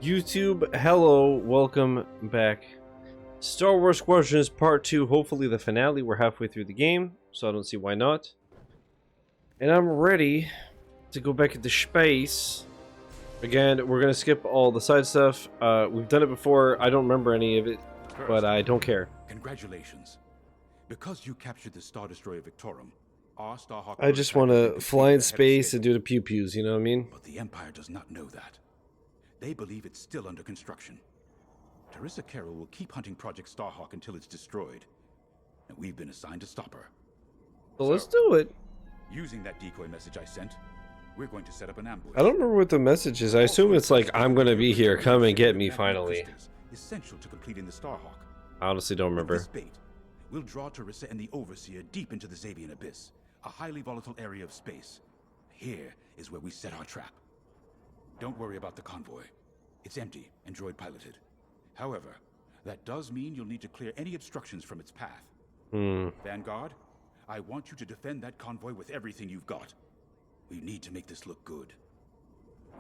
YouTube, hello, welcome back. Star Wars Squadrons Part 2, hopefully the finale. We're halfway through the game, so I don't see why not. And I'm ready to go back into space. Again, we're going to skip all the side stuff. We've done it before, I don't remember any of it, but I don't care. Congratulations. Because you captured the Star Destroyer Victorum, our Starhawk... I just want to fly in space and do the pew-pews, you know what I mean? But the Empire does not know that. They believe it's still under construction. Teresa Carroll will keep hunting Project Starhawk until it's destroyed. And we've been assigned to stop her. So let's do it. Using that decoy message I sent, we're going to set up an ambush. I don't remember what the message is. I assume it's like, I'm going to be here, come and get me finally. Essential to completing the Starhawk. I honestly don't remember. With this bait, we'll draw Teresa and the Overseer deep into the Xavian Abyss, a highly volatile area of space. Here is where we set our trap. Don't worry about the convoy. It's empty and droid piloted. However, that does mean you'll need to clear any obstructions from its path. Vanguard, I want you to defend that convoy with everything you've got. We need to make this look good.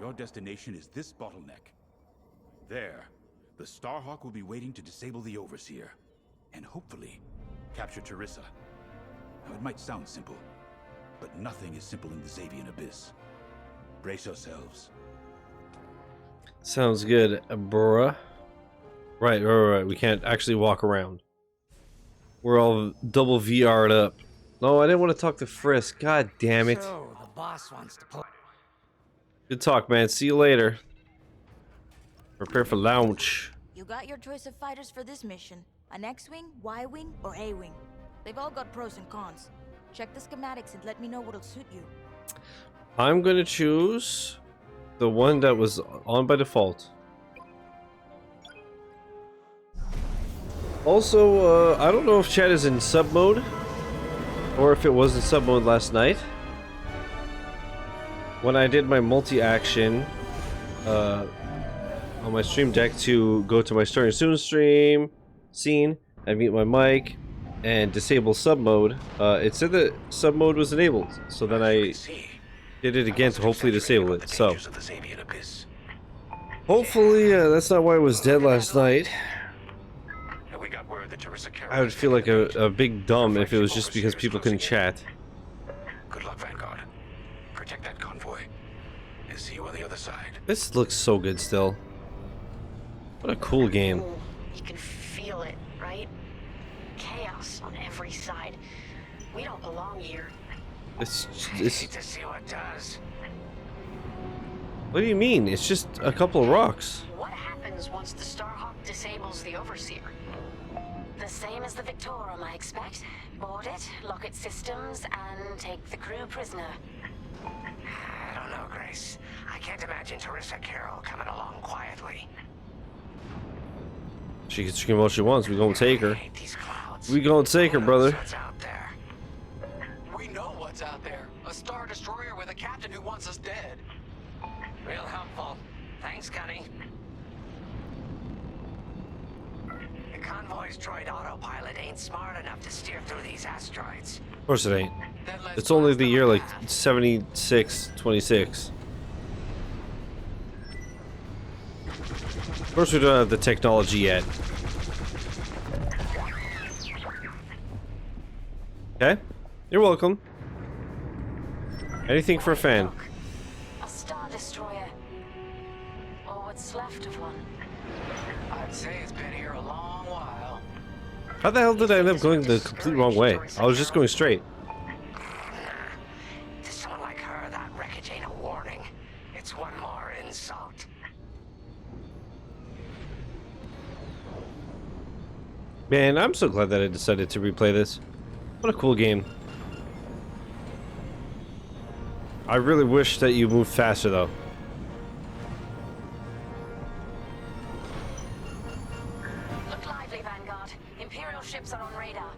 Your destination is this bottleneck. There, the Starhawk will be waiting to disable the Overseer, and hopefully, capture Teresa. Now, it might sound simple, but nothing is simple in the Xavian Abyss. Brace yourselves. Sounds good, bruh. Right. We can't actually walk around. We're all double VR'd up. No, I didn't want to talk to Frisk. God damn it. So, the boss wants to play. Good talk, man. See you later. Prepare for launch. You got your choice of fighters for this mission. An X-Wing, Y-Wing, or A-Wing. They've all got pros and cons. Check the schematics and let me know what'll suit you. I'm gonna choose the one that was on by default. Also, I don't know if chat is in sub mode or if it was in sub mode last night. When I did my multi-action on my stream deck to go to my starting soon stream scene and mute my mic and disable sub mode, it said that sub mode was enabled, so then I did it again to hopefully disable it. So hopefully that's not why it was dead last night. I would feel like a big dumb if it was just because people couldn't chat. Good luck, Vanguard. Protect that convoy and see you on the other side. This looks so good still. What a cool game. Ooh, you can feel it, right? Chaos on every side. We don't belong here. It's Easy to see what does. What do you mean? It's just a couple of rocks. What happens once the Starhawk disables the Overseer? The same as the Victorum, I expect. Board it, lock its systems, and take the crew prisoner. I don't know, Grace. I can't imagine Teresa Carroll coming along quietly. She can scream all she wants. We gonna take her. I hate these clouds. We gonna take her, brother. What's out there? We know what's out there. A Star Destroyer with a captain who wants us dead. Real helpful. Thanks, Gunny. The convoy's droid autopilot ain't smart enough to steer through these asteroids. Of course it ain't. It's only the year like 76, 26. Of course we don't have the technology yet. Okay, you're welcome. Anything for a fan. Look, a Star Destroyer. Or what's left of one. I'd say it's been here a long while. How the hell did I end up going the complete wrong way? I was just going straight. To someone like her, that wreckage ain't a warning. It's one more insult. Man, I'm so glad that I decided to replay this. What a cool game. I really wish that you moved faster though. Look lively, Vanguard. Imperial ships are on radar.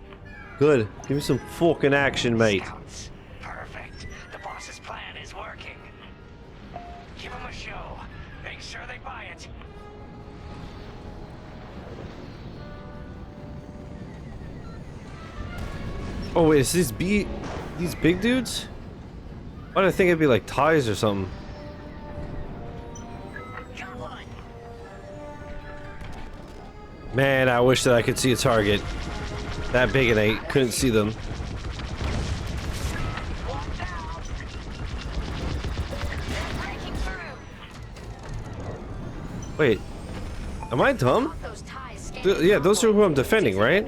Good. Give me some fucking action, mate. Scouts. Perfect. The boss's plan is working. Give them a show. Make sure they buy it. Oh wait, is these big dudes? Why did I think it'd be like ties or something? Got one. Man, I wish that I could see a target that big and I couldn't see them. Wait, am I dumb? Yeah, those are who I'm defending, right?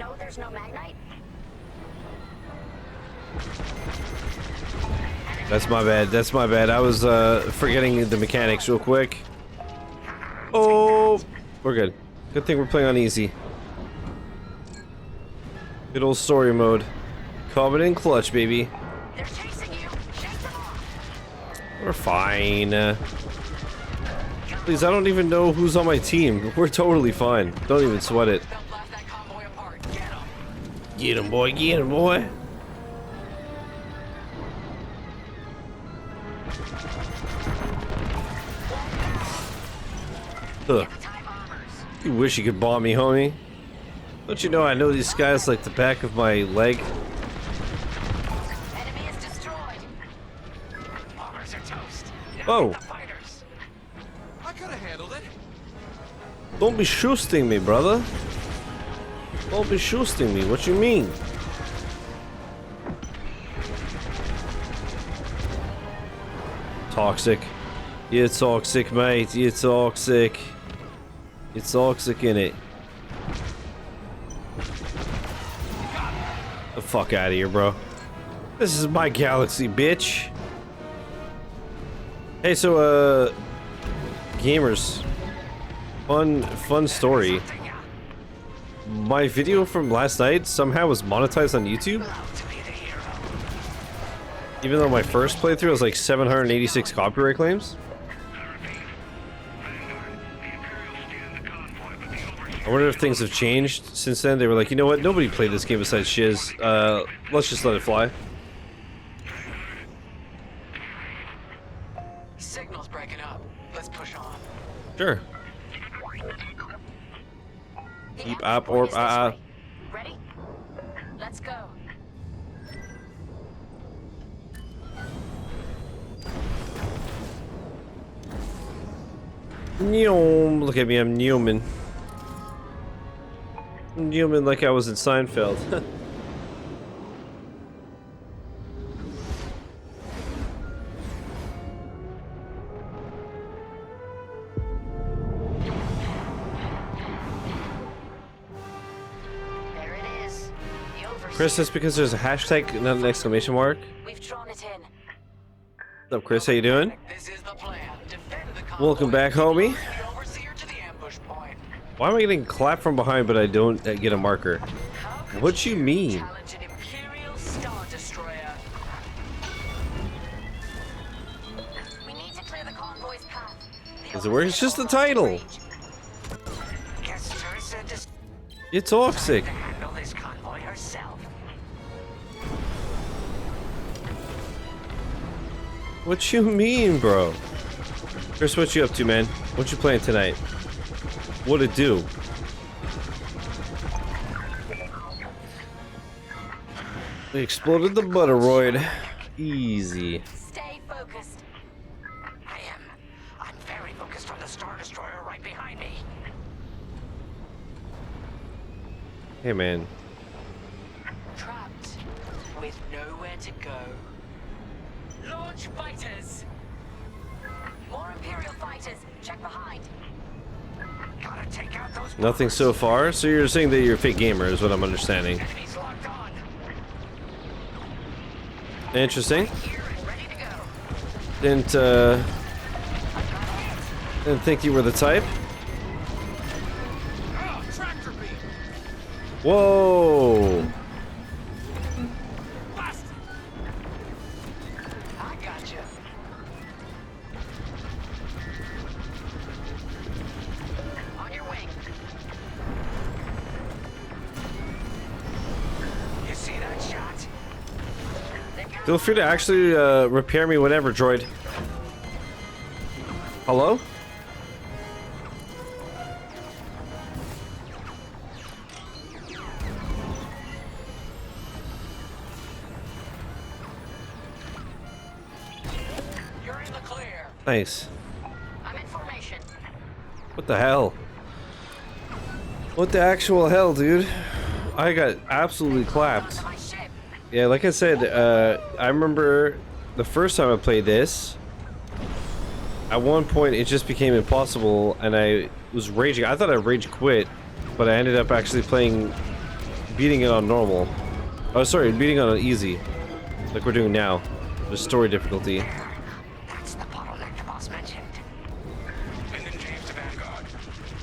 That's my bad. That's my bad. I was forgetting the mechanics real quick. Oh, we're good. Good thing we're playing on easy. Good old story mode. Coming in clutch, baby. They're chasing you. Chase them off. We're fine. Please, I don't even know who's on my team. We're totally fine. Don't even sweat it. They'll blast that convoy apart. Get 'em. Get him, boy. Get him, boy. Ugh. You wish you could bomb me, homie. Don't you know I know these guys like the back of my leg? Enemy is destroyed. Bombers are toast. Now Whoa. get the fighters. I could have handled it. Don't be shoosting me, brother. Don't be shoosting me. What you mean? Toxic. You're toxic, mate. You're toxic. You're toxic, innit? The fuck out of here, bro. This is my galaxy, bitch. Hey, so, gamers. Fun story. My video from last night somehow was monetized on YouTube. Even though my first playthrough was like 786 copyright claims. I wonder if things have changed since then. They were like, you know what? Nobody played this game besides Shiz. Let's just let it fly. Signal's breaking up. Let's push on. Sure. Keep up or Ready? Let's go. Neom. Look at me, I'm Newman. Newman like I was in Seinfeld. There it is. The overseer. Chris, that's because there's a hashtag, not an exclamation mark. We've drawn it in. What's up, Chris? How you doing? This is the plan. Defend the convoy. Welcome back, homie. The overseer to the ambush point. Why am I getting clapped from behind, but I don't get a marker? How could What you mean? challenge an Imperial Star Destroyer? We need to clear the convoy's path. Is it where it's just the title? Guess Teresa just You're toxic. to handle this convoy herself. What you mean, bro? Chris, what you up to, man? What you playing tonight? What it do? We exploded the butteroid. Easy. Stay focused. I'm very focused on the Star Destroyer right behind me. Hey, man. Trapped with nowhere to go. Launch fighters. More Imperial fighters. Check behind. Gotta take out those Nothing so far. So you're saying that you're a fake gamer, is what I'm understanding. enemies locked on. Interesting. Here and ready to go. Didn't think you were the type. Oh, tractor beam. Whoa. Blasted. I gotcha. On your wing. You see that shot? Feel free to actually repair me whenever, droid. Hello? You're in the clear. Nice. I'm in formation. What the hell? What the actual hell, dude? I got absolutely clapped. Yeah, like I said, I remember the first time I played this, at one point it just became impossible and I was raging. I thought I rage quit, but I ended up actually beating it on normal. Oh, sorry, beating it on easy, like we're doing now. The story difficulty. That's the bottleneck the boss mentioned. And then James to Vanguard.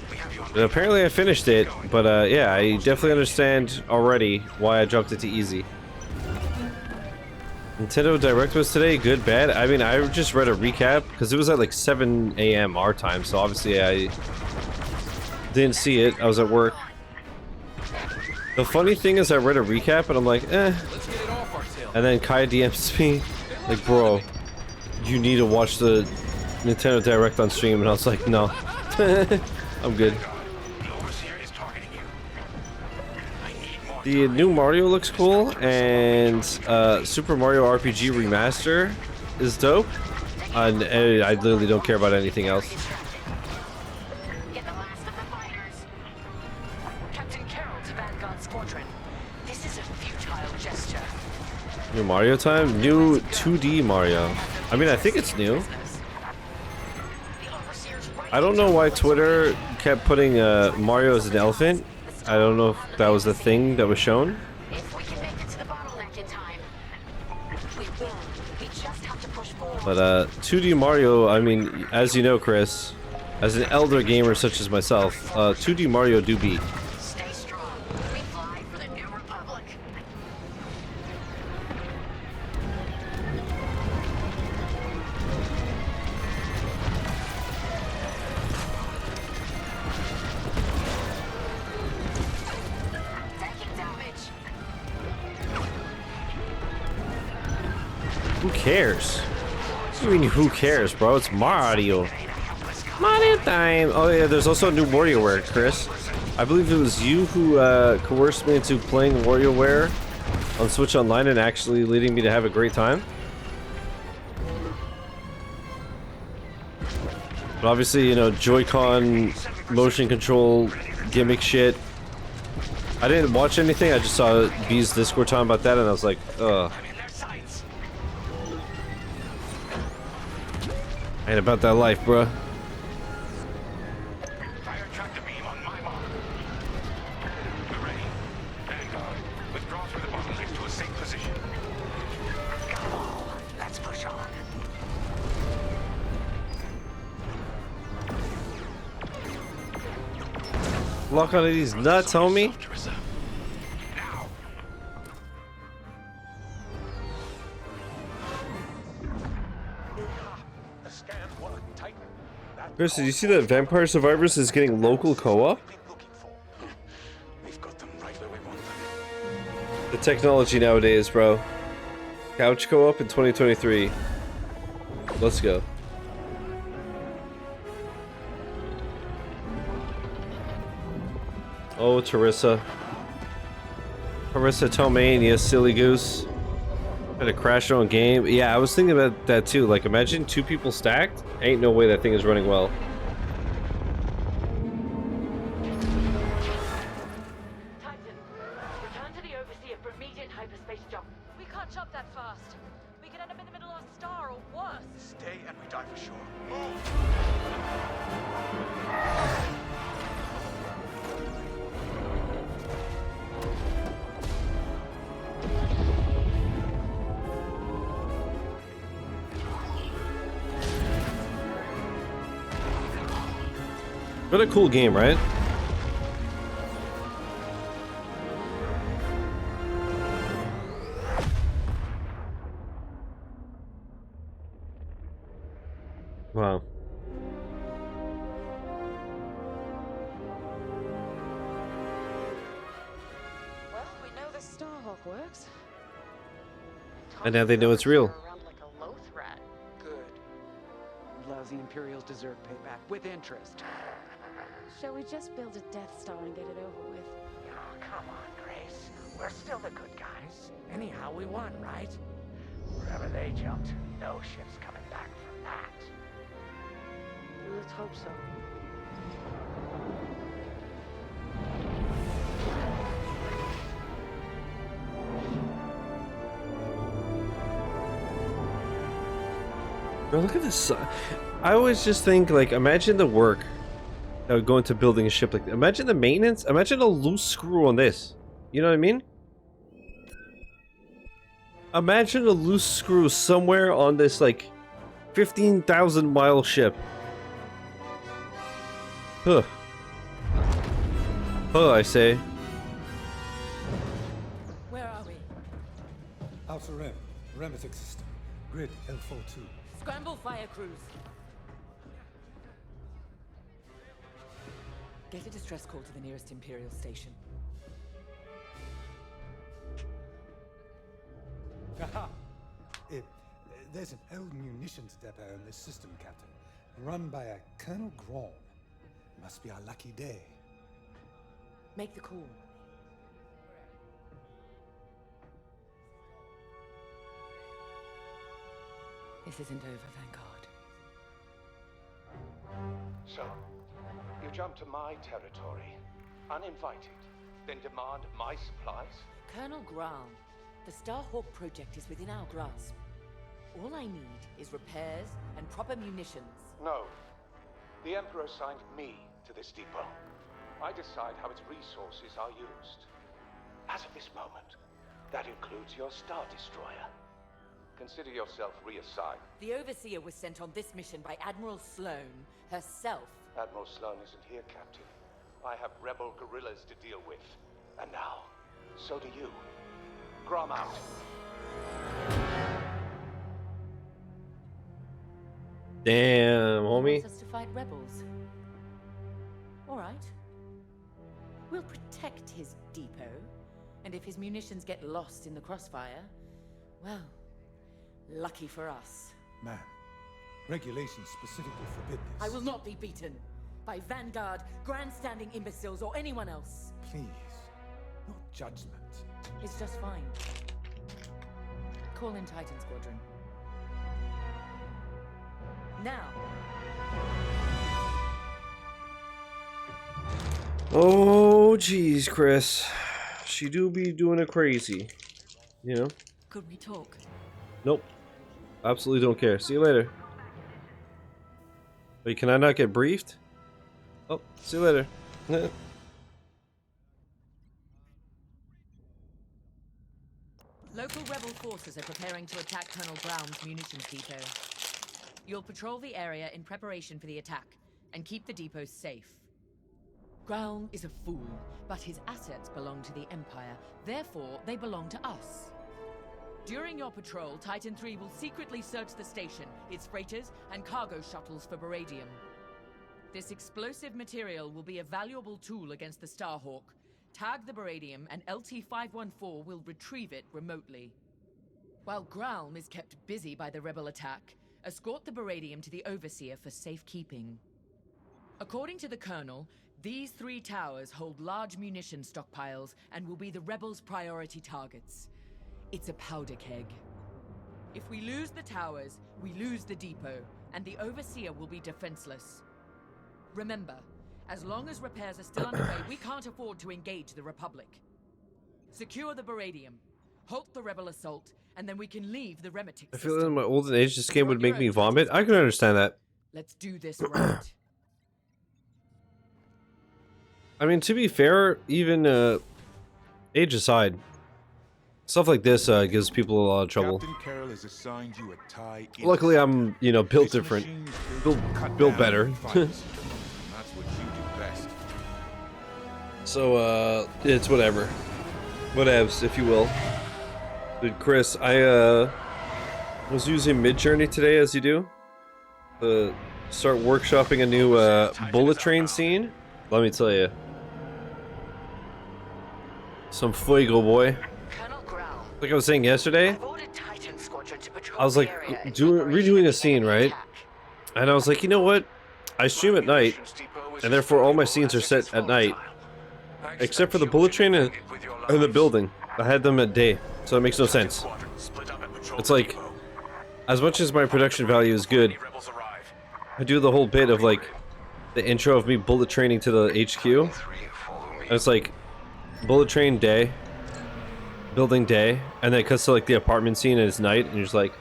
We have you on. And apparently I finished it, but yeah, I definitely understand already why I dropped it to easy. Nintendo Direct was today, good, bad? I mean, I just read a recap, because it was at like 7 a.m. our time, so obviously I didn't see it. I was at work. The funny thing is I read a recap, and I'm like, eh. And then Kai DMs me, like, bro, you need to watch the Nintendo Direct on stream, and I was like, no. I'm good. The new Mario looks cool, and Super Mario RPG Remaster is dope. And I literally don't care about anything else. Get the last of the fighters. Captain Carroll to Vanguard Squadron. This is a futile gesture. New Mario time? New 2D Mario. I mean, I think it's new. I don't know why Twitter kept putting Mario as an elephant. I don't know if that was the thing that was shown. If we can make it to the bottleneck in time, we will. We just have to push forward. But 2D Mario, I mean, as you know, Chris, as an elder gamer such as myself, 2D Mario do beat. Stay strong. We fly for the New Republic. Taking damage. Who cares? What do you mean, who cares, bro? It's Mario. Mario time! Oh yeah, there's also new WarioWare, Chris. I believe it was you who coerced me into playing WarioWare on Switch Online and actually leading me to have a great time. But obviously, you know, Joy-Con motion control gimmick shit. I didn't watch anything, I just saw B's Discord talking about that and I was like, ugh. Ain't about that life, bruh. Fire tractor beam on my mark. We're ready. Vanguard, withdraw through the bottleneck to a safe position. Come on, let's push on. Lock onto these nuts, homie. Now. The scan worked, Titan. Chris, did you see that Vampire Survivors is getting local co-op? We've got them right where we want them. The technology nowadays, bro. Couch co-op in 2023. Let's go. Oh, Teresa. Teresa Tomane, you silly goose. Had to crash your own game. Yeah, I was thinking about that too. Like, imagine two people stacked. Ain't no way that thing is running well. Titan, return to the Overseer for immediate hyperspace jump. We can't jump that fast. We could end up in the middle of a star or worse. Stay and we die for sure. Move! What a cool game, right? Wow. Well, we know the Starhawk works. And now they know it's real. Around like a loath rat. Good. Lousy Imperials deserve payback with interest. Shall we just build a Death Star and get it over with? Oh, come on, Grace. We're still the good guys. Anyhow, we won, right? Wherever they jumped, no ship's coming back from that. Let's hope so. Bro, look at this. I always just think, like, imagine the work that would go into building a ship like that. Imagine the maintenance. Imagine a loose screw on this. You know what I mean? Imagine a loose screw somewhere on this, like, 15,000-mile ship. Huh. Huh, I say. Where are we? Outer Rim, Remetic system, grid L42. Scramble fire crews. Get a distress call to the nearest Imperial station. Aha! There's an old munitions depot in this system, Captain. Run by a Colonel Grom. Must be our lucky day. Make the call. This isn't over, Vanguard. So, you jump to my territory, uninvited, then demand my supplies? Colonel Graham, the Starhawk project is within our grasp. All I need is repairs and proper munitions. No. The Emperor assigned me to this depot. I decide how its resources are used. As of this moment, that includes your Star Destroyer. Consider yourself reassigned. The Overseer was sent on this mission by Admiral Sloane herself. Admiral Sloane isn't here, Captain. I have rebel guerrillas to deal with. And now, so do you. Grom out. Damn, He homie. wants us to fight rebels. All right. We'll protect his depot, and if his munitions get lost in the crossfire, well, lucky for us. Man, regulations specifically forbid this. I will not be beaten by Vanguard, grandstanding imbeciles, or anyone else. Please, not judgment. It's just fine. Call in Titan Squadron. Now. Oh, jeez, Chris. She do be doing it crazy. You know? Could we talk? Nope. Absolutely don't care. See you later. Wait, can I not get briefed? Oh, see you later. Local rebel forces are preparing to attack Colonel Brown's munitions depot. You'll patrol the area in preparation for the attack, and keep the depots safe. Ground is a fool, but his assets belong to the Empire. Therefore, they belong to us. During your patrol, Titan 3 will secretly search the station, its freighters, and cargo shuttles for beradium. This explosive material will be a valuable tool against the Starhawk. Tag the beradium, and LT-514 will retrieve it remotely. While Gralm is kept busy by the rebel attack, escort the beradium to the Overseer for safekeeping. According to the Colonel, these 3 towers hold large munition stockpiles and will be the rebels' priority targets. It's a powder keg. If we lose the towers, we lose the depot, and the Overseer will be defenseless. Remember, as long as repairs are still underway, we can't afford to engage the Republic. Secure the beradium, halt the rebel assault, and then we can leave the Remetic I feel system. in my olden age this game would make me vomit. I can understand that. Let's do this right. I mean, to be fair, even age aside, stuff like this gives people a lot of trouble. Captain Carroll has assigned you a TIE. Luckily, I'm, you know, built This different. machine's Built to cut built down better. fires. That's what you do best. So, it's whatever. Whatevs, if you will. Dude, Chris, I, was using Midjourney today, as you do, to start workshopping a new, bullet train scene. Let me tell you. Some fuego, boy. Colonel Grau, Like I was saying yesterday, I've ordered Titan Squadron to patrol I was the like, area in redoing preparation a of scene, any right? attack. And I was like, you know what? I stream at night, and therefore all my scenes are set at night, except for the bullet train and the building. I had them at day, so it makes no sense. It's like, as much as my production value is good, I do the whole bit of like the intro of me bullet training to the HQ, and it's like bullet train day, building day, and then it cuts to like the apartment scene and it's night, and you're just like,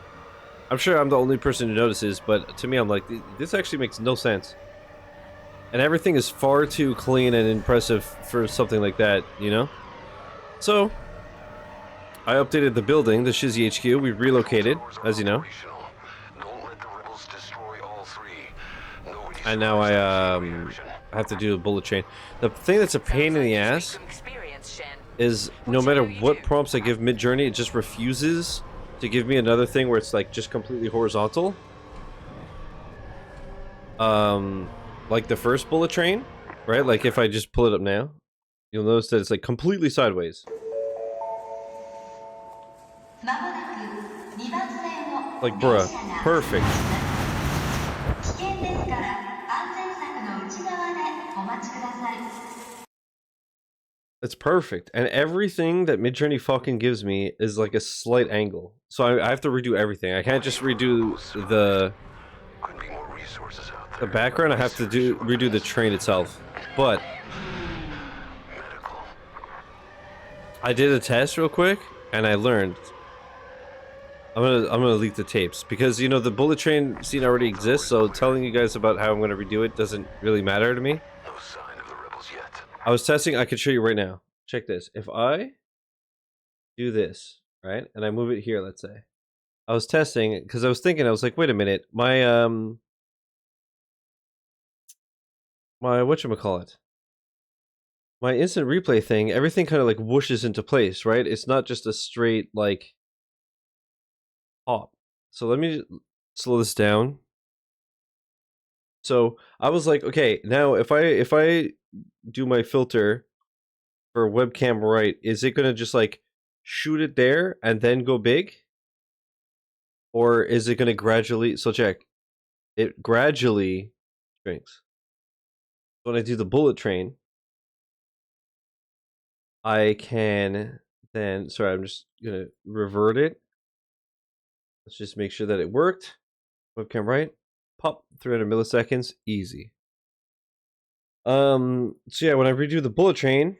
I'm sure I'm the only person who notices, but to me, I'm like, this actually makes no sense. And everything is far too clean and impressive for something like that, you know? So, I updated the building, the Shizzy HQ. We relocated, as you know. And now I have to do a bullet train. The thing that's a pain in the ass is no matter what prompts I give mid-journey, it just refuses to give me another thing where it's like just completely horizontal. Like the first bullet train, right? Like if I just pull it up now, you'll notice that it's like completely sideways. Like, bruh, perfect. It's perfect, and everything that Midjourney fucking gives me is like a slight angle. So I have to redo everything. I can't just redo the background. I have to redo the train itself. But I did a test real quick, and I learned. I'm gonna leak the tapes because you know the bullet train scene already exists. So telling you guys about how I'm gonna redo it doesn't really matter to me. No sign of the rebels yet. I was testing. I could show you right now. Check this. If I do this, right, and I move it here, let's say. I was testing because I was thinking. I was like, wait a minute, my whatchamacallit, my instant replay thing, everything kind of like whooshes into place, right? It's not just a straight like hop. So let me slow this down. So I was like, okay, now if I do my filter for webcam right, is it gonna just like shoot it there and then go big? Or is it gonna gradually, so check, it gradually shrinks. When I do the bullet train, I can then, sorry, I'm just gonna revert it. Let's just make sure that it worked. Webcam right, pop, 300 milliseconds, easy. So yeah, when I redo the bullet train,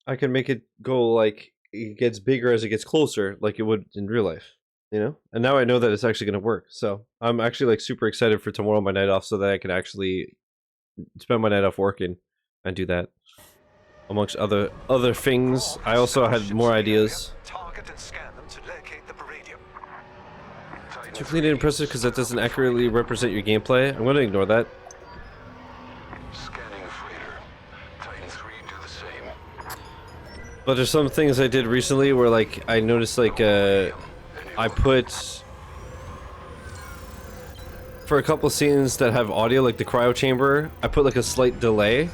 I can make it go like it gets bigger as it gets closer, like it would in real life, you know? And now I know that it's actually gonna work. So I'm actually like super excited for tomorrow, my night off, so that I can actually spend my night off working and do that. Amongst other things, I also had more ideas. Too clean and impressive because that doesn't accurately represent your gameplay. I'm going to ignore that. Scanning freighter. Titan 3 do the same. But there's some things I did recently where like I noticed like I put for a couple scenes that have audio, like the cryo chamber, I put like a slight delay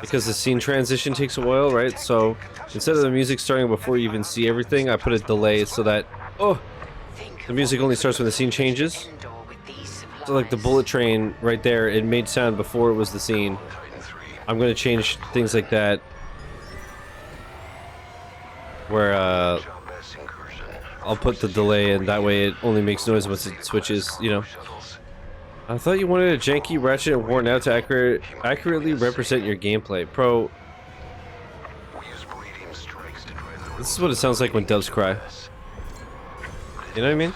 because the scene transition takes a while, right? So instead of the music starting before you even see everything, I put a delay so that the music only starts when the scene changes. So like the bullet train right there, it made sound before it was the scene. I'm gonna change things like that where I'll put the delay and that way it only makes noise once it switches, you know. I thought you wanted a janky, ratchet, and worn out to accurately represent your gameplay. Pro, this is what it sounds like when doves cry. You know what I mean?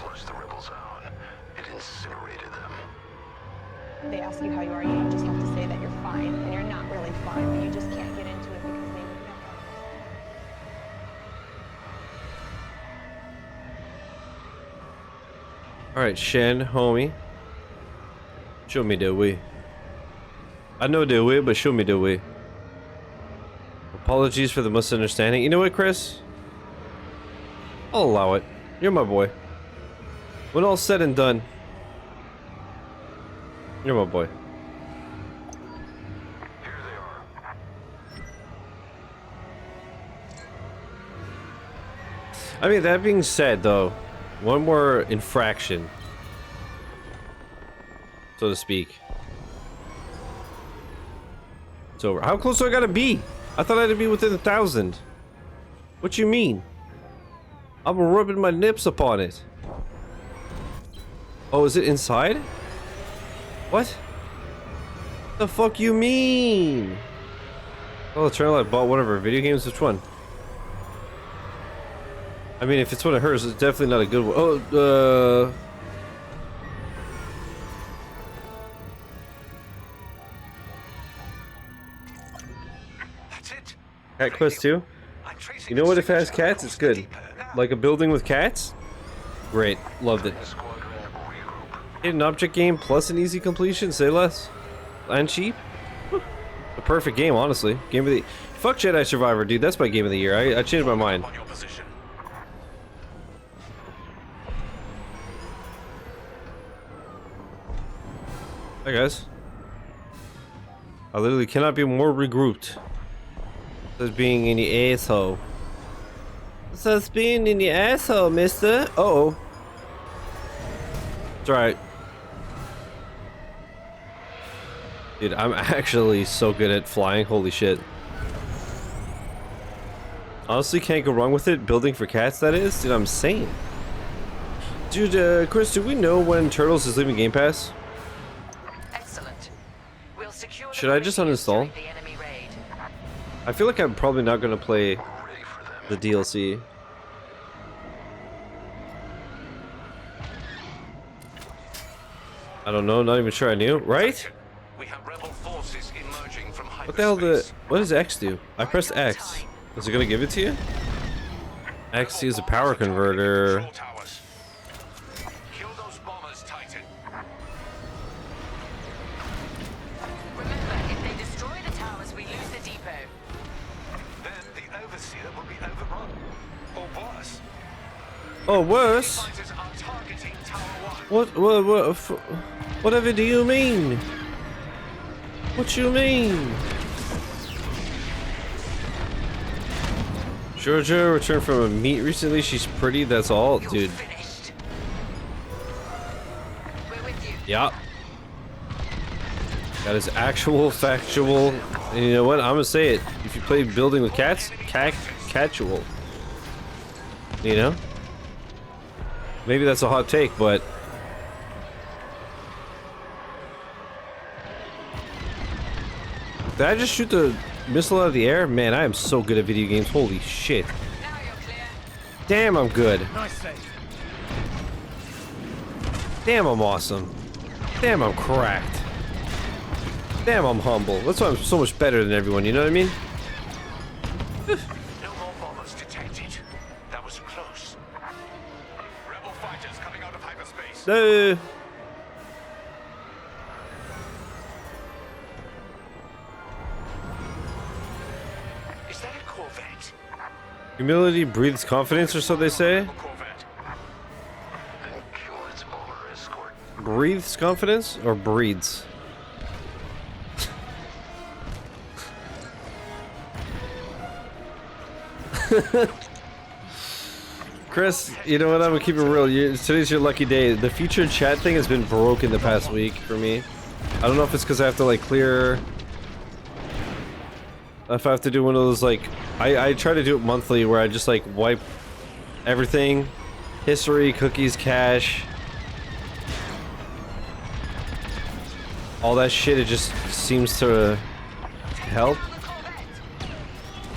They ask you how you are, you just have to say that you're fine, and you're not really fine, but you just can't get into it because they would never. Alright, Shen, homie. Show me the way. I know the way, but show me the way. Apologies for the misunderstanding. You know what, Chris? I'll allow it. You're my boy. When all's said and done, you're my boy. Here they are. I mean, that being said, though, one more infraction, so to speak. It's over. How close do I gotta be? I thought I had to be within 1,000. What you mean? I'm rubbing my nips upon it. Oh, is it inside? What? The fuck you mean? Oh, Eternal, I bought one of her video games. Which one? I mean, if it's one of hers, it's definitely not a good one. Oh, Cat Quest 2? You know what, if it has cats, it's good. Like a building with cats? Great. Loved it. Hidden object game plus an easy completion, say less. And cheap? A perfect game, honestly. Game of the... Fuck Jedi Survivor, dude. That's my game of the year. I changed my mind. Hi, guys. I literally cannot be more regrouped. As being in the asshole. Says being in the asshole, mister. Uh-oh. It's alright. Dude, I'm actually so good at flying. Holy shit. Honestly, can't go wrong with it. Building for cats, that is. Dude, I'm insane. Dude, Chris, do we know when Turtles is leaving Game Pass? Excellent. We'll secure Should I just uninstall? I feel like I'm probably not going to play the DLC. I don't know, not even sure I knew, right? We have rebel forces emerging from hyperspace. What the hell what does X do? I pressed X. Is it gonna give it to you? X is a power converter. Kill those bombers, Titan. Remember, if they destroy the towers, we lose the depot. Then the overseer will be overrun. Or worse. Oh, worse? Fighters are targeting Tower 1. Whatever do you mean? What you mean? Georgia returned from a meet recently. She's pretty, that's all. Dude. Yeah. That is actual, factual. And you know what? I'm gonna say it. If you play building with cats, casual. You know? Maybe that's a hot take, but... Did I just shoot the missile out of the air? Man, I am so good at video games. Holy shit. Damn, I'm good. Damn, I'm awesome. Damn, I'm cracked. Damn, I'm humble. That's why I'm so much better than everyone, you know what I mean? No more bombers detected. That was close. Rebel fighters coming out of hyperspace. No. Is that a Corvette? Humility breathes confidence, or so they say. Breathes confidence or breeds? Chris, you know what? I'm gonna keep it real. Today's your lucky day. The featured chat thing has been broken the past week for me. I don't know if it's because I have to like clear. If I have to do one of those like, I try to do it monthly where I just like wipe everything, history, cookies, cache, all that shit. It just seems to help.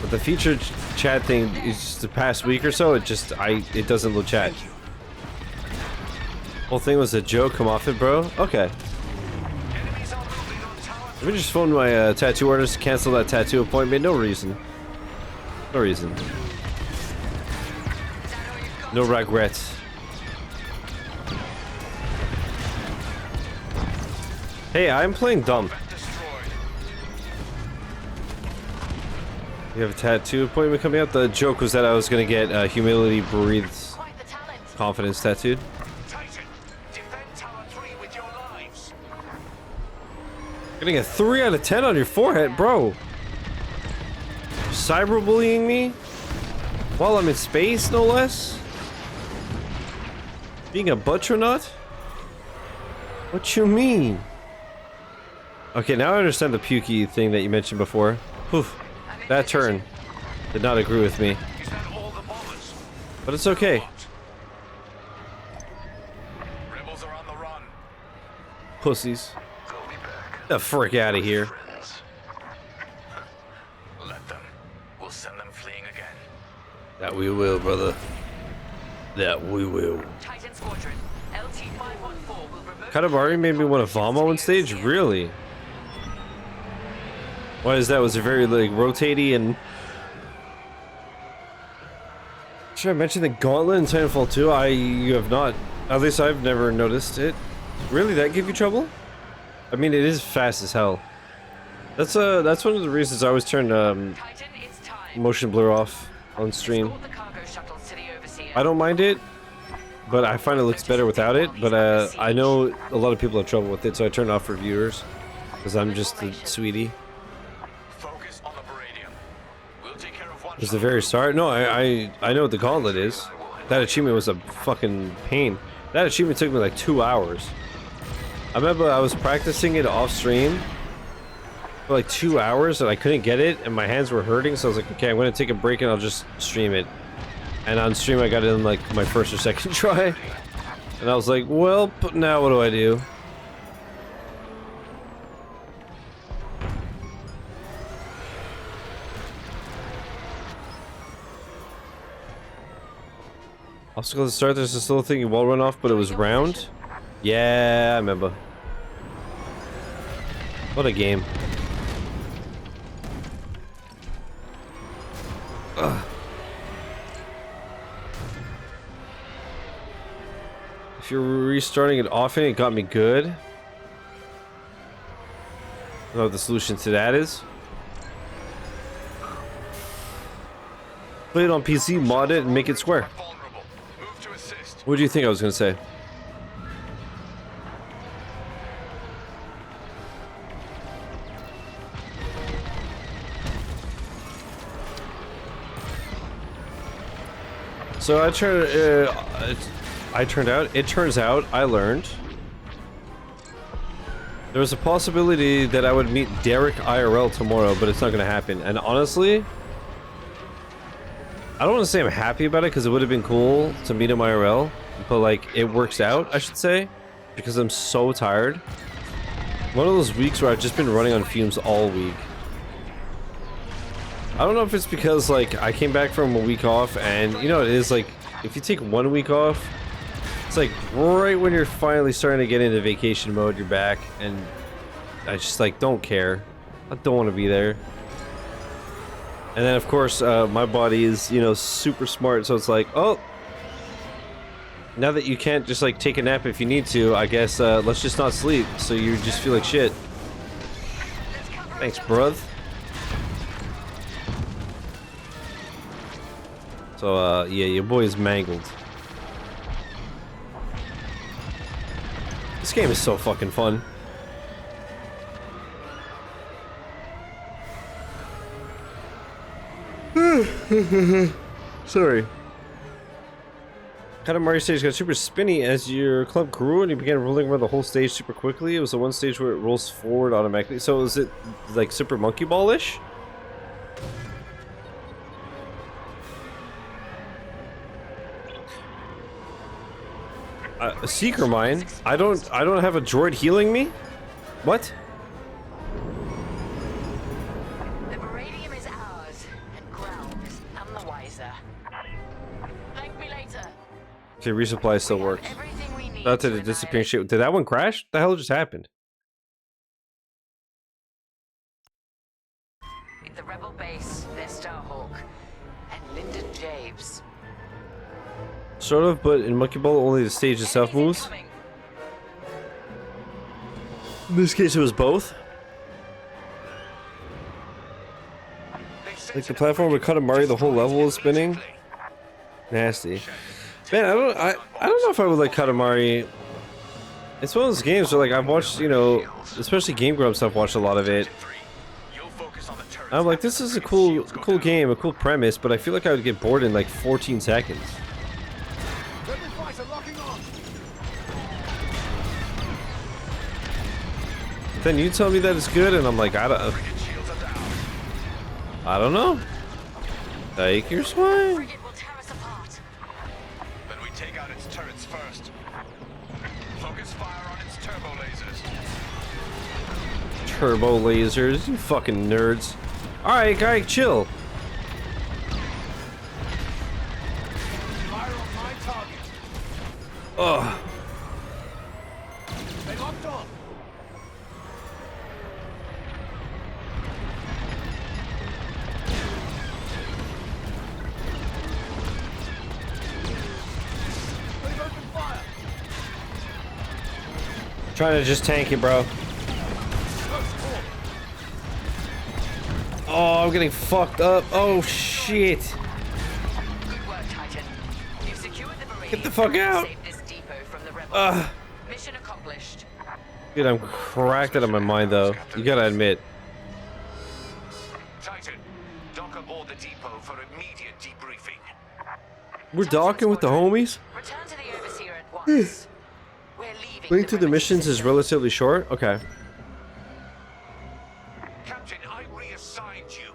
But the featured chat thing is just the past week or so. It just it doesn't load chat. Whole thing was a joke. Come off it, bro. Okay. Let me just phone my tattoo artist to cancel that tattoo appointment. No reason. No reason. No regrets. Hey, I'm playing dumb. We have a tattoo appointment coming up. The joke was that I was gonna get humility breathes confidence tattooed. Getting a 3 out of 10 on your forehead, bro. Cyberbullying me while I'm in space, no less. Being a buttronaut? What you mean? Okay, now I understand the pukey thing that you mentioned before. Oof, that turn did not agree with me. But it's okay. Rebels are on the run. Pussies. Get the frick out of here. Let them. We'll send them fleeing again. That we will, brother. That we will. Titan Squadron, LT-514 will remote... Katamari made me want to vomit on stage? Really? Why is that? Was it very like rotaty and... Should I mention the gauntlet in Titanfall 2? You have not. At least I've never noticed it. Really, that give you trouble? I mean, it is fast as hell. That's one of the reasons I always turn motion blur off on stream. I don't mind it, but I find it looks better without it. But I know a lot of people have trouble with it, so I turn it off for viewers because I'm just a sweetie. Is the very start? No, I know what the gauntlet is. That achievement was a fucking pain. That achievement took me like 2 hours. I remember I was practicing it off stream for like 2 hours and I couldn't get it and my hands were hurting, so I was like, okay, I'm gonna take a break and I'll just stream it. And on stream I got it in like my first or second try. And I was like, well, now what do I do? Obstacle at the start, there's this little thing you wall run off, but it was round. Yeah, I remember. What a game. Ugh. If you're restarting it often, it got me good. I don't know what the solution to that is. Play it on PC, mod it, and make it square. What do you think I was gonna say? So it turns out I learned there was a possibility that I would meet Derek IRL tomorrow, but it's not gonna happen. And honestly, I don't want to say I'm happy about it because it would have been cool to meet him IRL, but like it works out, I should say, because I'm so tired. One of those weeks where I've just been running on fumes all week. I don't know if it's because like I came back from a week off, and you know it is like if you take 1 week off, it's like right when you're finally starting to get into vacation mode, you're back, and I just like don't care. I don't want to be there. And then of course my body is, you know, super smart, so it's like, oh, now that you can't just like take a nap if you need to, I guess let's just not sleep, so you just feel like shit. Thanks, bruv. So yeah, your boy is mangled. This game is so fucking fun. Sorry. Katamari stage got super spinny as your club grew and you began rolling around the whole stage super quickly. It was the one stage where it rolls forward automatically. So is it like Super Monkey Ball-ish? A Seeker Mine? I don't have a droid healing me? What? Okay, resupply still works. Not to the disappearing shit. Did that one crash? What the hell just happened? In the rebel base, there's Starhawk and Lyndon James. Sort of, but in Monkey Ball only the stage itself moves. In this case it was both. Like the platform with Katamari, the whole level is spinning. Nasty. Man, I don't know if I would like Katamari. It's one of those games where like I've watched, you know, especially Game Grumps, I've watched a lot of it. I'm like, this is a cool game, a cool premise, but I feel like I would get bored in like 14 seconds. Then you tell me that it's good, and I'm like, I don't know. Take your swing. Turbo lasers, you fucking nerds. Alright, guy, chill. Ugh. Trying to just tank it, bro. Oh, I'm getting fucked up. Oh shit. Good work, Titan. You've secured the marine. Get the fuck out. Save this depot from the rebels. Mission accomplished. Dude, I'm cracked out of my mind though. You gotta admit. Titan, dock aboard the depot for immediate debriefing. We're docking with the homies? Return to the Overseer at once. We're leaving. Link to the missions is relatively short? Okay. Captain, I reassigned you.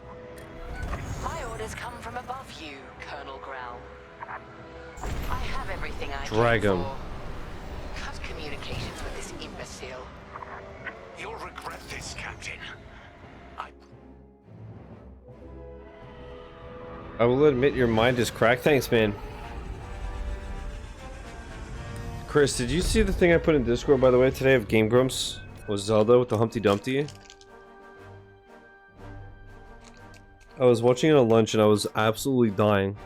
My orders come from above you, Colonel Growl. I have everything I Drag came him. for. Cut communications with this imbecile. You'll regret this, Captain. I will admit your mind is cracked. Thanks, man. Chris, did you see the thing I put in Discord, by the way, today of Game Grumps? Was Zelda with the Humpty Dumpty? I was watching it on lunch and I was absolutely dying.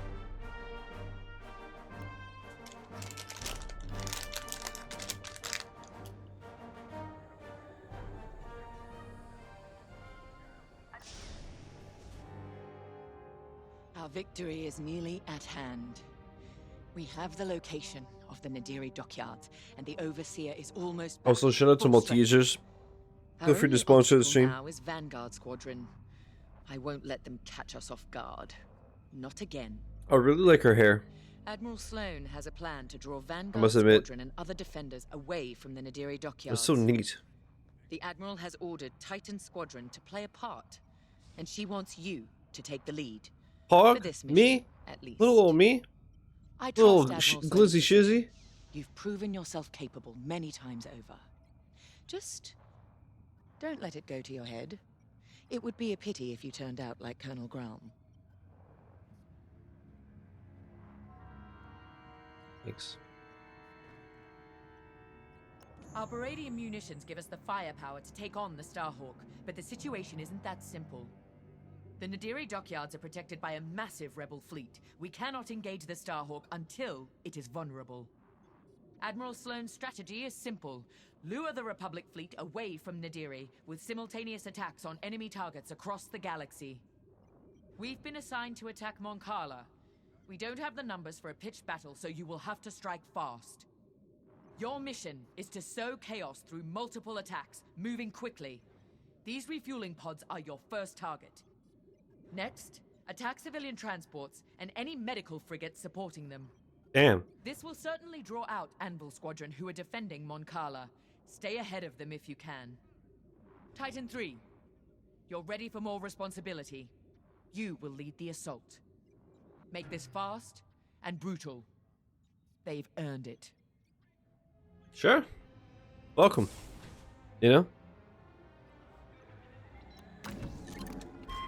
Our victory is nearly at hand. We have the location of the Nadiri dockyards, and the Overseer is almost back Also, shout out to full strength. Maltesers. Feel Our free to only sponsor the obstacle stream. now is Vanguard Squadron. I won't let them catch us off guard. Not again. I really like her hair. Admiral Sloan has a plan to draw I Vanguard must admit, Squadron and other defenders away from the Nadiri dockyards. it's so neat. The Admiral has ordered Titan Squadron to play a part, and she wants you to take the lead. Hog? For this mission, Me? at least. Little old me? I trust Little Admiral Sloan's glizzy shizzy? You've proven yourself capable many times over. Just don't let it go to your head. It would be a pity if you turned out like Colonel Growl. Thanks. Our Baradian munitions give us the firepower to take on the Starhawk, but the situation isn't that simple. The Nadiri dockyards are protected by a massive rebel fleet. We cannot engage the Starhawk until it is vulnerable. Admiral Sloan's strategy is simple. Lure the Republic fleet away from Nadiri, with simultaneous attacks on enemy targets across the galaxy. We've been assigned to attack Moncala. We don't have the numbers for a pitched battle, so you will have to strike fast. Your mission is to sow chaos through multiple attacks, moving quickly. These refueling pods are your first target. Next, attack civilian transports and any medical frigates supporting them. Damn. This will certainly draw out Anvil Squadron, who are defending Moncala. Stay ahead of them if you can. Titan 3, you're ready for more responsibility. You will lead the assault. Make this fast and brutal. They've earned it. Sure. Welcome. You know?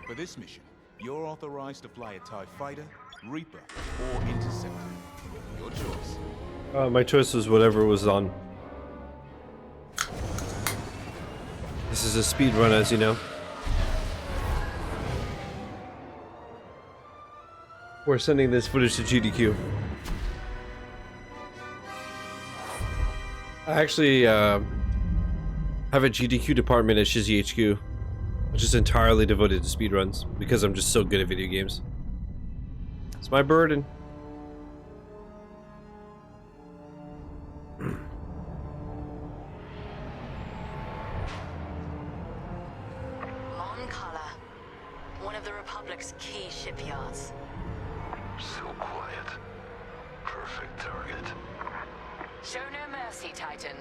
For this mission, you're authorized to fly a TIE fighter, Reaper, or Interceptor. Your choice. My choice was whatever was on. This is a speed run, as you know. We're sending this footage to GDQ. I actually have a GDQ department at Shizzy HQ, which is entirely devoted to speedruns because I'm just so good at video games. It's my burden. Moncala, one of the Republic's key shipyards. So quiet. Perfect target. Show no mercy, Titan.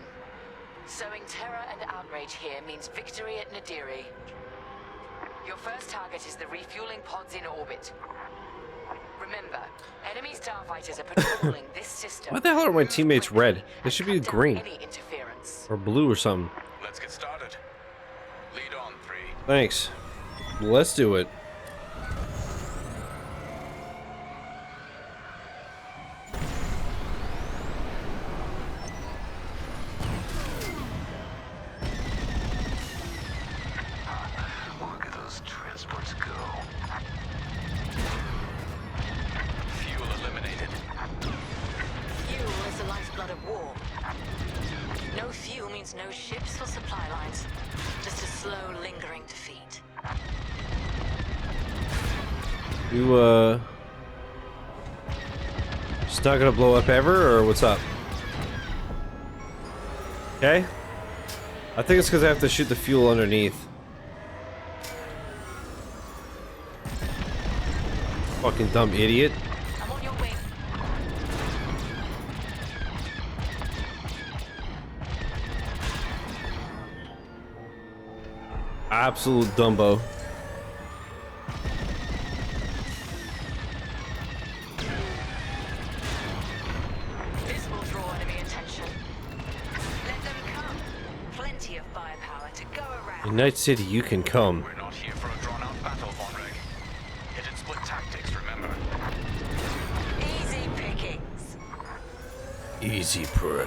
Sowing terror and outrage here means victory at Nadiri. Your first target is the refueling pods in orbit. Remember, enemy starfighters are patrolling this system. Why the hell are my teammates red? They should be green. Any interference. Or blue or something. Let's get started. Lead on, 3. Thanks. Let's do it. Look at those transports go. Fuel eliminated. Fuel is the lifeblood of war. No fuel means no ship. You, just not gonna blow up ever, or what's up? Okay. I think it's because I have to shoot the fuel underneath. Fucking dumb idiot. I'm on your way. Absolute Dumbo. This will draw enemy attention. Let them come. Plenty of firepower to go around. In Night City, you can come. We're not here for a drawn-out battle, Von Reg. Hit and split tactics, remember? Easy pickings. Easy prey.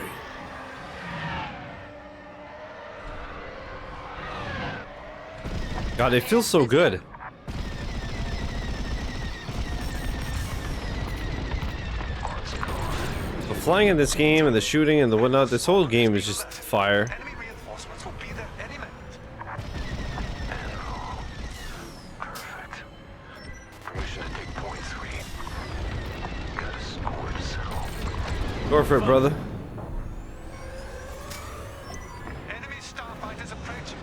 God, it feels so good. The flying in this game and the shooting and the whatnot, this whole game is just fire. Enemy reinforcements will be there any minute. Perfect. Permission to take point 3. Got a score to settle. Go for it, brother. Enemy starfighters approaching.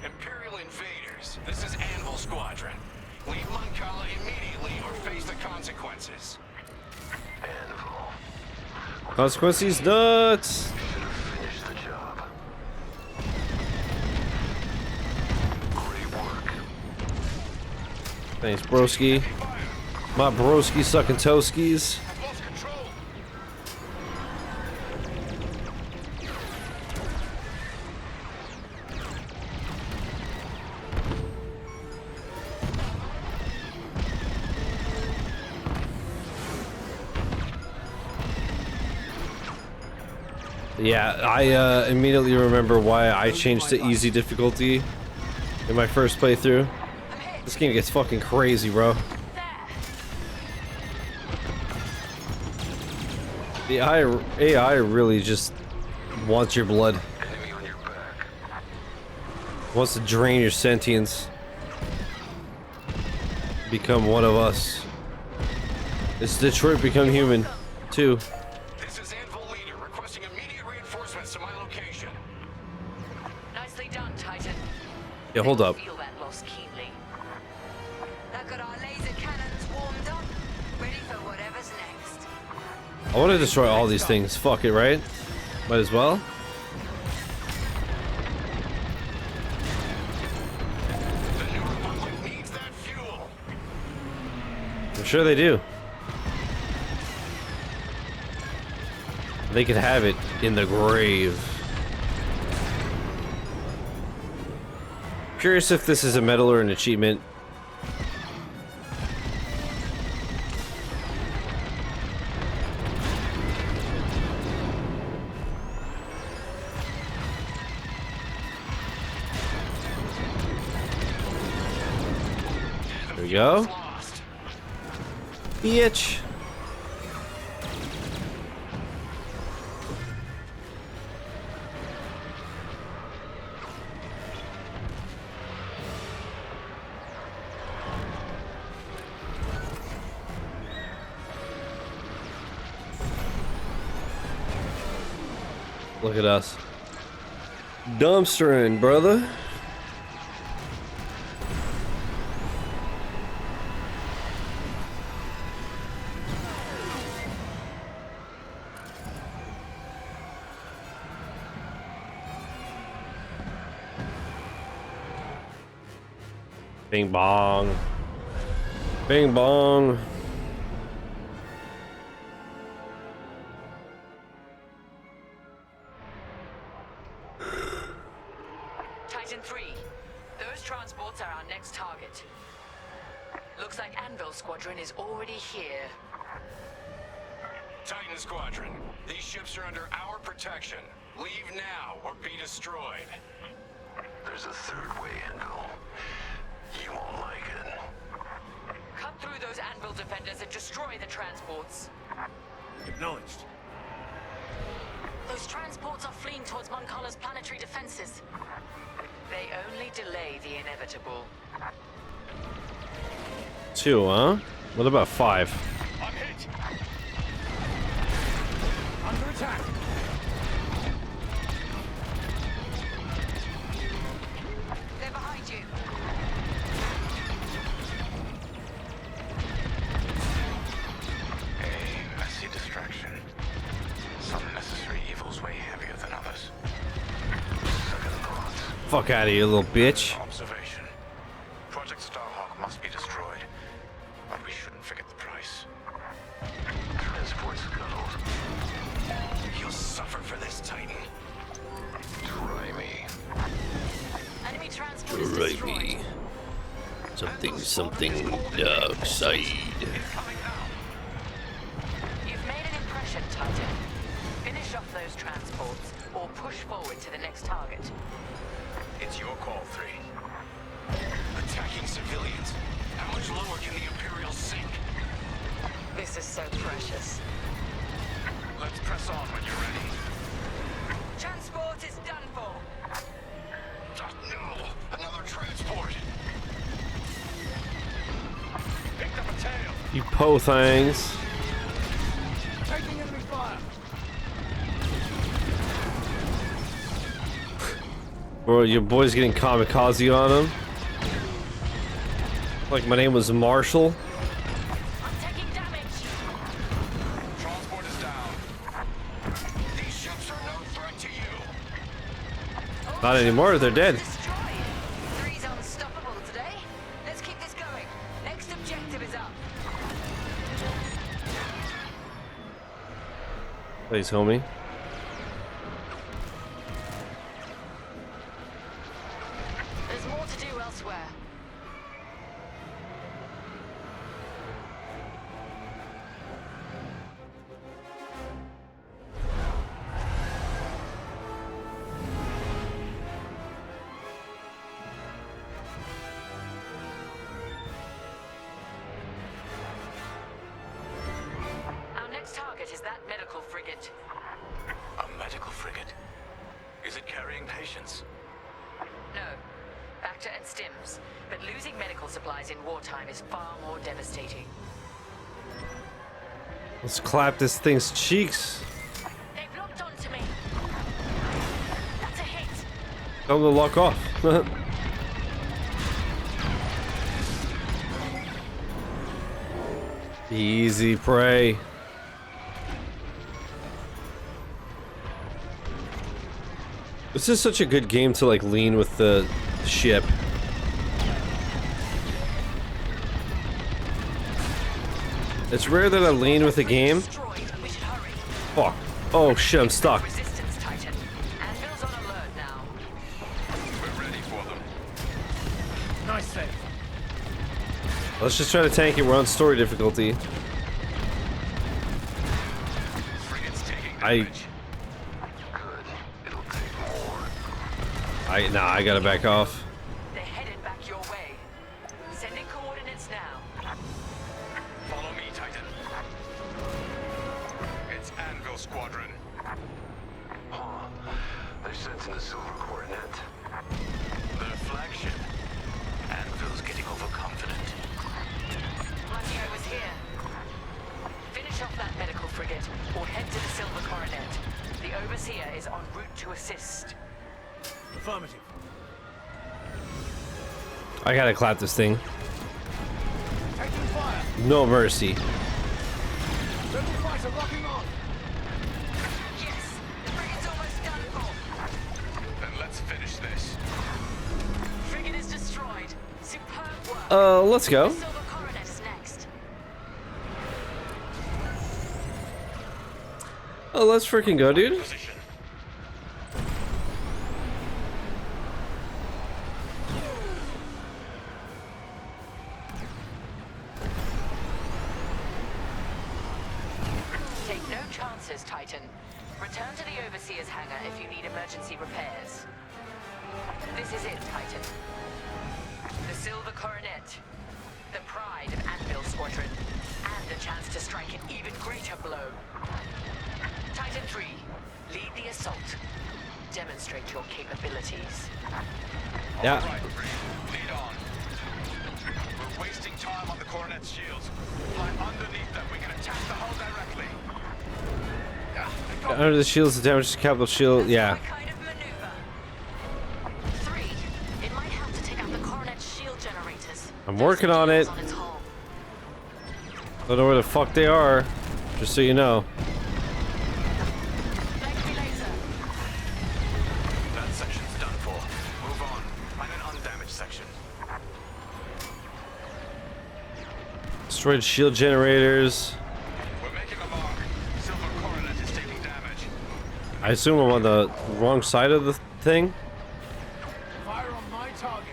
Imperial invaders. This is Anvil Squadron. Leave Mancala immediately or face the consequences. Anvil. Consequences nuts. Finish the job. Great work. Thanks, broski. My broski sucking toskies. I've lost control. Yeah, I immediately remember why I changed to easy difficulty in my first playthrough. This game gets fucking crazy, bro. The AI really just wants your blood. Enemy on your back. Wants to drain your sentience. Become one of us. It's Detroit Become Human, too. This is Anvil Leader requesting immediate reinforcements to my location. Nicely done, Titan. Yeah, hold up. Feel that loss keenly. Look at our laser cannons warmed up, ready for whatever's next. I want to destroy all these things. Fuck it, right? Might as well. The New Republic needs that fuel. I'm sure they do. They could have it in the grave. Curious if this is a medal or an achievement. There we go. Bitch. Look at us. Dumpstering, brother. Bing bong. Bing bong. Titan 3, those transports are our next target. Looks like Anvil Squadron is already here. Titan Squadron, these ships are under our protection. Leave now or be destroyed. There's a third way, Anvil. You won't like it. Cut through those Anvil defenders and destroy the transports. Acknowledged. Those transports are fleeing towards Mancala's planetary defenses. They only delay the inevitable. 2, huh? What about 5? I'm hit. Under attack. They're behind you. A messy distraction. Some necessary evils weigh heavier than others. Second thoughts. Fuck out of here, little bitch. Observation. Project Starhawk must be destroyed, but we shouldn't forget the price. Transport scuttled. You'll suffer for this, Titan. Try me. Enemy transport is destroyed. Something dark side. Incoming now. You've made an impression, Titan. Finish off those transports, or push forward to the next target. It's your call, 3. Attacking civilians. How much lower can the Imperials sink? This is so precious. Let's press on when you're ready. Transport is done for. No! Another transport! Picked up a tail! You po things. Taking enemy fire. Bro, your boy's getting kamikaze on him. Like my name was Marshall. I'm taking damage. Transport is down. These ships are no threat to you! Not anymore, they're dead. Destroyed. 3's unstoppable today. Let's keep this going. Next objective is up. Please, homie. There's more to do elsewhere. Our next target is that medical frigate. A medical frigate? Is it carrying patients? No. Bacta and stims. But losing medical supplies in wartime is far more devastating. Let's clap this thing's cheeks. They've locked onto me. That's a hit. Tell them to lock off. Easy prey. This is such a good game to like lean with the ship. It's rare that I lean with a game. Fuck. Oh shit, I'm stuck. Resistance, Titan. Anvil's on alert now. We're ready for them. Nice save. Let's just try to tank it. We're on story difficulty. Frigate's taking damage. Nah, I gotta back off. They're headed back your way. Sending coordinates now. Follow me, Titan. It's Anvil Squadron. Huh. They're sensing the silver coronet. Their flagship. Anvil's getting overconfident. Lucky I was here. Finish off that medical frigate, or head to the silver coronet. The Overseer is en route to assist. Affirmative. I gotta clap this thing. Taking fire. No mercy. Rebel fighter locking on. Yes, the frigate's almost done for. Then let's finish this. Frigate is destroyed. Superb work. Let's go. The silver coronet is next. Oh, let's freaking go, dude. Position. Take no chances, Titan. Return to the Overseer's hangar if you need emergency repairs. This is it, Titan. The silver coronet. The pride of Anvil Squadron. And a chance to strike an even greater blow. Titan 3, lead the assault. Demonstrate your capabilities. Yeah. All right, lead on. We're wasting time on the Coronet's shields. Fly underneath them. We can attack the hull directly. Under the shields, the damage to the capital shield. Yeah. Kind of maneuver. 3. It might have to take out the Coronet's shield generators. I'm working on it. Don't know where the fuck they are. Just so you know. That section's done for. Move on. Find an undamaged section. Destroyed shield generators. We're making a mark. Silver Coronet is taking damage. I assume I'm on the wrong side of the thing. Fire on my target.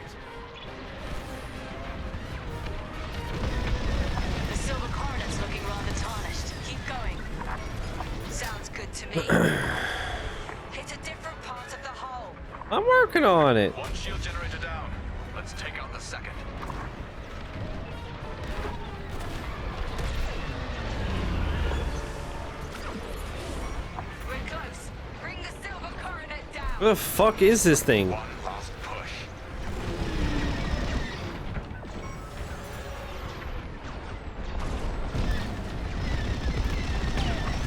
The Silver Coronet's looking rather tarnished. Keep going. Sounds good to me. Hit a different part of the hull. I'm working on it. One shield generator down. Let's take out the second. We're close. Bring the Silver Coronet down. What the fuck is this thing? One last push.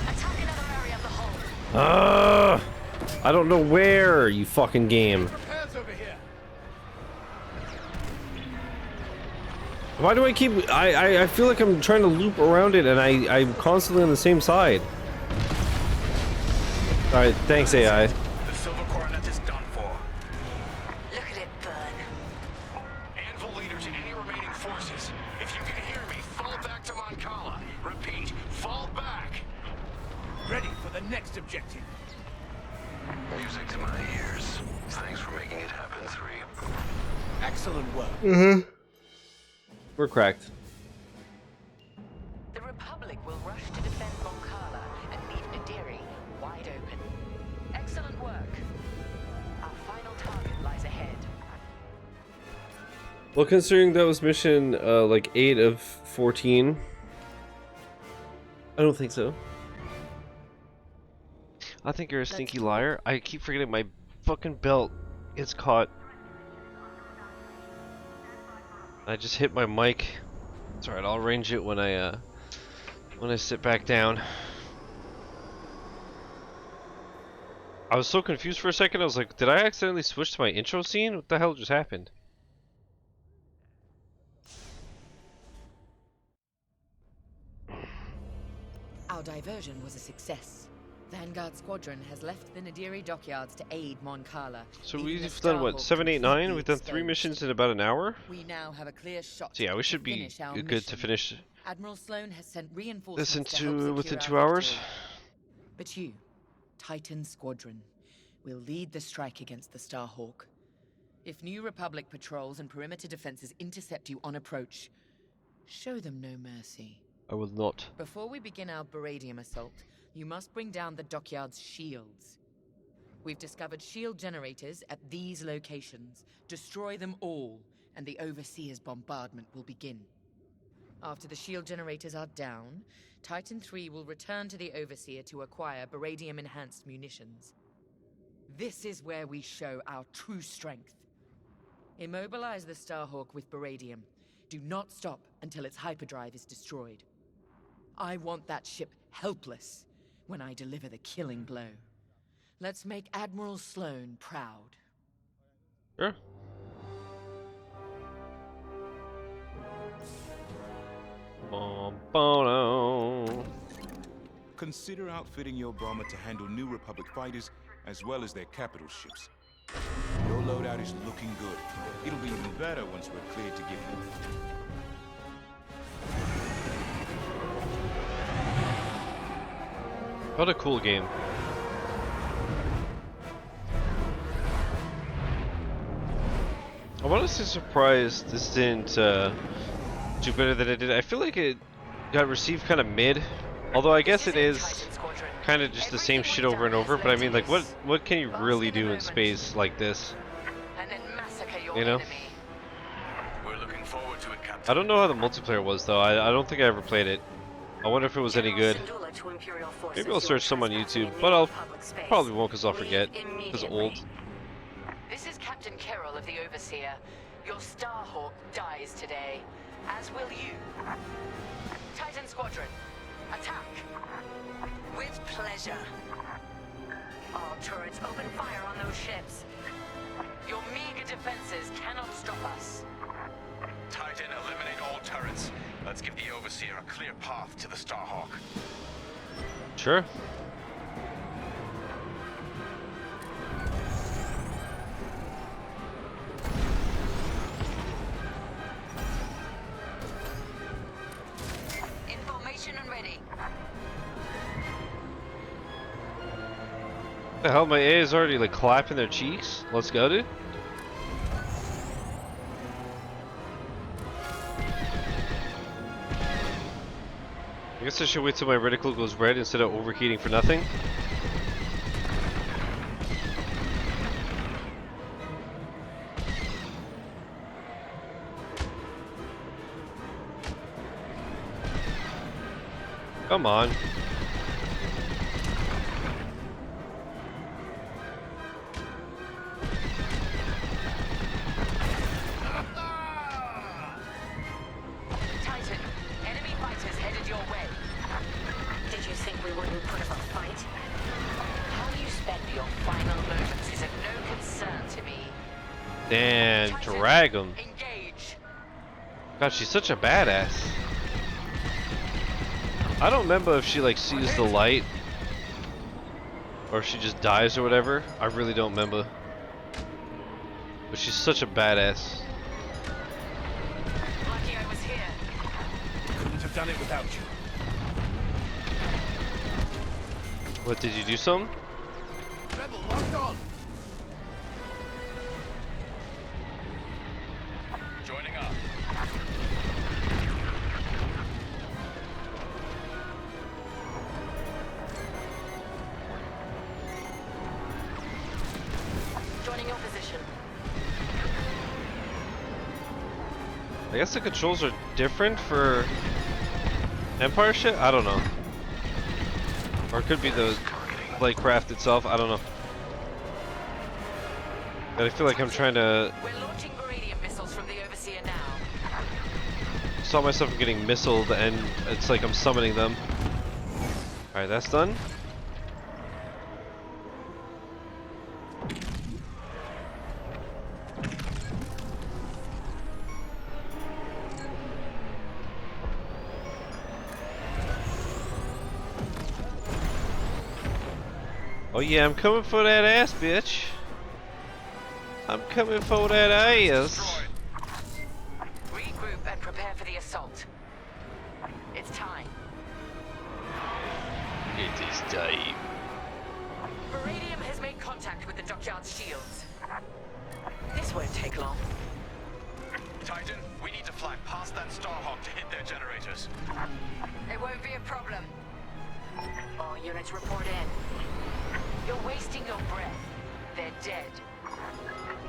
Attack another area of the hull. I don't know where, you fucking game. Repairs over here. Why do I keep... I feel like I'm trying to loop around it and I'm constantly on the same side. Alright, thanks AI. The Silver Coronet is done for. Look at it burn. Anvil leader to any remaining forces. If you can hear me, fall back to Moncala. Repeat, fall back. Ready for the next objective. Music to my ears. Thanks for making it happen, 3. Excellent work. We're cracked. The Republic will rush to defend Moncala and leave Nadiri wide open. Excellent work. Our final target lies ahead. Well, considering that was mission like 8 of 14, I don't think so. I think you're a stinky liar. I keep forgetting my fucking belt is caught. I just hit my mic. It's alright, I'll arrange it when I sit back down. I was so confused for a second. I was like, did I accidentally switch to my intro scene? What the hell just happened? Our diversion was a success. Vanguard Squadron has left the Nadiri dockyards to aid Moncala. So we've done what, 7, 8, 9? We've done 3 missions in about an hour? We now have a clear shot. So yeah, we should be good to finish Admiral Sloane has sent reinforcements this within 2 hours. But you, Titan Squadron, will lead the strike against the Starhawk. If New Republic patrols and perimeter defenses intercept you on approach, show them no mercy. I will not. Before we begin our Baradium assault, you must bring down the dockyard's shields. We've discovered shield generators at these locations. Destroy them all, and the Overseer's bombardment will begin. After the shield generators are down, Titan 3 will return to the Overseer to acquire Baradium-enhanced munitions. This is where we show our true strength. Immobilize the Starhawk with Baradium. Do not stop until its hyperdrive is destroyed. I want that ship helpless when I deliver the killing blow. Let's make Admiral Sloane proud. Sure. Consider outfitting your bomber to handle New Republic fighters as well as their capital ships. Your loadout is looking good. It'll be even better once we're cleared to give you. What a cool game. I'm honestly surprised this didn't do better than it did. I feel like it got received kind of mid, although I guess it is kind of just the same shit over and over. But I mean, like, what can you really do in space like this? You know? We're looking forward to it, Captain. I don't know how the multiplayer was though. I don't think I ever played it. I wonder if it was any good. Maybe I'll search some on YouTube, but I'll probably won't because I'll forget. Because old. This is Captain Carroll of the Overseer. Your Starhawk dies today, as will you. Titan Squadron, attack! With pleasure. All turrets open fire on those ships. Your meager defenses cannot stop us. Titan, eliminate all turrets. Let's give the Overseer a clear path to the Starhawk. Sure. Information and ready. The hell, my A is already like clapping their cheeks. Let's go, dude. I guess I should wait till my reticle goes red instead of overheating for nothing. Come on. Titan, enemy fighters headed your way. Did you think we wouldn't put up a fight? How you spend your final moments is of no concern to me. Damn, Titan, drag 'em. engage. God, she's such a badass. I don't remember if she like sees the light or if she just dies or whatever. I really don't remember. But she's such a badass. Lucky I was here. Couldn't have done it without you. What, did you do something? Rebel locked on. Joining up. Joining your position. I guess the controls are different for Empire shit? I don't know. Or it could be the flight craft itself, I don't know. But I feel like I'm trying to... We're launching beryllium missiles from the Overseer now. saw myself getting missiled and it's like I'm summoning them. Alright, that's done. Oh yeah, I'm coming for that ass, bitch. I'm coming for that ass. Regroup and prepare for the assault. It's time. It is time. Beryllium has made contact with the dockyard's shields. This won't take long. Titan, we need to fly past that Starhawk to hit their generators. It won't be a problem. All units report in. You're wasting your breath. They're dead.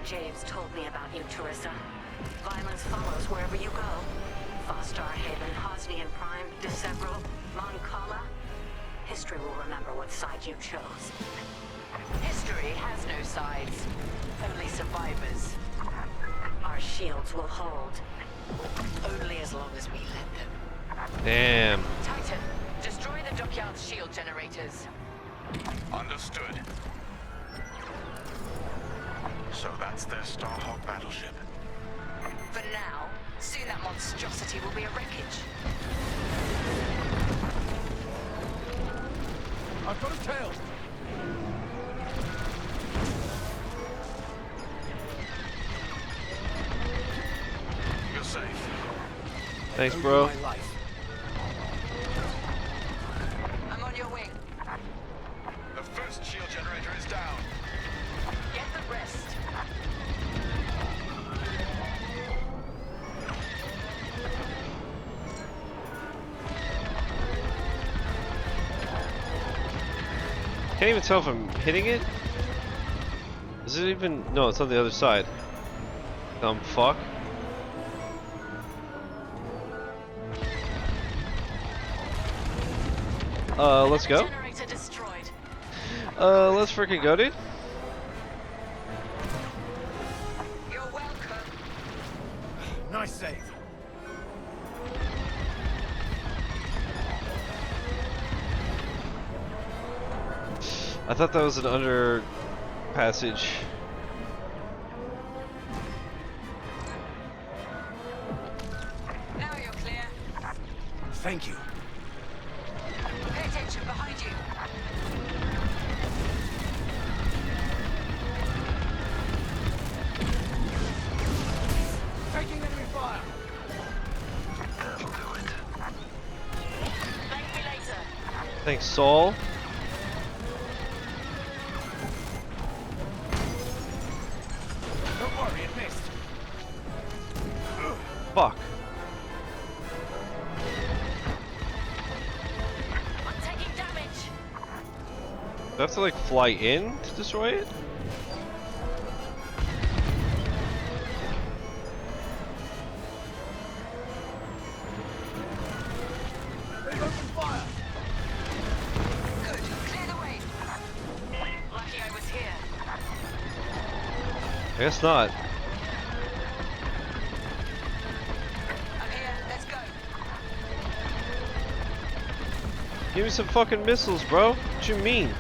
James told me about you, Teresa. Violence follows wherever you go. Fostar Haven, Hosnian Prime, Decebral, Mon Cala. History will remember what side you chose. History has no sides, only survivors. Our shields will hold. Only as long as we let them. Damn. Titan, destroy the dockyard's shield generators. Understood. So that's their Starhawk battleship. For now, soon that monstrosity will be a wreckage. I've got a tail. You're safe. Thanks, bro. I'm on your wing. The first shield generator is down. Get the rest. Can't even tell if I'm hitting it. Is it even? No, it's on the other side. Dumb fuck. Let's go. Generator destroyed. Let's freaking go, dude. You're welcome. I thought that was an under passage. Now you're clear. Thank you. Pay attention behind you. Taking enemy fire. That'll do it. Thank me later. Thanks, Saul. Don't worry, it missed. Fuck. I'm taking damage. Do I have to like fly in to destroy it? They've opened fire. Good. Clear the way. Lucky I was here. I guess not. I'm here. Let's go. Give me some fucking missiles, bro. What you mean?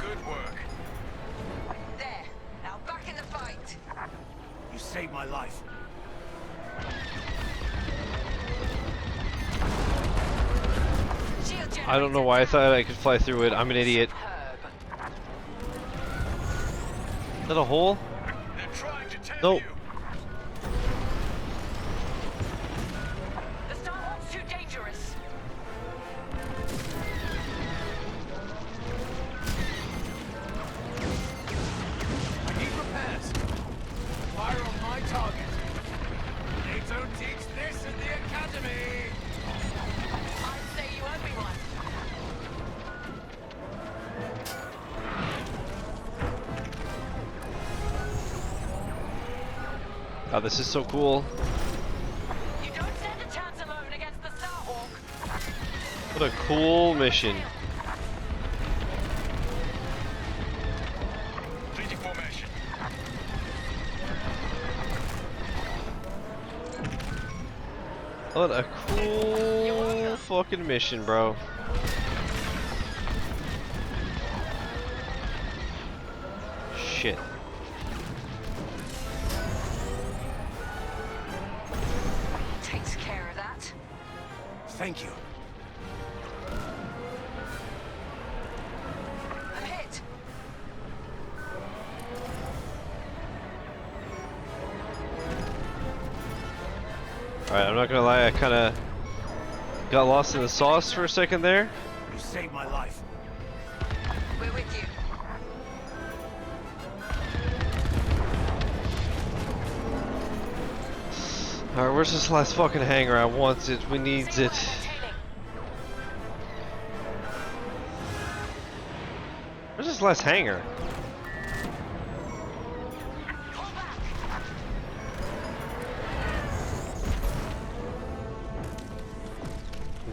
Good work. There. Now back in the fight. You saved my life. Shield I don't know why I thought I could fly through it. I'm an idiot. Superb. Is that a hole? They're trying to tell Nope. you. The Starhawk's too dangerous. I need repairs. Fire on my target. They don't teach this in the academy. I'd say you owe me one. Oh, this is so cool. You don't stand a chance alone against the Starhawk. What a cool mission. 3D formation. What a cool fucking mission, bro. Shit. Takes care of that. Thank you. I'm hit. Alright, I'm not gonna lie, I kinda got lost in the sauce for a second there. You saved my life. We're with you. Alright, where's this last fucking hangar? I want it, we need it. Maintaining. Where's this last hangar? Pull back.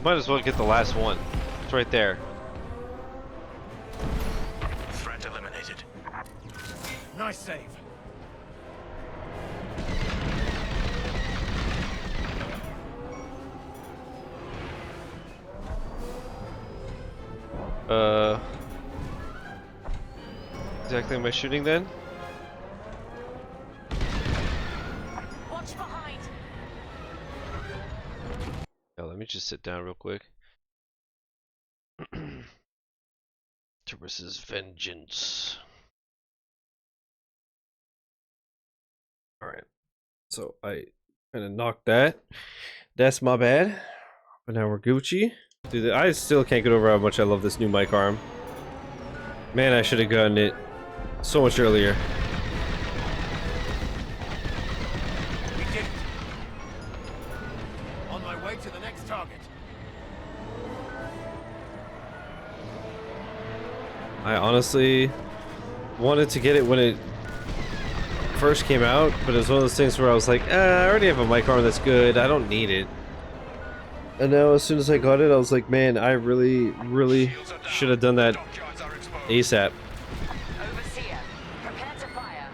Might as well get the last one. It's right there. Threat eliminated. Nice save. Exactly am I shooting then? Watch behind. Oh, let me just sit down real quick. Teresa's Vengeance. Alright. So I kind of knocked that. That's my bad. But now we're Gucci. Dude, I still can't get over how much I love this new mic arm. Man, I should have gotten it so much earlier. We did it. On my way to the next target. I honestly wanted to get it when it first came out, but it was one of those things where I was like, I already have a mic arm that's good, I don't need it. And now as soon as I got it, I was like, man, I really should have done that ASAP. Overseer, prepare to fire.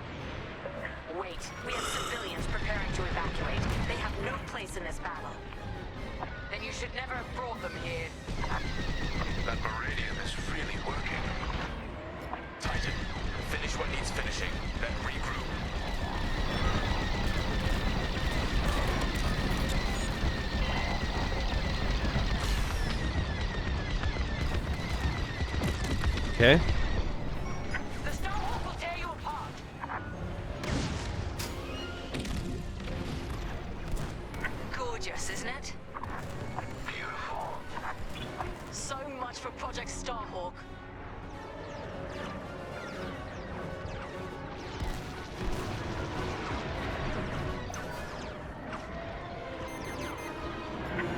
Wait, we have civilians preparing to evacuate. They have no place in this battle. Then you should never have brought them here. That Meridian is really working. Titan, finish what needs finishing, then regroup. Okay. The Starhawk will tear you apart. Gorgeous, isn't it? Beautiful. So much for Project Starhawk.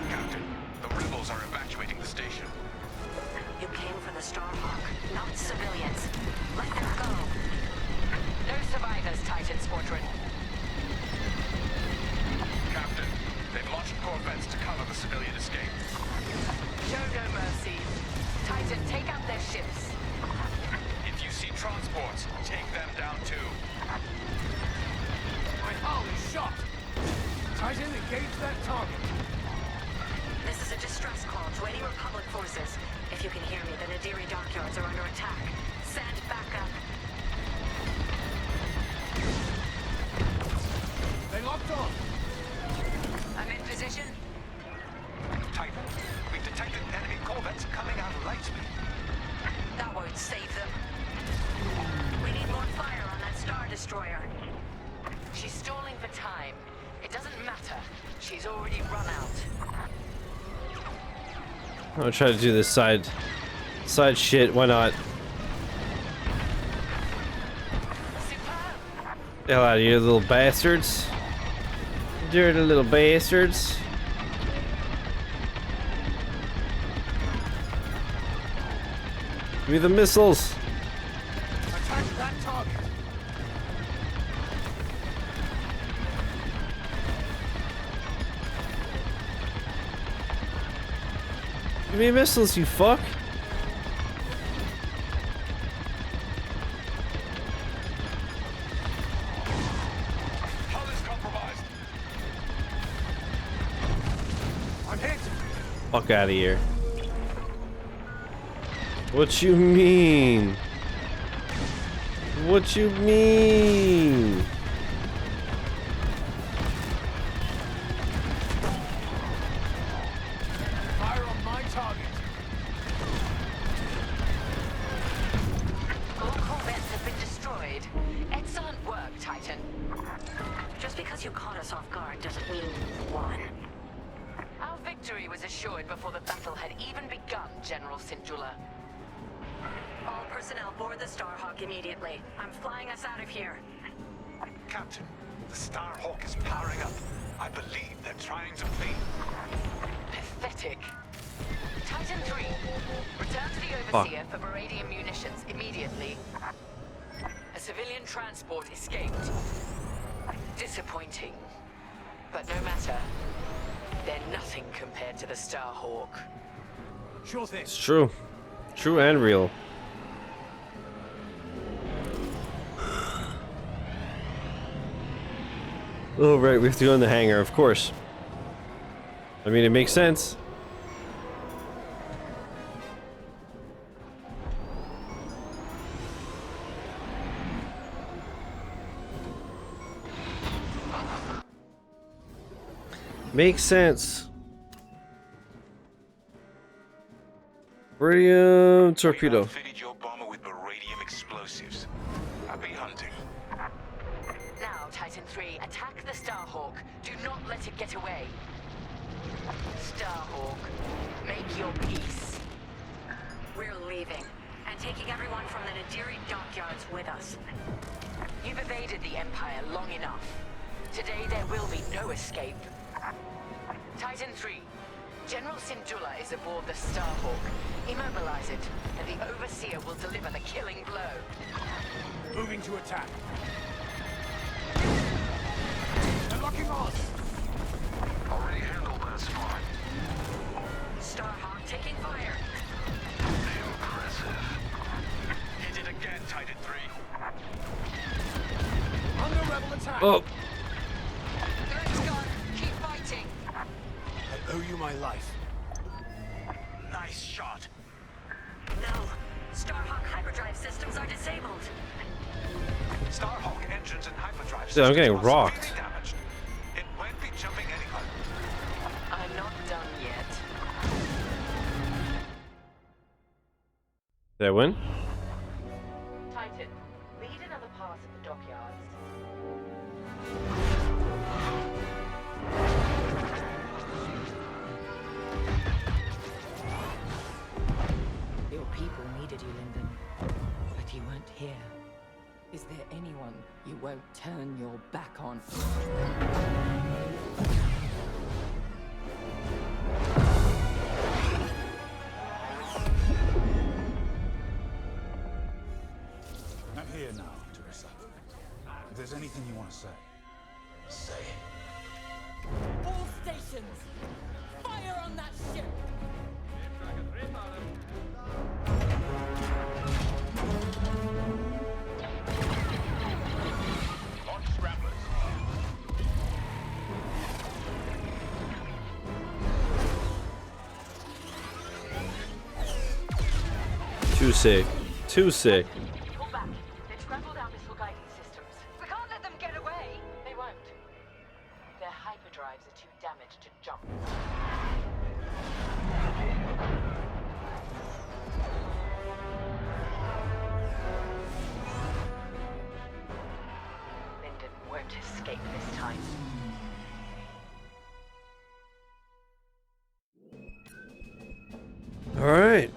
Captain, the rebels are evacuating the station. You came for the Starhawk, not civilians. Let them go. No survivors, Titan Squadron. Captain, they've launched corvettes to cover the civilian escape. Show no mercy. Titan, take out their ships. If you see transports, take them down too. My hull is shot! Titan, engage that target! This is a distress call to any Republic forces. If you can hear me, the Nadiri dockyards are under attack. Send backup. They locked on! I'm in position. Titan, we've detected enemy corvettes coming out of Lightspeed. That won't save them. We need more fire on that Star Destroyer. She's stalling for time. It doesn't matter. She's already run out. I'll try to do this side shit. Why not? Superb. Hell out of here, little bastards! Dirty little bastards! Give me the missiles! Attack that target! Give me missiles, you fuck! Hull is compromised. I'm hit! Fuck out of here. What you mean? What you mean? Fire on my target! All corvettes have been destroyed. Excellent work, Titan. Just because you caught us off guard doesn't mean you won. Our victory was assured before the battle had even begun, General Syndulla. All personnel board the Starhawk immediately. I'm flying us out of here. Captain, the Starhawk is powering up. I believe they're trying to flee. Pathetic. Titan 3, return to the Overseer for Baradian munitions immediately. A civilian transport escaped. Disappointing. But no matter. They're nothing compared to the Starhawk. Sure thing. It's true. True and real. Oh, right, we have to go in the hangar, of course. I mean, it makes sense. Makes sense. Radium torpedo. Fitted your bomber with beradium explosives. Happy hunting. Now, Titan 3, attack the Starhawk. Do not let it get away. Starhawk, make your peace. We're leaving, and taking everyone from the Nadiri dockyards with us. You've evaded the Empire long enough. Today there will be no escape. Titan 3, General Syndulla is aboard the Starhawk. Immobilize it, and the Overseer will deliver the killing blow. Moving to attack. They're locking on! Already handled that spot. Starhawk taking fire. Impressive. Hit it again, Titan 3. Under rebel attack! Oh, Guns gone. Keep fighting. I owe you my life. Nice shot. No. Starhawk hyperdrive systems are disabled. Starhawk engines and hyperdrive Dude, I'm getting systems are rocked. severely damaged. It won't be jumping anywhere. I'm not done yet. Did I win? Titan, lead another pass at the dockyards. Your people needed you, Lyndon. But you weren't here. Is there anyone you won't turn your back on? I'm here now, Teresa. If there's anything you want to say, say it. All stations! Fire on that ship! Launch scramblers. Too sick. Too sick. Pull back. They've scrambled our missile guidance systems. We can't let them get away. They won't. Their hyperdrives are too damaged to jump. Lyndon won't escape this time. Alright.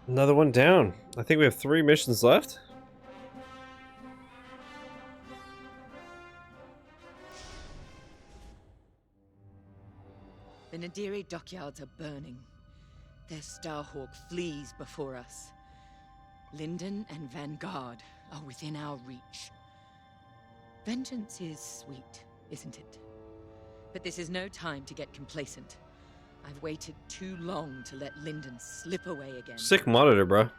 Another one down. I think we have 3 missions left. The Nadiri dockyards are burning. Their Starhawk flees before us. Lyndon and Vanguard are within our reach. Vengeance is sweet, isn't it? But this is no time to get complacent. I've waited too long to let Lyndon slip away again. Sick monitor, bro.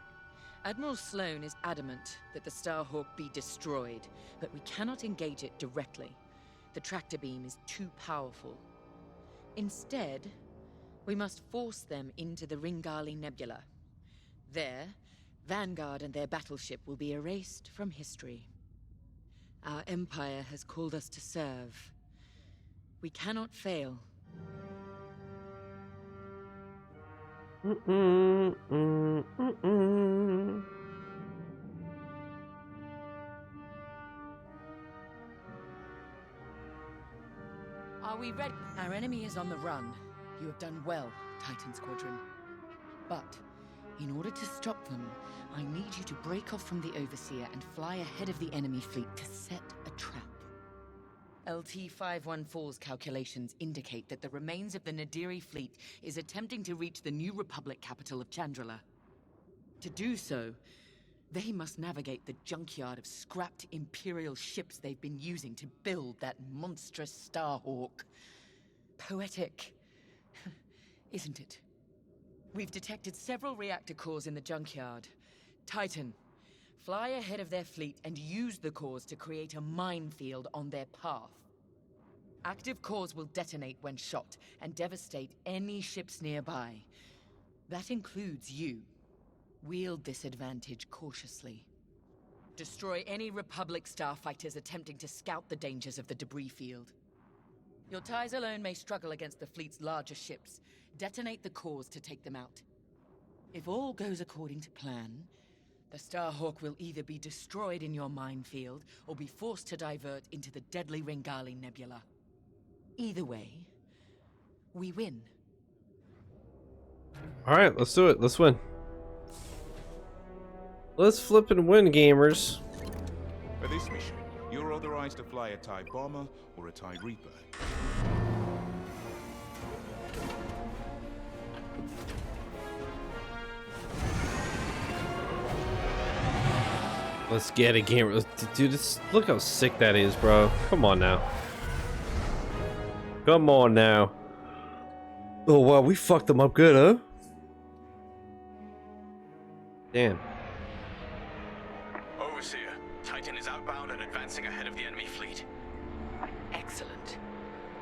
Admiral Sloane is adamant that the Starhawk be destroyed, but we cannot engage it directly. The tractor beam is too powerful. Instead, we must force them into the Ringali Nebula. There, Vanguard and their battleship will be erased from history. Our Empire has called us to serve. We cannot fail. Are we ready? Our enemy is on the run. You have done well, Titan Squadron. But, in order to stop them, I need you to break off from the Overseer and fly ahead of the enemy fleet to set a trap. LT-514's calculations indicate that the remains of the Nadiri fleet is attempting to reach the New Republic capital of Chandrila. To do so, they must navigate the junkyard of scrapped Imperial ships they've been using to build that monstrous Starhawk. Poetic, isn't it? We've detected several reactor cores in the junkyard. Titan, fly ahead of their fleet and use the cores to create a minefield on their path. Active cores will detonate when shot and devastate any ships nearby. That includes you. Wield this advantage cautiously. Destroy any Republic starfighters attempting to scout the dangers of the debris field. Your TIEs alone may struggle against the fleet's larger ships. Detonate the cores to take them out. If all goes according to plan, the Starhawk will either be destroyed in your minefield or be forced to divert into the deadly Ringali Nebula. Either way, we win. Alright, let's do it. Let's win. Let's flip and win, gamers. For this mission, you're authorized to fly a TIE Bomber or a TIE Reaper. Let's get it, gamer. Dude, look how sick that is, bro. Come on now. Come on now. Oh, wow, we fucked them up good, huh? Damn. Overseer, Titan is outbound and advancing ahead of the enemy fleet. Excellent.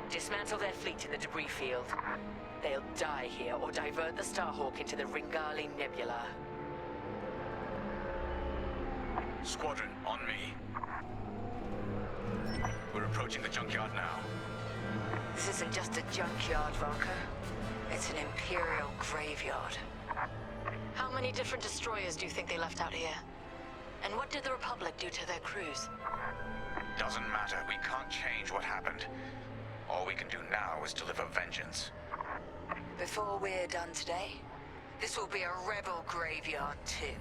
Dismantle their fleet in the debris field. They'll die here or divert the Starhawk into the Ringali Nebula. Squadron, on me. We're approaching the junkyard now. This isn't just a junkyard, Vodka. It's an Imperial graveyard. How many different destroyers do you think they left out here? And what did the Republic do to their crews? Doesn't matter. We can't change what happened. All we can do now is deliver vengeance. Before we're done today, this will be a rebel graveyard too.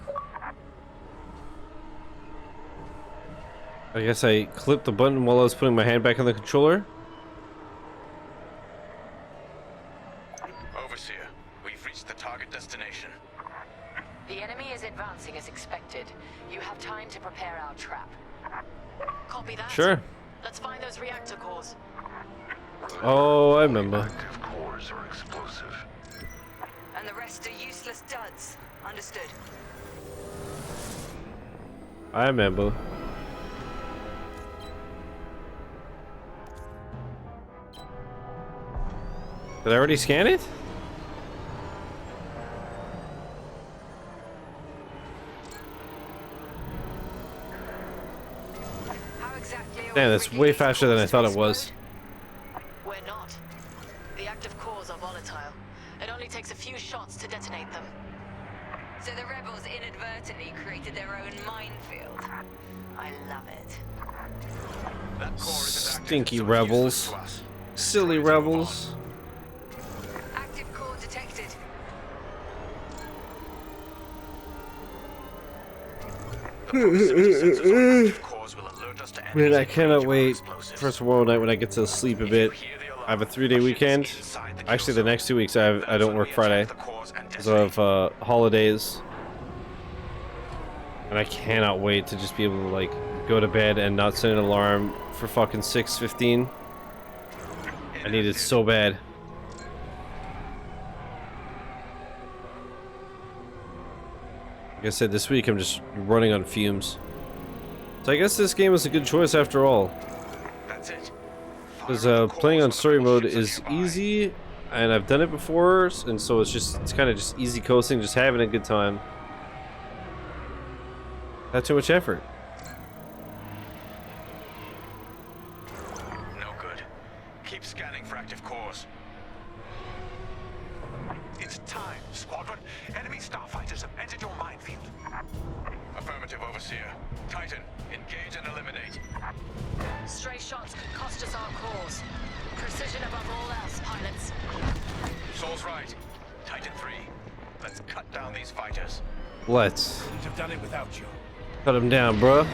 I guess I clipped the button while I was putting my hand back on the controller. Overseer, we've reached the target destination. The enemy is advancing as expected. You have time to prepare our trap. Copy that. Sure. Let's find those reactor cores. Oh, I remember. Active cores are explosive. And the rest are useless duds. Understood. I remember. Did I already scan it? Damn, that's way faster than I thought it was. We're not. The active cores are volatile. It only takes a few shots to detonate them. So the rebels inadvertently created their own minefield. I love it. That core is active, Stinky so it's rebels. useless to us. Silly rebels. Active core detected. Man, I cannot wait for tomorrow night when I get to sleep a bit. I have a 3-day weekend. Actually, the next 2 weeks I don't work Friday because of holidays, and I cannot wait to just be able to like go to bed and not set an alarm for fucking 6:15. I need it so bad. Like I said, this week I'm just running on fumes. So I guess this game is a good choice after all. That's it. Because playing on story mode is easy, and I've done it before, and so it's kind of just easy coasting, just having a good time. Not too much effort. No good. Keep scanning for active cores. It's time, Squadron. Enemy starfighters have entered your minefield. Affirmative, Overseer. Titan, engage and eliminate. Stray shots could cost us our cores. Precision above all else, pilots. Saul's right. Titan 3. Let's cut down these fighters. Let's Couldn't have done it without you. cut him down, bruh.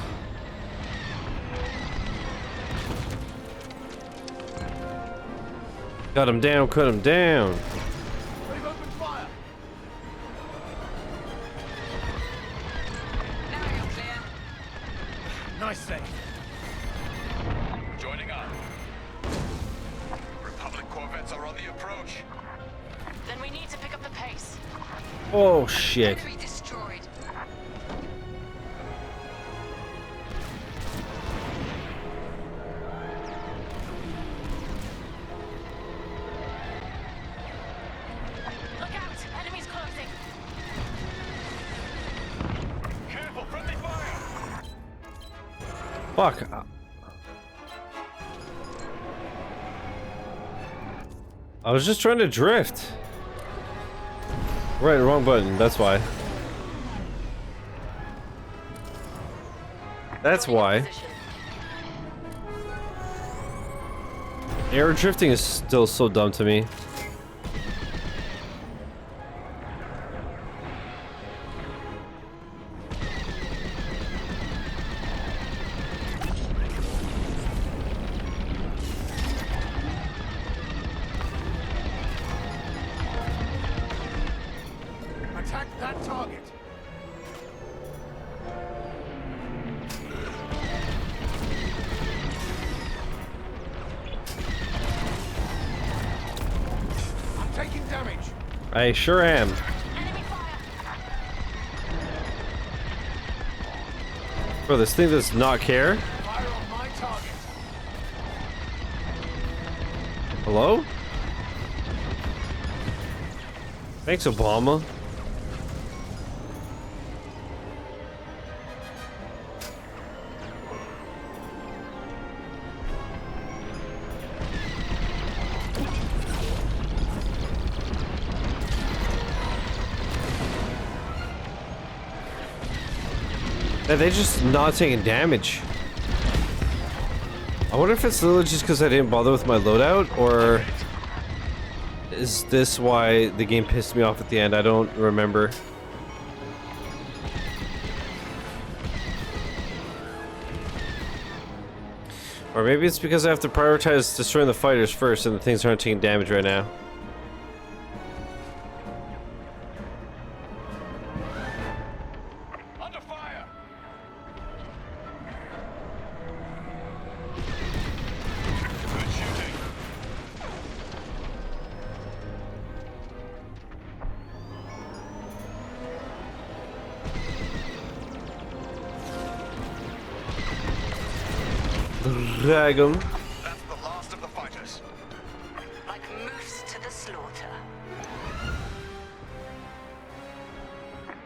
Cut him down, cut him down. They've opened fire. Now you're clear. Nice save. Joining up. Republic corvettes are on the approach. Then we need to pick up the pace. Oh shit. Enemy destroyed. Look out! Enemies closing. Careful, friendly fire! Fuck. I was just trying to drift. Right, wrong button, that's why. That's why. Air drifting is still so dumb to me. Attack that target. I'm taking damage. I sure am. Enemy fire. Bro, this thing does not care. Fire on my target. Hello? Thanks, Obama. Are they just not taking damage? I wonder if it's literally just because I didn't bother with my loadout, or is this why the game pissed me off at the end? I don't remember. Or maybe it's because I have to prioritize destroying the fighters first and the things aren't taking damage right now. Drag 'em. That's the last of the fighters. Like moose to the slaughter.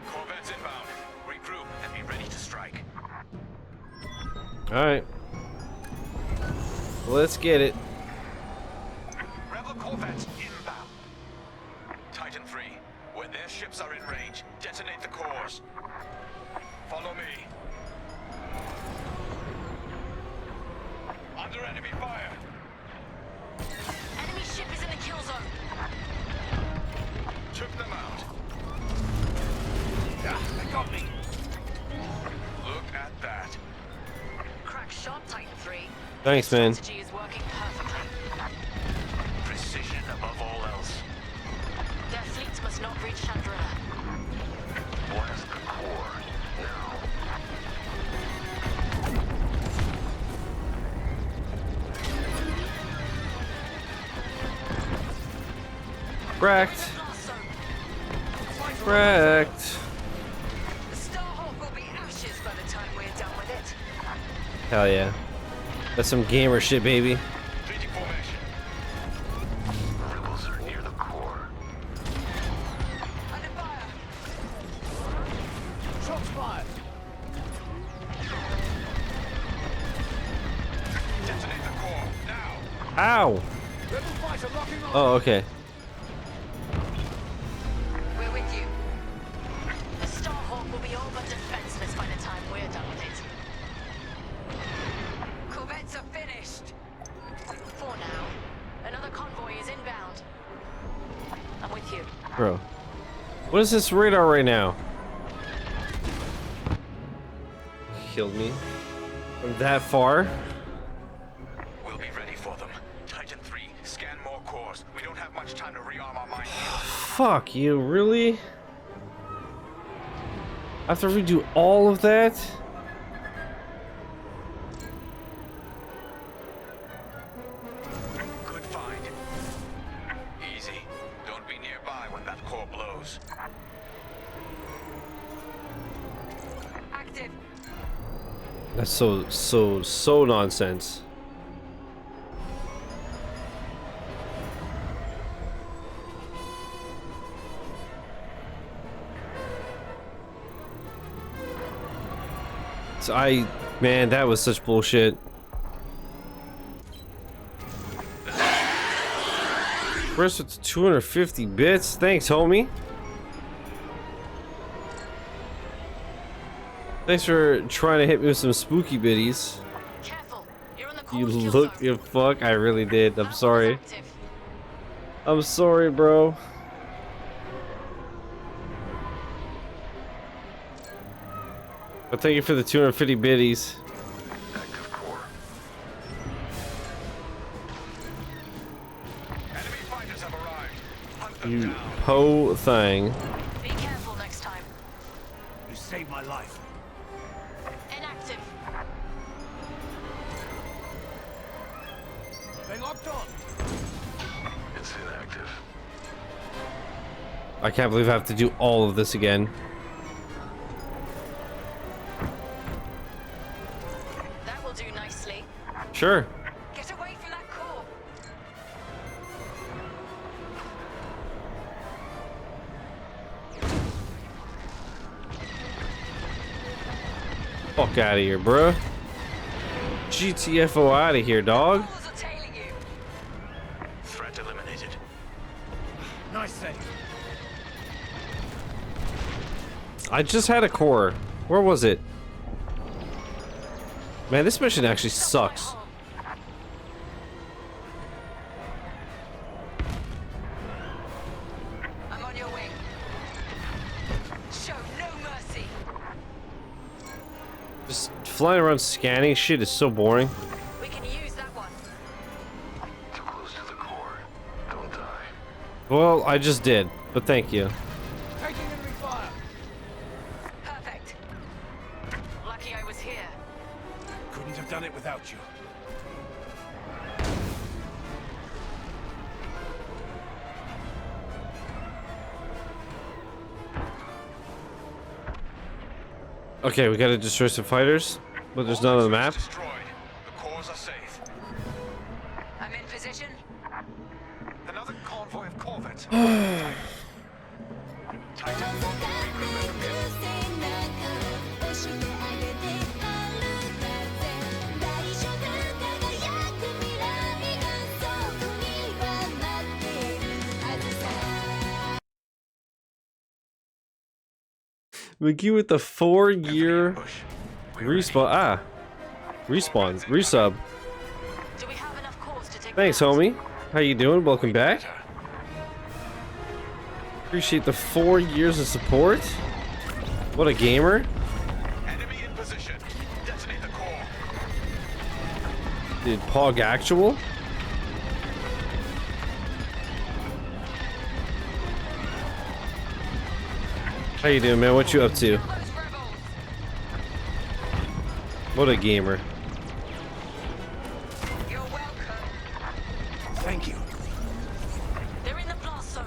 Corvettes inbound. Regroup and be ready to strike. Alright. Let's get it. Rebel corvettes inbound. Titan 3, when their ships are in range, detonate the cores. Follow me. Under enemy fire. Enemy ship is in the kill zone. Took them out. Yeah, they got me. Look at that. Crack shot, Titan 3. Thanks, man. Strategy is working perfectly. Precision above all else. Their fleets must not reach Chandrilla. Blast the core. Now. Cracked. Cracked. The Starhawk will be ashes by the time we're done with it. Hell yeah. That's some gamer shit, baby. Changing formation. Rebels are near the core. Under fire. Shots fired. Detonate the core now. Ow! Rebel fighter locking on. Oh, okay. We're with you. The Starhawk will be all but defenseless by the time we're done with it. Corvettes are finished. For now. Another convoy is inbound. I'm with you. Bro. What is this radar right now? Killed me. From that far? We'll be ready for them. Titan 3, scan more cores. We don't have much time to rearm our mine. Fuck you, really? I have to redo all of that? Good find. Easy. Don't be nearby when that core blows. Active. That's so nonsense. So man, that was such bullshit. First with 250 bits. Thanks, homie. Thanks for trying to hit me with some spooky biddies. Careful. You're on the You core's kill look, zone. you fuck. I really did. I'm That sorry. one's active. I'm sorry, bro. But thank you for the 250 biddies. Active core. Enemy fighters have arrived. Hunt them You down. po thing. Be careful next time. You saved my life. Inactive. They locked on. It's inactive. I can't believe I have to do all of this again. That will do nicely. Sure. Get away from that core. Fuck out of here, bro. GTFO out of here, dog. Threat eliminated. Nice save. I just had a core. Where was it? Man, this mission actually sucks. I'm on your wing. Show no mercy. Just flying around scanning shit is so boring. We can use that one. Too close to the core. Don't die. Well, I just did, but thank you. Taking enemy fire. Perfect. Lucky I was here. Couldn't have done it without you. Okay, we gotta destroy some fighters, but there's none on the map. Destroyed. The cores are safe. I'm in position. Another convoy of corvettes. Titan. McGee with the 4-year respawn. Respawn. Resub. Do we have enough cores to take Thanks, homie. How you doing? Welcome back. Appreciate the 4 years of support. What a gamer. Enemy in position. Detonate the core. Dude, Pog actual. How you doing, man? What you up to? What a gamer. You're welcome. Thank you. They're in the blast zone.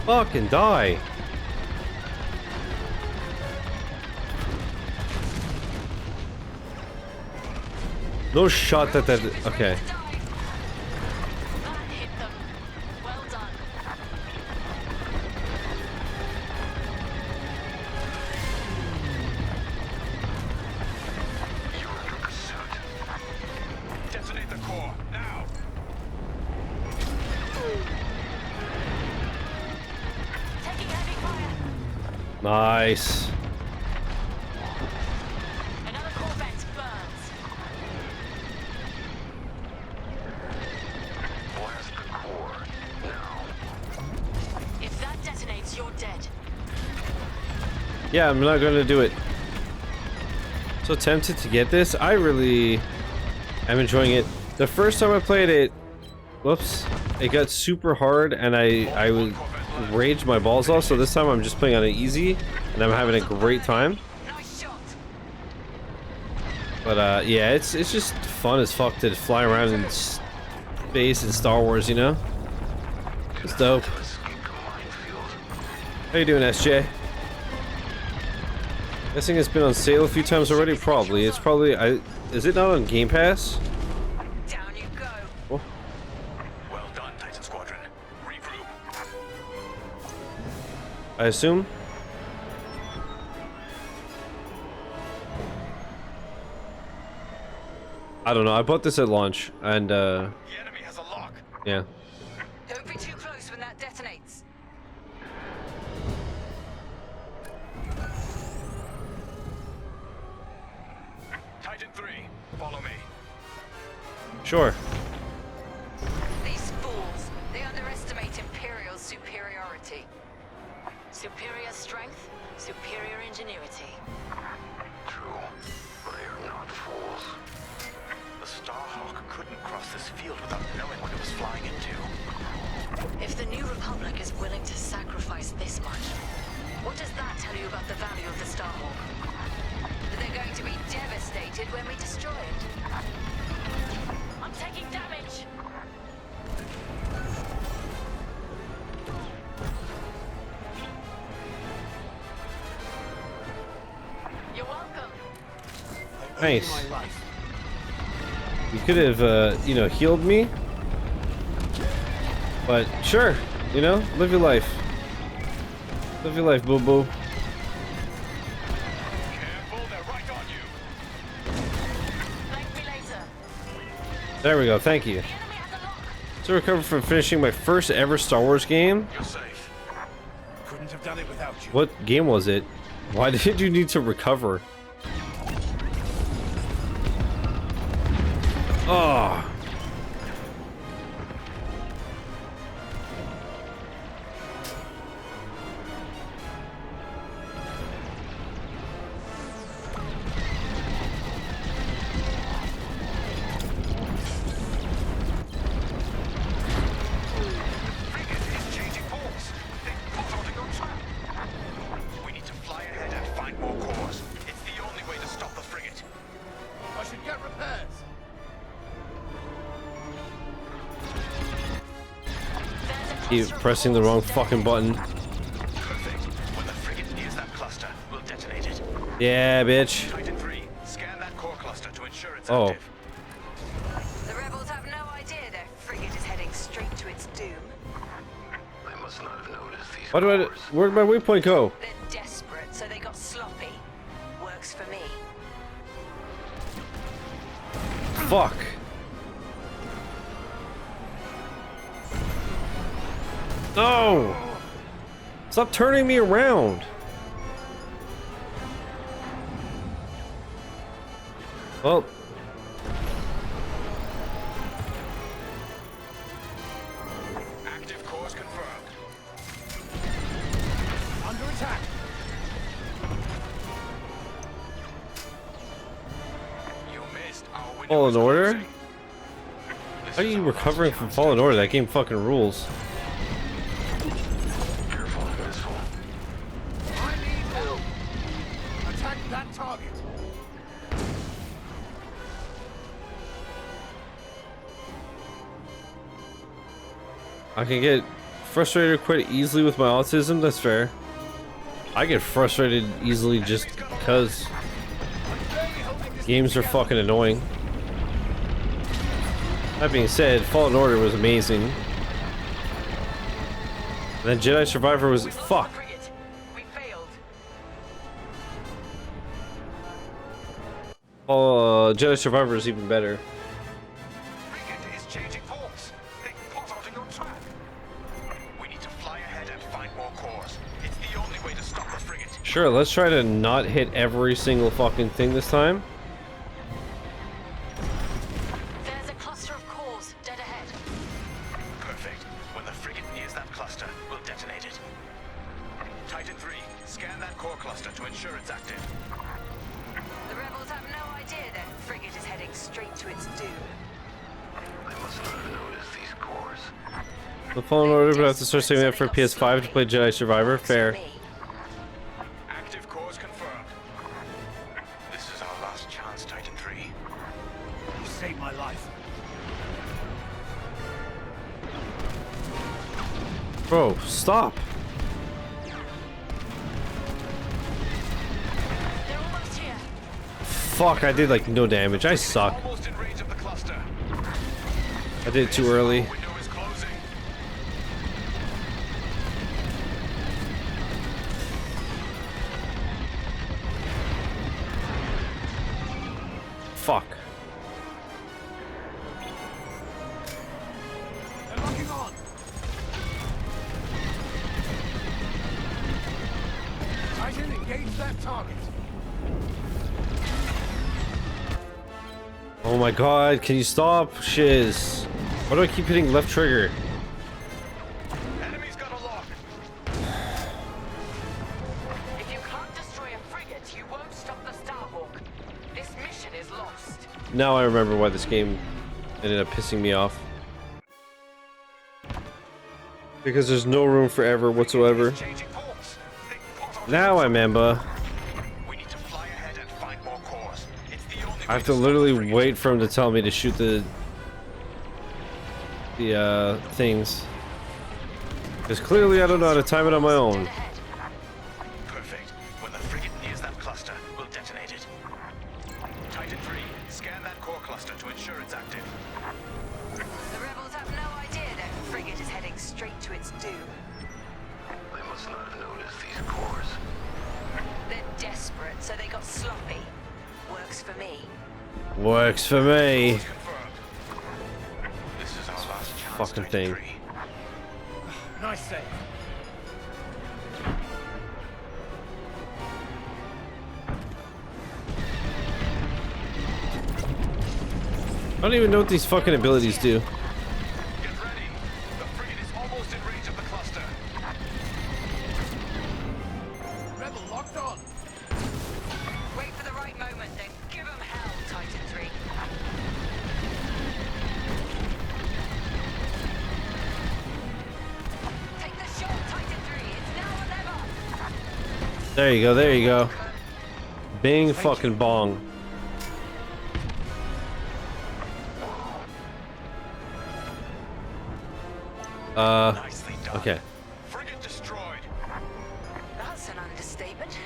Fucking die. No shot that okay. That hit them. Well done. You're under pursuit. Detonate the core. Now. Taking heavy fire. Nice. Another corvette burns. Blast the core. Now. If that detonates, you're dead. Yeah, I'm not gonna do it. So tempted to get this. I really am enjoying it. The first time I played it, whoops, it got super hard and I would rage my balls off. So this time I'm just playing on it easy and I'm having a great time. Nice shot. But yeah, it's just fun as fuck to fly around in space and Star Wars, you know? It's dope. How you doing, SJ? Guessing it's been on sale a few times already. Probably. It's probably. Is it not on Game Pass? Down you go. Oh. Well done, Titan Squadron. Regroup. I assume. I don't know. I bought this at launch, and The enemy has a lock. yeah. Don't be too close when that detonates. Titan 3, follow me. Sure. These fools, they underestimate Imperial's superiority. Superior strength, superior ingenuity. True. They are not fools. The Starhawk couldn't cross this field without knowing what it was flying into. If the New Republic is willing to sacrifice this much, what does that tell you about the value of the Starhawk? That they're going to be devastated when we destroy it. I'm taking damage! You're welcome. Nice. You could have, you know, healed me. But sure, you know, live your life. Live your life, boo boo. Careful, they're right on you. There we go, thank you. To recover from finishing my first ever Star Wars game. You're safe. Couldn't have done it without you. What game was it? Why did you need to recover? Oh. Keep pressing the wrong fucking button. Perfect. When the frigate nears that cluster, we'll detonate it. Yeah, bitch. Titan 3, scan that core cluster to ensure it's Oh. active. The rebels have no idea their frigate is heading straight to its doom. They must not have noticed these. Why do I? Where'd my waypoint go? They're desperate, so they got sloppy. Works for me. Fuck. No! Stop turning me around. Well. Active course confirmed. Under attack. You missed our window. Fallen Order? How are you recovering from Fallen Order? That game fucking rules. I need help. Attack that target. I can get frustrated quite easily with my autism, that's fair. I get frustrated easily just because games are fucking annoying. That being said, Fallen Order was amazing. And then Jedi Survivor was fuck. We failed. Jedi Survivor is even better. Frigate is changing course. They put out on your track. We need to fly ahead and find more cores. It's the only way to stop the frigate. Sure, let's try to not hit every single fucking thing this time. There's a cluster of cores dead ahead. Perfect. When the frigate nears that cluster, we'll detonate it. Titan 3, scan that core cluster to ensure it's active. The rebels have no idea their frigate is heading straight to its doom. They must not have noticed these cores. The Fallen Order, but I have to start saving up for PS5 to play Jedi Survivor. Fair. Active cores confirmed. This is our last chance, Titan 3. You saved my life. Bro, stop. They're almost here. Fuck, I did like no damage. I suck. Almost in range of the cluster. I did it too early. Window is closing. Fuck. They're locking on. Titan, engage that target. Oh my god, can you stop? Shiz. Why do I keep hitting left trigger? Enemy's got a lock. If you can't destroy a frigate, you won't stop the Starhawk. This mission is lost. Now I remember why this game ended up pissing me off. Because there's no room for error whatsoever. Changing course. They put out Now I remember. We need to fly ahead and find more cores. It's the only I have way to stop literally the frigate. wait for him to tell me to shoot the things. Because clearly I don't know how to time it on my own. Dead ahead. Perfect. When the frigate nears that cluster, we'll detonate it. Titan 3, scan that core cluster to ensure it's active. The rebels have no idea their frigate is heading straight to its doom. They must not have noticed these cores. They're desperate, so they got sloppy. Works for me. Works for me. Confirmed. fucking thing. Nice save. I don't even know what these fucking abilities do. Get ready. The frigate is almost in range of the cluster. Rebel locked on. Wait for the right moment, then give them hell, Titan 3. Take the shot, Titan 3. It's now or never. There you go, there you go. Bing fucking bong. Okay. Frigate destroyed. That's an understatement.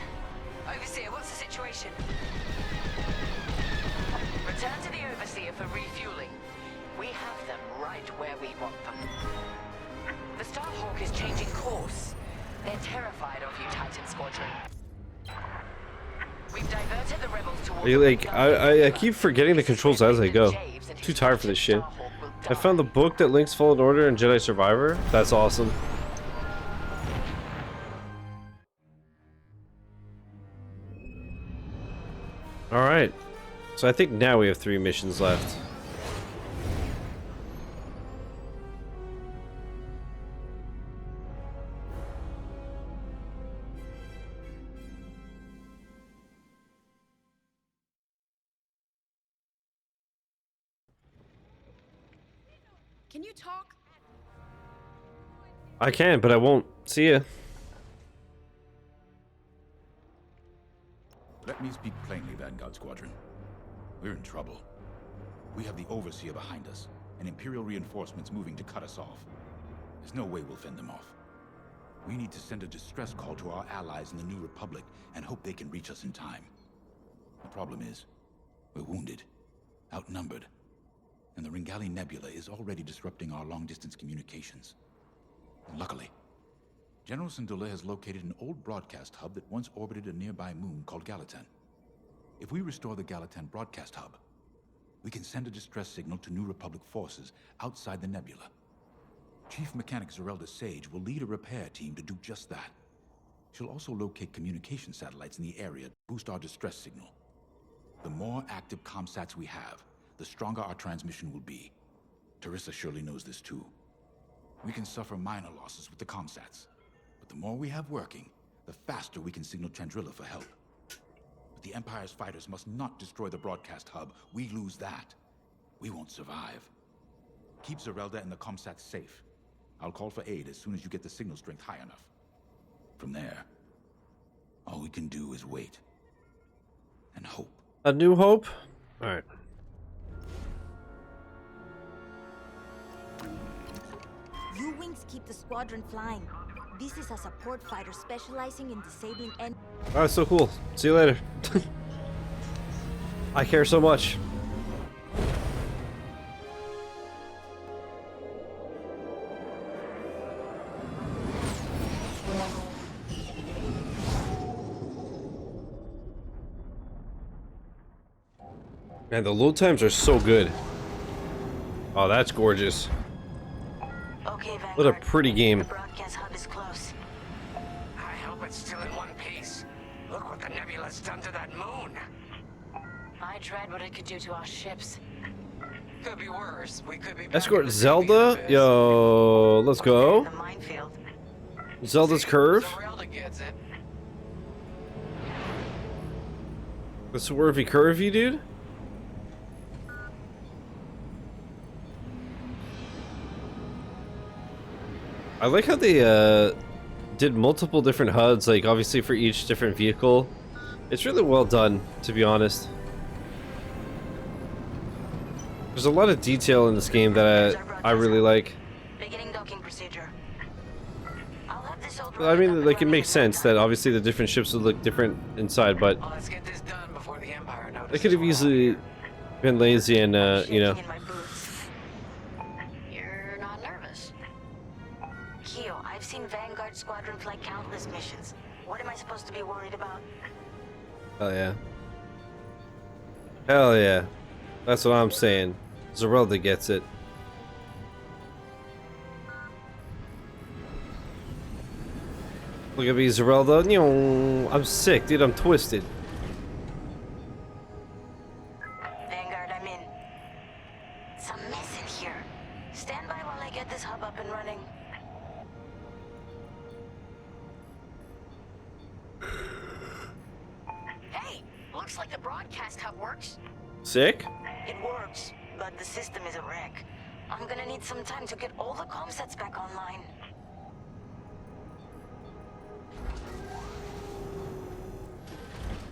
Overseer, what's the situation? Return to the Overseer for refueling. We have them right where we want them. The Starhawk is changing course. They're terrified of you, Titan Squadron. We've diverted the rebels towards... Are you like, I keep forgetting the controls as I go. Too tired for this shit. I found the book that links Fallen Order and Jedi Survivor. That's awesome. Alright. So I think now we have 3 missions left. Can you talk? I can, but I won't. See ya. Let me speak plainly, Vanguard Squadron. We're in trouble. We have the Overseer behind us, and Imperial reinforcements moving to cut us off. There's no way we'll fend them off. We need to send a distress call to our allies in the New Republic and hope they can reach us in time. The problem is, we're wounded, outnumbered, and the Ringali Nebula is already disrupting our long-distance communications. Luckily, General Syndulla has located an old broadcast hub that once orbited a nearby moon called Gallatin. If we restore the Gallatin broadcast hub, we can send a distress signal to New Republic forces outside the nebula. Chief Mechanic Zerelda Sage will lead a repair team to do just that. She'll also locate communication satellites in the area to boost our distress signal. The more active comsats we have, the stronger our transmission will be. Teresa surely knows this too. We can suffer minor losses with the comsats, but the more we have working, the faster we can signal Chandrila for help. But the Empire's fighters must not destroy the broadcast hub. We lose that, we won't survive. Keep Zerelda and the comsats safe. I'll call for aid as soon as you get the signal strength high enough. From there, all we can do is wait. And hope. A new hope? Alright. U-Wings keep the squadron flying. This is a support fighter specializing in disabling and... Alright, so cool. See you later. I care so much. Man, the load times are so good. Oh, that's gorgeous. Okay, Vanguard. What a pretty game. The broadcast hub is close. I hope it's still in one piece. Look what the nebula's done to that moon. I dread what it could do to our ships. Could be worse. We could be back Escort in the Zelda? Sabian Yo, let's go. The minefield. Zelda's curve? Zerelda gets it. The swervy curvy, dude? I like how they did multiple different HUDs, like obviously for each different vehicle. It's really well done, to be honest. There's a lot of detail in this game that I really like. Beginning docking procedure. I'll have this old I mean, like, it makes sense that obviously the different ships would look different inside, but Let's get this done before the Empire notices. they could have easily been lazy and, you know. You're not nervous. Keo, I've seen Vanguard Squadron fly countless missions. What am I supposed to be worried about? Hell yeah. Hell yeah. That's what I'm saying. Zerelda gets it. Look at me, Zerelda. I'm sick, dude. I'm twisted. Vanguard, I'm in. It's a mess in here. Stand by while I get this hub up and running. Hey, looks like the broadcast hub works. Sick? It works, but the system is a wreck. I'm gonna need some time to get all the comm sets back online.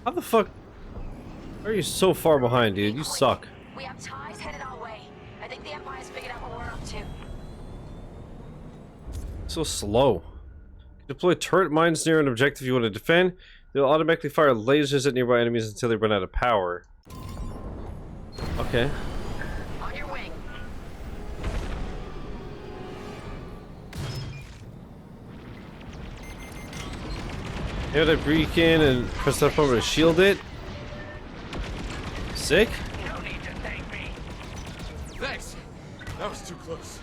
How the fuck are you so far behind, dude? You suck. We have ties headed our way. I think the Empire's figured out what we're up to. So slow. Deploy turret mines near an objective you want to defend. They'll automatically fire lasers at nearby enemies until they run out of power. Okay. On your wing. Here I break in and press that button to shield it. Sick. No need to thank me. Thanks. That was too close.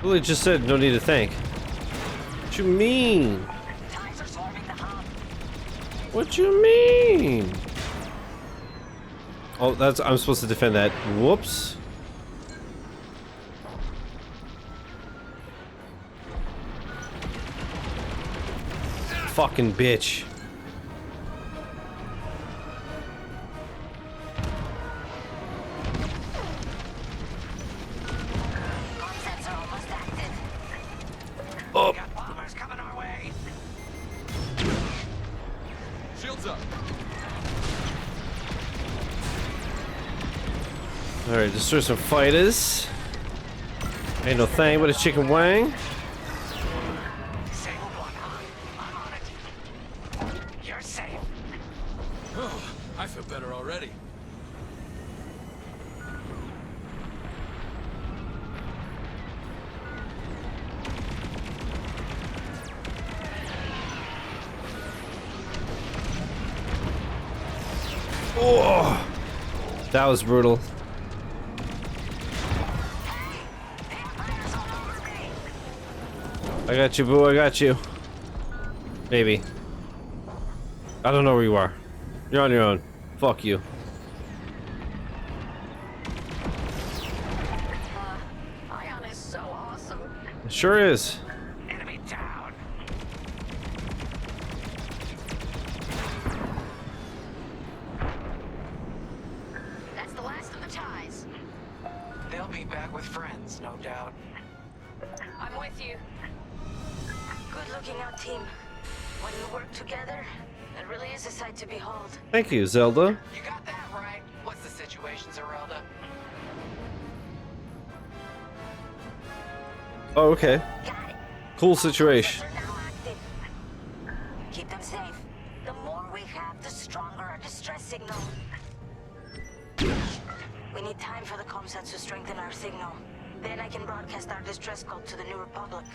Really just said no need to thank. What you mean? Ties are swarming the hub. What you mean? Oh, that's I'm supposed to defend that. Whoops. Fucking bitch. Concepts are almost active. Oh. We got bombers coming our way. Shields up. Alright, destroy some fighters. Ain't no thing but a chicken wang. Sable one I'm on it. You're safe. Oh, I feel better already. Oh, that was brutal. I got you, boo. I got you. Maybe. I don't know where you are. You're on your own. Fuck you. Ion is so awesome. It sure is. Enemy down. That's the last of the ties. They'll be back with friends, no doubt. I'm with you. Good looking out, team. When you work together, it really is a sight to behold. Thank you, Zelda. You got that right. What's the situation, Zerelda? Oh, okay. Got it. Cool situation. They're now active. Keep them safe. The more we have, the stronger our distress signal. We need time for the comsats to strengthen our signal. Then I can broadcast our distress call to the New Republic.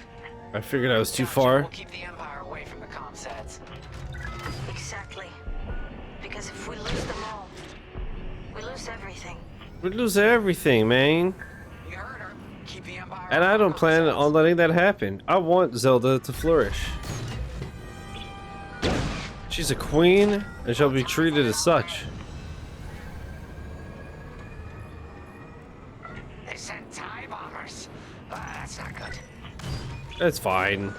I figured I was too Gotcha. far. We'll keep the Empire away from the comsats. Exactly. Because if we lose them all, we lose everything. We lose everything, man. You heard her. Keep the Empire And I don't plan on letting that happen. I want Zelda to flourish. She's a queen and shall be treated as such. They sent TIE bombers. That's not good. That's fine.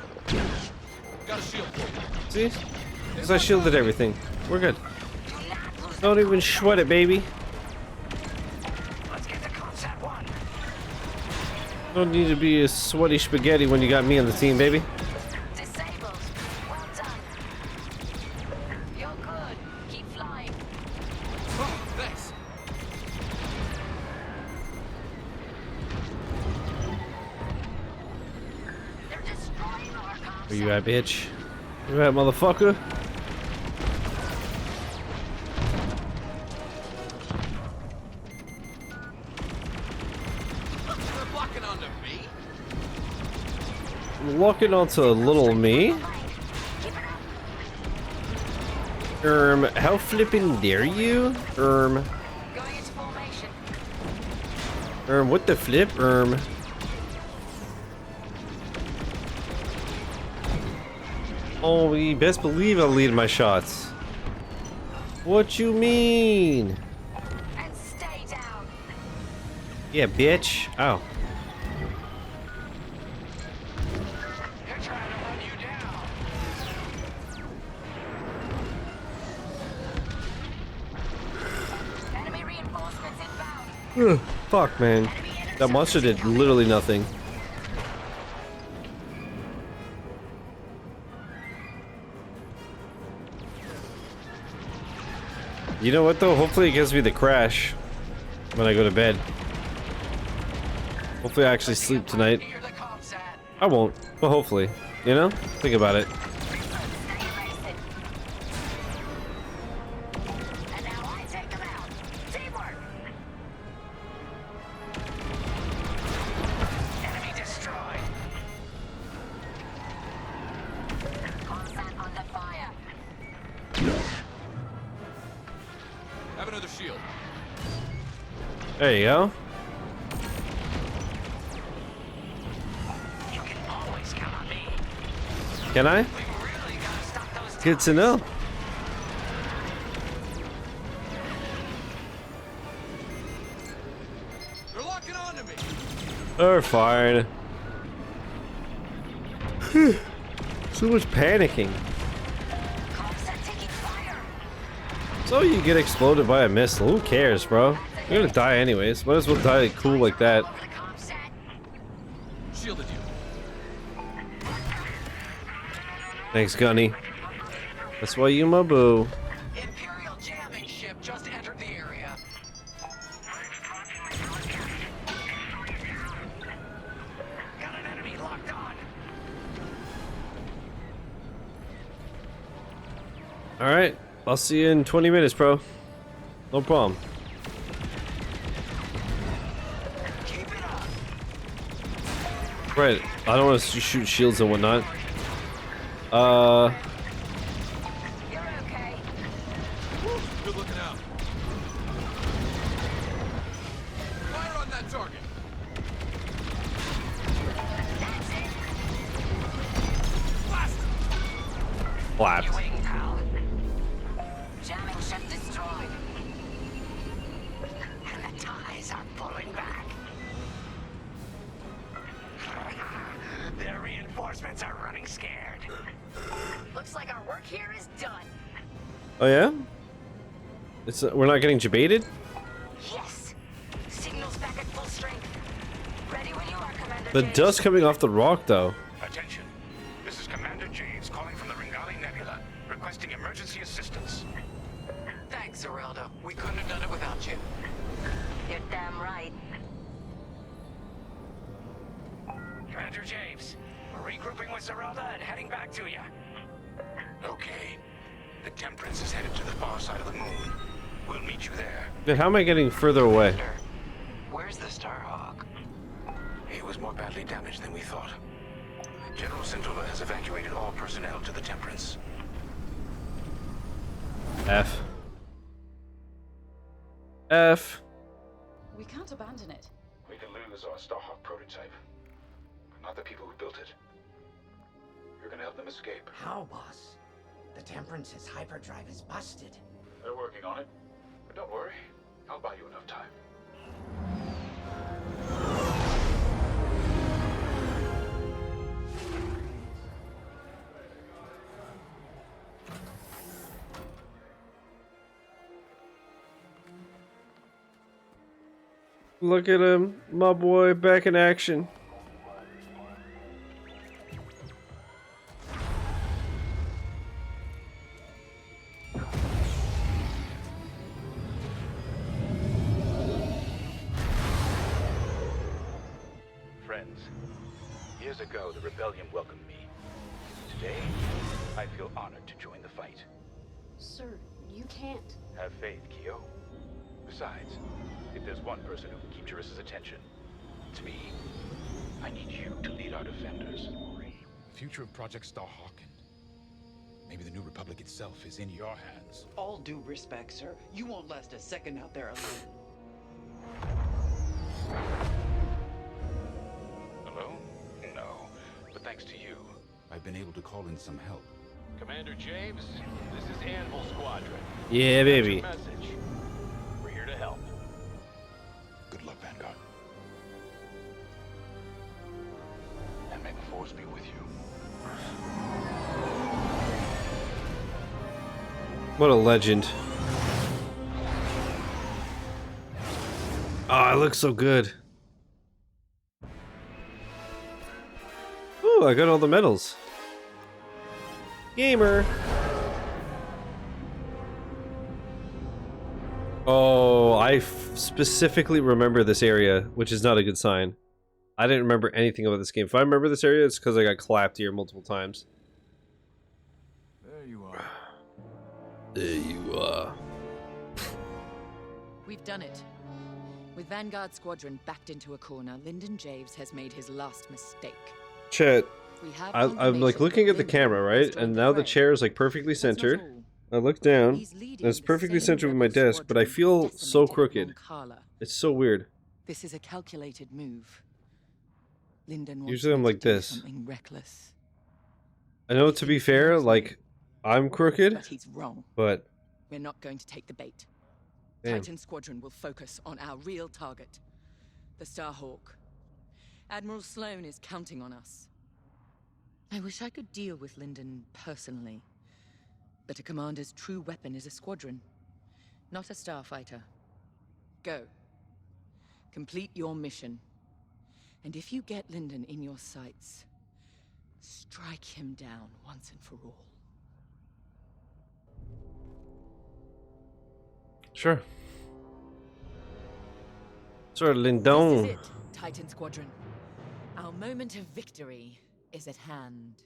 Got a shield for See? Because I shielded everything. We're good. Don't even sweat it, baby. Let's get to Comsat 1. Don't need to be a sweaty spaghetti when you got me on the team, baby. Disabled. Well done. You're good. Keep flying. Oh, thanks. They're destroying our comms. Where you at, bitch? You at, motherfucker? They're blocking onto me. I'm locking onto little me. How flippin' dare you? Going into formation. What the flip? Oh, you best believe I'll lead my shots. What you mean? And stay down. Yeah, bitch. Ow. They're trying to run you down. Enemy reinforcements inbound. Ugh, fuck, man. That monster did literally nothing. You know what though? Hopefully it gives me the crash when I go to bed. Hopefully I actually sleep tonight. I won't, but hopefully. You know? Think about it. And now I take them out. Teamwork. Enemy destroyed. Constant under fire. Have another shield. There you go. You can always count on me. Can I? We really gotta stop those Good to know. They're locking onto me. They're fine. So much panicking. So you get exploded by a missile. Who cares, bro? You're gonna die anyways. Might as well die cool like that. Shielded you. Thanks, Gunny. That's why you my boo. Imperial jamming ship just entered the area. Got an enemy locked on. Alright. I'll see you in 20 minutes, bro. No problem. Right. I don't want to shoot shields and whatnot. You're okay. Good looking out. Fire on that target. That's it. Blast! Blast. Jamming ship destroyed. And the ties are pulling back. Their reinforcements are running scared. Looks like our work here is done. Oh yeah? It's we're not getting debated? Yes. Signals back at full strength. Ready when you are, Commander. The James. dust coming off the rock though. Attention. This is Commander James calling from the Ringali Nebula, requesting emergency assistance. Thanks, Zerelda. We couldn't have done it without you. You're damn right. Commander James, we're regrouping with Zerelda and heading back to you. Okay. The Temperance is headed to the far side of the moon. We'll meet you there. Then how am I getting further away? Where's the Starhawk? He was more badly damaged than we thought. General Scintilla has evacuated all personnel to the Temperance. F. F. We can't abandon it. We can lose our Starhawk prototype, but not the people who built it. You're gonna help them escape. How, boss? The Temperance's hyperdrive is busted. They're working on it, but don't worry. I'll buy you enough time. Look at him, my boy, back in action. Friends, years ago the rebellion welcomed me. Today, I feel honored to join the fight. Sir, you can't. Have faith, Kyo. Besides, if there's one person who can keep Jarissa's attention, it's me. I need you to lead our defenders. The future of Project Starhawk and maybe the New Republic itself is in your hands. All due respect, sir. You won't last a second out there alone. Alone? No. But thanks to you, I've been able to call in some help. Commander James, this is Anvil Squadron. Yeah, baby. Message. We're here to help. Good luck, Vanguard. And may the Force be with you. What a legend. Oh, it looks so good. Ooh, I got all the medals. Gamer. Oh, I specifically remember this area, which is not a good sign. I didn't remember anything about this game. If I remember this area, it's because I got clapped here multiple times. There you are. There you are. We've done it. With Vanguard Squadron backed into a corner, Lyndon Javes has made his last mistake. Chat. We have I'm like looking at the camera, right? And now the chair is like perfectly centered. I look down, and it's perfectly centered with my desk, but I feel so crooked. It's so weird. This is a calculated move. Lyndon Usually I'm like this. Something reckless. I know, to be fair, like, I'm crooked, But he's wrong. but We're not going to take the bait. damn. Titan Squadron will focus on our real target, the Starhawk. Admiral Sloane is counting on us. I wish I could deal with Lyndon personally, but a commander's true weapon is a squadron, not a starfighter. Go. Complete your mission. And if you get Lyndon in your sights, strike him down once and for all. Sure. Sir Lyndon. This is it, Titan Squadron. Our moment of victory is at hand.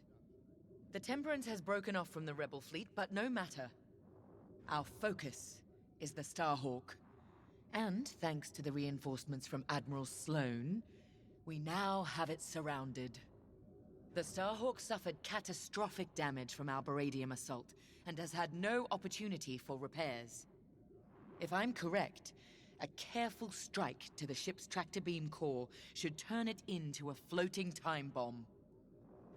The Temperance has broken off from the rebel fleet, but no matter. Our focus is the Starhawk. And thanks to the reinforcements from Admiral Sloane, we now have it surrounded. The Starhawk suffered catastrophic damage from our Baradium assault and has had no opportunity for repairs. If I'm correct, a careful strike to the ship's tractor beam core should turn it into a floating time bomb.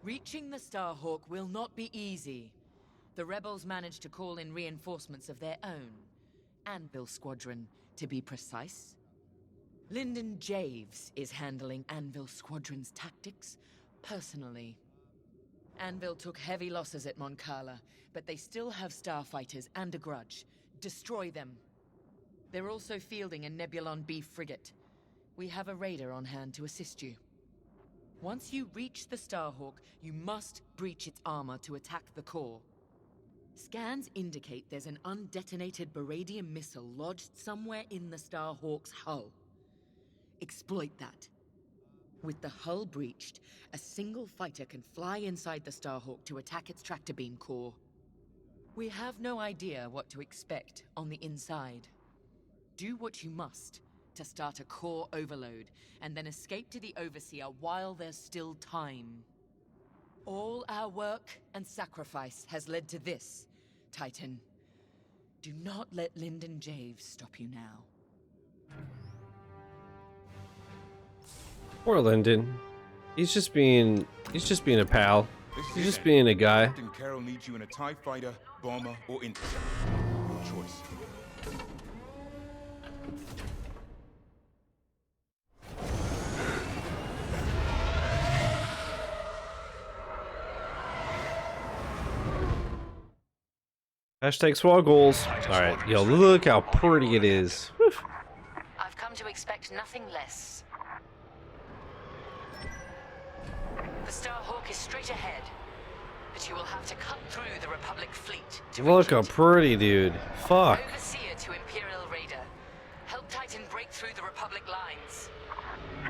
Reaching the Starhawk will not be easy. The rebels managed to call in reinforcements of their own. Anvil Squadron, to be precise. Lyndon Javes is handling Anvil Squadron's tactics personally. Anvil took heavy losses at Mon Cala, but they still have starfighters and a grudge. Destroy them. They're also fielding a Nebulon B frigate. We have a raider on hand to assist you. Once you reach the Starhawk, you must breach its armor to attack the core. Scans indicate there's an undetonated Baradium missile lodged somewhere in the Starhawk's hull. Exploit that. With the hull breached, a single fighter can fly inside the Starhawk to attack its tractor beam core. We have no idea what to expect on the inside. Do what you must to start a core overload, and then escape to the Overseer while there's still time. All our work and sacrifice has led to this, Titan. Do not let Lyndon Javes stop you now. Poor Lyndon. He's just being a pal. He's just being a guy. Captain Carroll needs you in a TIE fighter, bomber, or interceptor. Your choice. Hashtag SWAT goals. Alright, yo, look how pretty it is. Whew. I've come to expect nothing less. The Starhawk is straight ahead, but you will have to cut through the Republic fleet to Look reach how it. pretty, dude. Fuck. Overseer to Imperial Raider. Help Titan break through the Republic lines.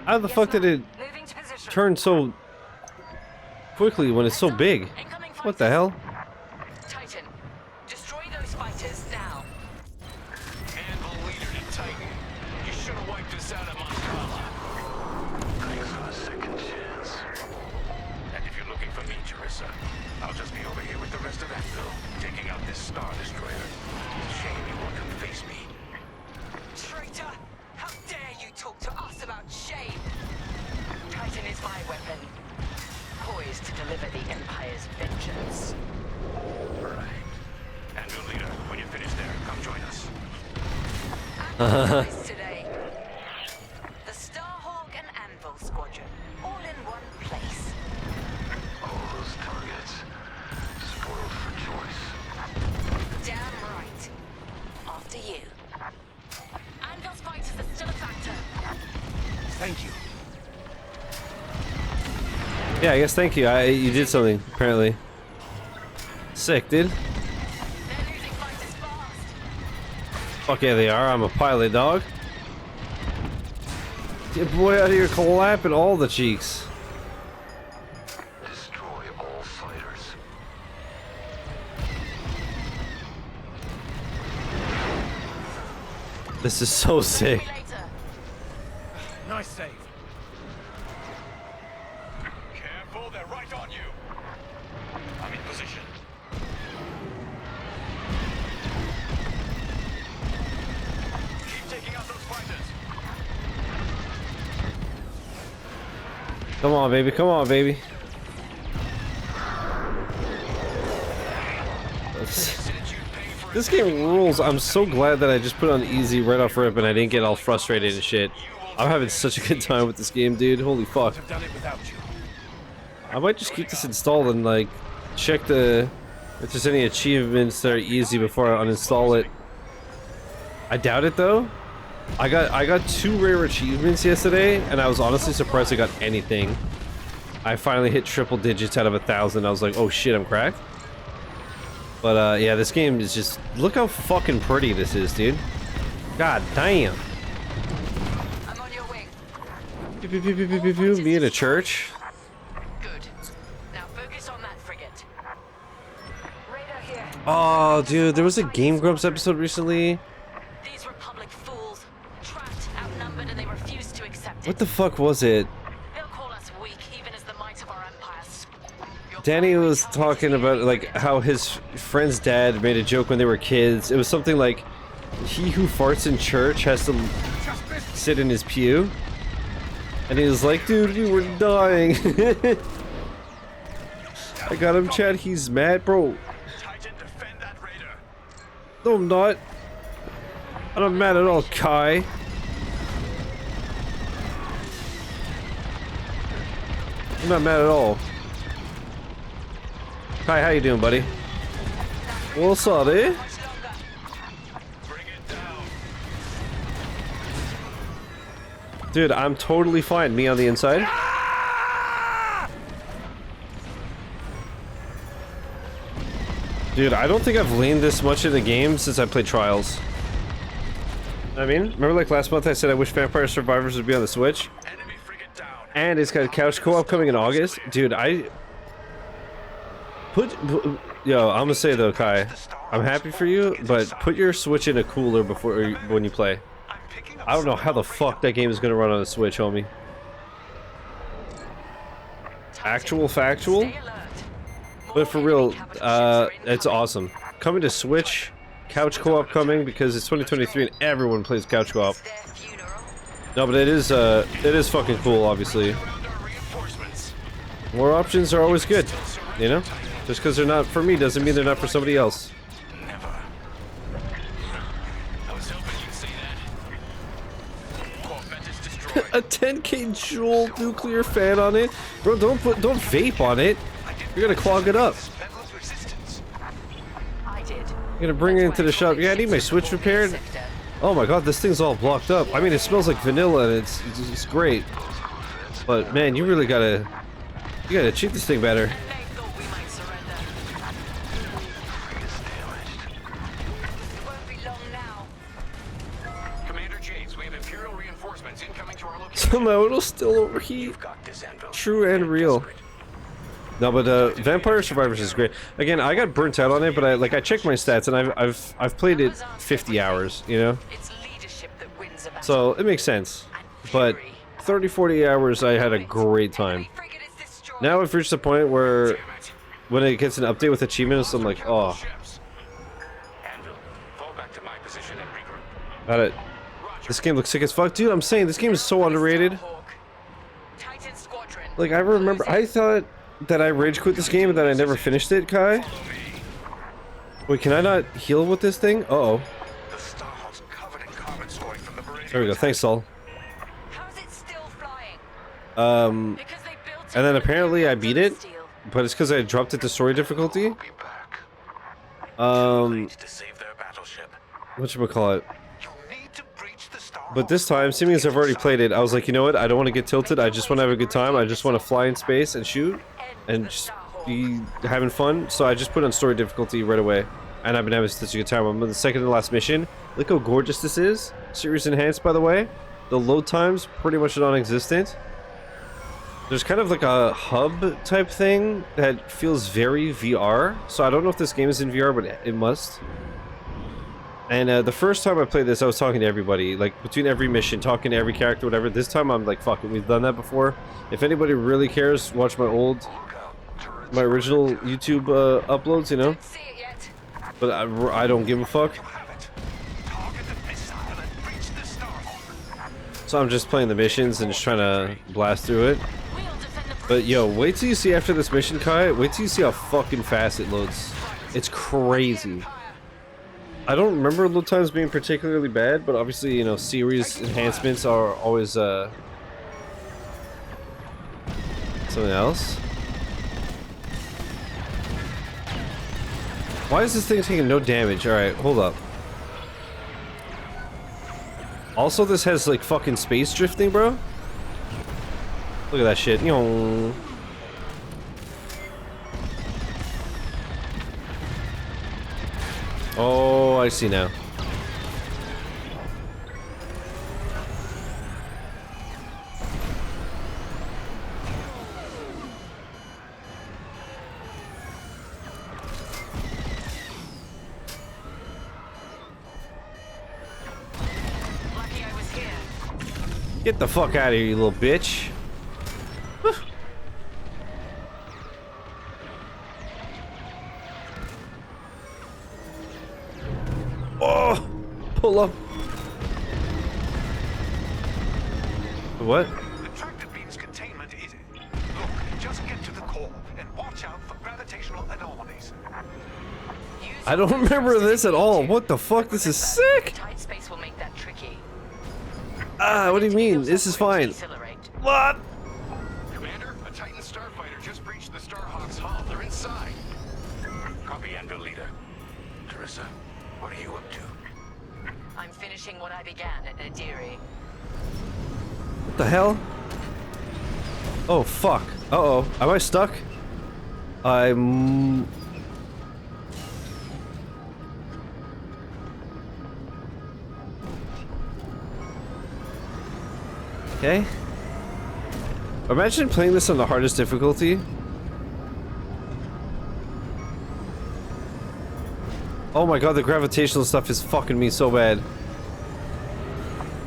How the fuck did it Moving to position. turn so quickly when it's so big? What the hell? Titan, destroy those fighters now. Anvil leader to Titan. You should have wiped us out at Mon Cala. Thanks for the second chance. And if you're looking for me, Teresa, I'll just be over here with the rest of Anvil, taking out this Star Destroyer. Shame you won't come face me. Traitor! How dare you talk to us about shame? Titan is my weapon, poised to deliver the Empire's vengeance. Anvil leader, when you're finished there, come join us. Today. The Starhawk and Anvil Squadron, all in one place. All those targets, spoiled for choice. Damn right. After you. Anvil's fighters are still a factor. Thank you. Yeah, I guess thank you. You did something, apparently. Sick, dude. Fuck yeah, they are. I'm a pilot, dog. Get boy out of here clapping all the cheeks. Destroy all fighters. This is so sick. Nice save. Careful, they're right on you. I'm in position. Keep taking out those fighters. Come on, baby. Come on, baby. This game rules. I'm so glad that I just put on easy right off rip and I didn't get all frustrated and shit. I'm having such a good time with this game, dude. Holy fuck. I might just keep this installed and like check if there's any achievements that are easy before I uninstall it. I doubt it though. I got 2 rare achievements yesterday and I was honestly surprised I got anything. I finally hit triple digits out of 1,000. I was like, oh shit, I'm cracked. But yeah, this game is just, look how fucking pretty this is, dude. God damn. I'm on your wing. Pew, pew, pew, pew, pew, pew, pew. Me in a church. Good. Now focus on that frigate. Radar here. Oh, dude, there was a Game Grumps episode recently. These Republic fools, trapped, outnumbered, and they refuse to accept it. What the fuck was it? They'll call us weak, even as the might of our empires. Danny was talking about like how his friend's dad made a joke when they were kids. It was something like, he who farts in church has to sit in his pew. And he was like, dude, we were dying. I got him, Chad. He's mad, bro. No, I'm not. I'm not mad at all, Kai. I'm not mad at all. Kai, how you doing, buddy? What's up, eh? Dude, I'm totally fine. Me on the inside. Dude, I don't think I've leaned this much in the game since I played Trials. I mean, remember like last month I said I wish Vampire Survivors would be on the Switch? And it's got couch co-op coming in August? Dude, yo, I'm gonna say though, Kai, I'm happy for you, but put your Switch in a cooler when you play. I don't know how the fuck that game is gonna run on a Switch, homie. Actual factual? But for real, it's awesome. Coming to Switch, couch co-op coming because it's 2023 and everyone plays couch co-op. No, but it is fucking cool, obviously. More options are always good, you know? Just because they're not for me doesn't mean they're not for somebody else. A 10K Joule nuclear fan on it? Bro, don't vape on it. You're gonna clog it up. You're gonna bring it into the shop. Yeah, I need my Switch repaired. Oh my god, this thing's all blocked up. I mean, it smells like vanilla and it's great. But man, you really gotta treat this thing better. Somehow it'll still overheat. True and real. No, but Vampire Survivors is great. Again, I got burnt out on it, but I checked my stats and I've played it 50 hours, you know? So it makes sense. But 30-40 hours I had a great time. Now I've reached the point where when it gets an update with achievements, I'm like, oh. Got it. This game looks sick as fuck. Dude, I'm saying this game is so underrated. Like, I remember, I thought that I rage quit this game and that I never finished it, Kai. Wait, can I not heal with this thing? Uh-oh. The Starhawk's covered in carbon scoring from the Meridian. There we go. Thanks, Saul. How's it still flying? And then apparently I beat it, but it's because I dropped it to story difficulty. Whatchamacallit? But this time, seeming as I've already played it, I was like, you know what? I don't want to get tilted. I just want to have a good time. I just want to fly in space and shoot and just be having fun. So I just put on story difficulty right away, and I've been having such a good time. I'm on the second to last mission. Look how gorgeous this is. Series enhanced, by the way. The load times pretty much non-existent. There's kind of like a hub type thing that feels very VR. So I don't know if this game is in VR, but it must. And the first time I played this, I was talking to everybody, like between every mission, talking to every character, whatever. This time I'm like, fuck it, we've done that before. If anybody really cares, watch my original YouTube uploads, you know. But I don't give a fuck. So I'm just playing the missions and just trying to blast through it. But yo, wait till you see after this mission, Kai. Wait till you see how fucking fast it loads. It's crazy. I don't remember load times being particularly bad, but obviously, you know, series enhancements are always something else. Why is this thing taking no damage? Alright, hold up. Also, this has like fucking space drifting, bro. Look at that shit. Yo. Oh, I see now. Lucky I was here. Get the fuck out of here, you little bitch. Oh, pull up. What? The tractor beam's containment is... Look, just get to the core and watch out for gravitational anomalies. I don't remember this at all. What the fuck? This is sick. Tight space will make that tricky. Ah, what do you mean? This is fine. What? Commander, a Titan starfighter just breached the Starhawk's hull. They're inside. Copy, Endo leader. Teresa, what are you up to? I'm finishing what I began at Nadiri. What the hell? Oh, fuck. Uh-oh. Am I stuck? I'm... Okay. Imagine playing this on the hardest difficulty. Oh my god, the gravitational stuff is fucking me so bad.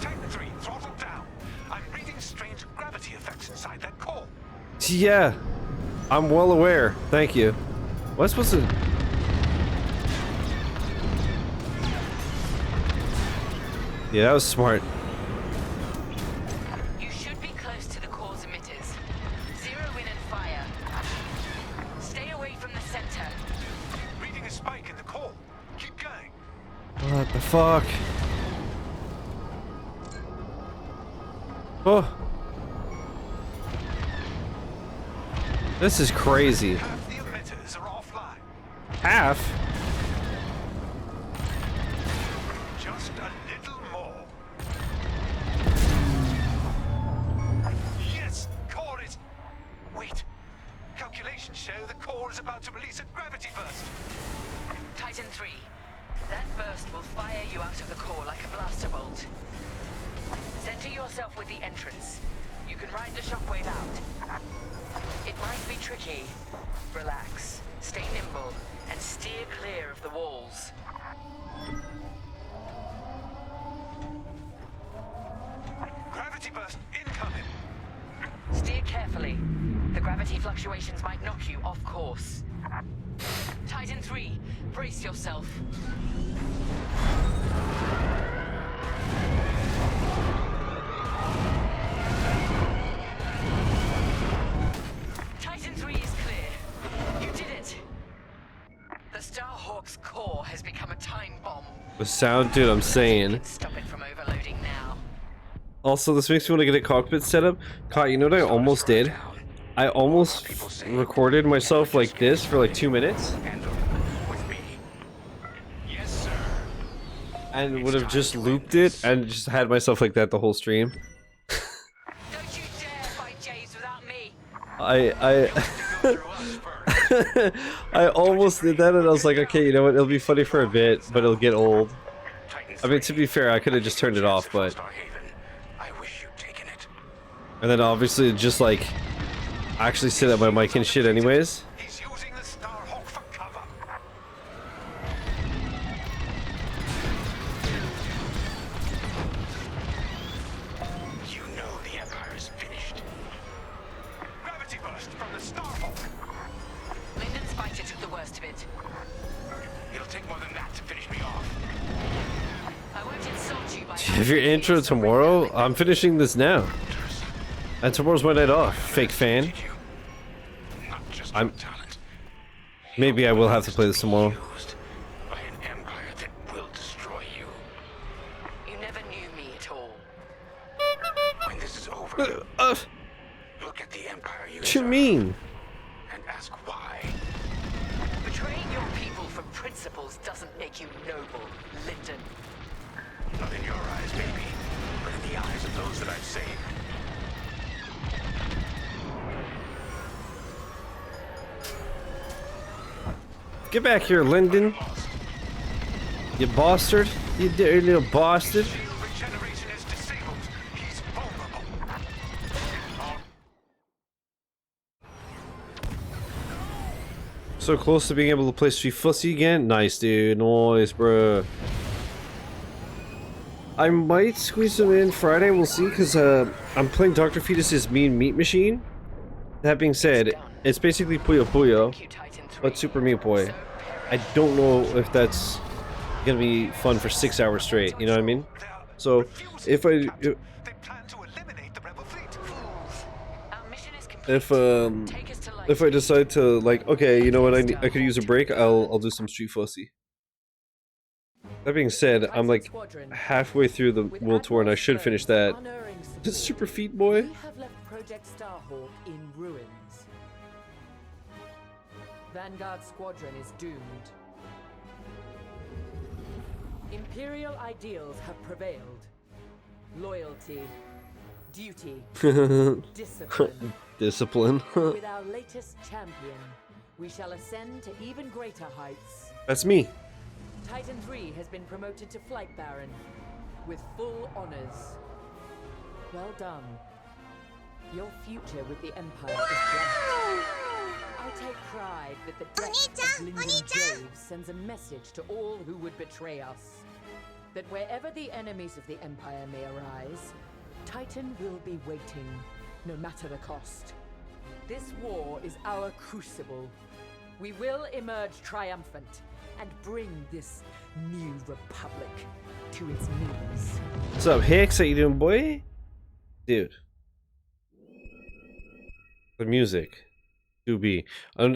Titan 3, throttle down. I'm reading strange gravity effects inside that core. Yeah. I'm well aware. Thank you. What am I supposed to... Yeah, that was smart. You should be close to the core's emitters. Zero in and fire. Stay away from the center. Reading a spike in the core. Keep going. What the fuck? Oh. This is crazy. Half the emitters are offline. Half? Just a little more. Yes, core is... Wait. Calculations show the core is about to release a gravity burst. Titan 3. That burst will fire you out of the core like a blaster bolt. Center yourself with the entrance. You can ride the shockwave out. It might be tricky. Relax, stay nimble, and steer clear of the walls. Gravity burst incoming. Steer carefully. The gravity fluctuations might knock you off course. Titan 3, brace yourself. Titan 3 is clear. You did it. The Starhawk's core The sound, dude, I'm saying. Stop it from overloading now. Also, this makes me want to get a cockpit setup. Kai, you know what I almost did? I almost recorded myself like this for like 2 minutes. And would have just looped it and just had myself like that the whole stream. Don't you dare fight James without me. I almost did that and I was like, okay, you know what, it'll be funny for a bit, but it'll get old. I mean, to be fair, I could have just turned it off, but... And then obviously just like, actually sit at my mic and shit anyways. He's using the Starhawk for cover. You know the Empire is finished. Gravity burst from the Starhawk. Lyndon's fighter took the worst of it. It'll take more than that to finish me off. I won't insult you by... If your intro tomorrow, I'm finishing this now. And tomorrow's my night off, fake fan. Maybe I will have to play this tomorrow. By an empire that will destroy you. You never knew me at all. When this is over, look at the empire you What you mean? and ask why. Betraying your people for principles doesn't make you noble, Lyndon. Not in your eyes, baby, but in the eyes of those that I've saved. Get back here, Lyndon. You bastard. You dirty little bastard. Regeneration is disabled. He's vulnerable. So close to being able to play Street Fussy again. Nice, dude. Nice, bro. I might squeeze them in Friday. We'll see, because I'm playing Dr. Fetus's Mean Meat Machine. That being said, it's basically Puyo Puyo, but Super Meat Boy. I don't know if that's gonna be fun for 6 hours straight. You know what I mean? So if I decide to, like, okay, you know what, I could use a break, I'll do some Street Fussy. That being said, I'm like halfway through the World Tour and I should finish that. Super Feet Boy. We have left Project Starhawk in ruins. Vanguard Squadron is doomed. Imperial ideals have prevailed. Loyalty, duty, discipline. Discipline. With our latest champion, we shall ascend to even greater heights. That's me. Titan 3 has been promoted to Flight Baron with full honors. Well done. Your future with the Empire is bright. I take pride that the death of Lyndon Javes sends a message to all who would betray us. That wherever the enemies of the Empire may arise, Titan will be waiting, no matter the cost. This war is our crucible. We will emerge triumphant and bring this new republic to its knees. What's up, Hicks? How you doing, boy? Dude. The music. 2B.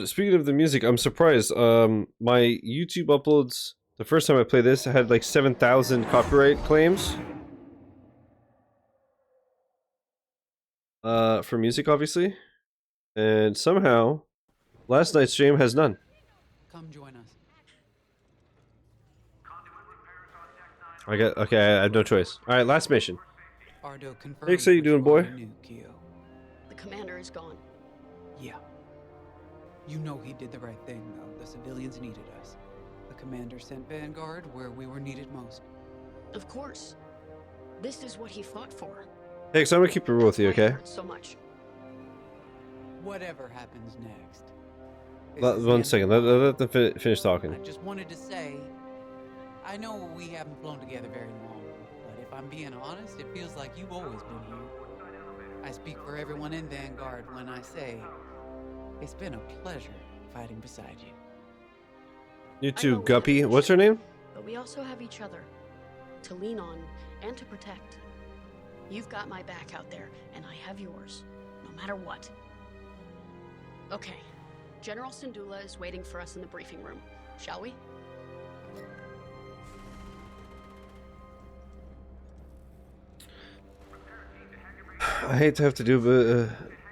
Speaking of the music, I'm surprised. My YouTube uploads, the first time I played this, I had like 7,000 copyright claims. For music, obviously. And somehow, last night's stream has none. Come join us. Okay, I have no choice. Alright, last mission. Ardo confirmed. Hicks, how you doing, boy? The commander is gone. Yeah. You know he did the right thing, though. The civilians needed us. The commander sent Vanguard where we were needed most. Of course. This is what he fought for. Hicks, I'm gonna keep it real with you, okay? So much. Whatever happens next. One second, let them finish talking. I just wanted to say, I know we haven't flown together very long, but if I'm being honest, it feels like you've always been here. I speak for everyone in Vanguard when I say, it's been a pleasure fighting beside you. You too, Guppy. What's her name? But we also have each other to lean on and to protect. You've got my back out there, and I have yours, no matter what. Okay, General Syndulla is waiting for us in the briefing room. Shall we? I hate to have to do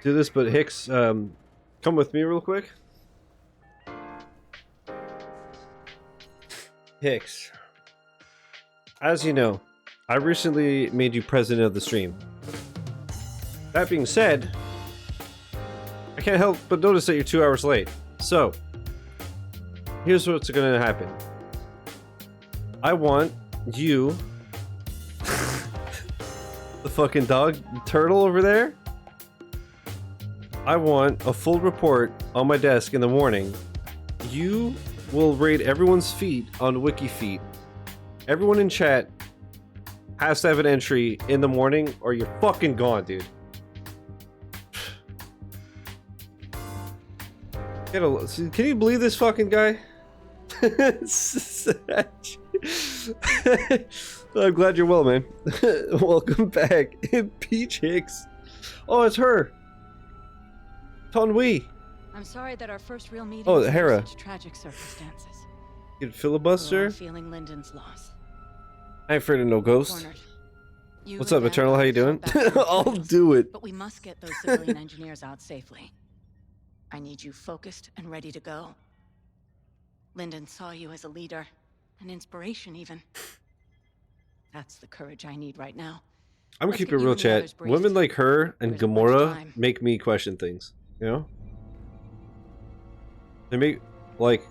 this, but Hicks, come with me real quick. Hicks, as you know, I recently made you president of the stream. That being said, I can't help but notice that you're 2 hours late. So, here's what's gonna happen. I want you, the fucking dog turtle over there, I want a full report on my desk in the morning. You will rate everyone's feet on WikiFeet. Everyone in chat has to have an entry in the morning or you're fucking gone, dude. Can you believe this fucking guy? I'm glad you're well, man. Welcome back. Peach Hicks. Oh, it's her. Tonwi. I'm sorry that our first real meeting Oh, was Hera. under such tragic circumstances. You filibuster? We're all feeling Lyndon's loss. I ain't afraid of no ghost. Cornered. You What's and up, Eternal? How you doing? I'll do it. But we must get those civilian engineers out safely. I need you focused and ready to go. Lyndon saw you as a leader, an inspiration even. That's the courage I need right now. I'm gonna Let's keep get it you real, and the chat. others briefed. Women like her and There's a bunch of Gamora time. make me question things. You know? They make like.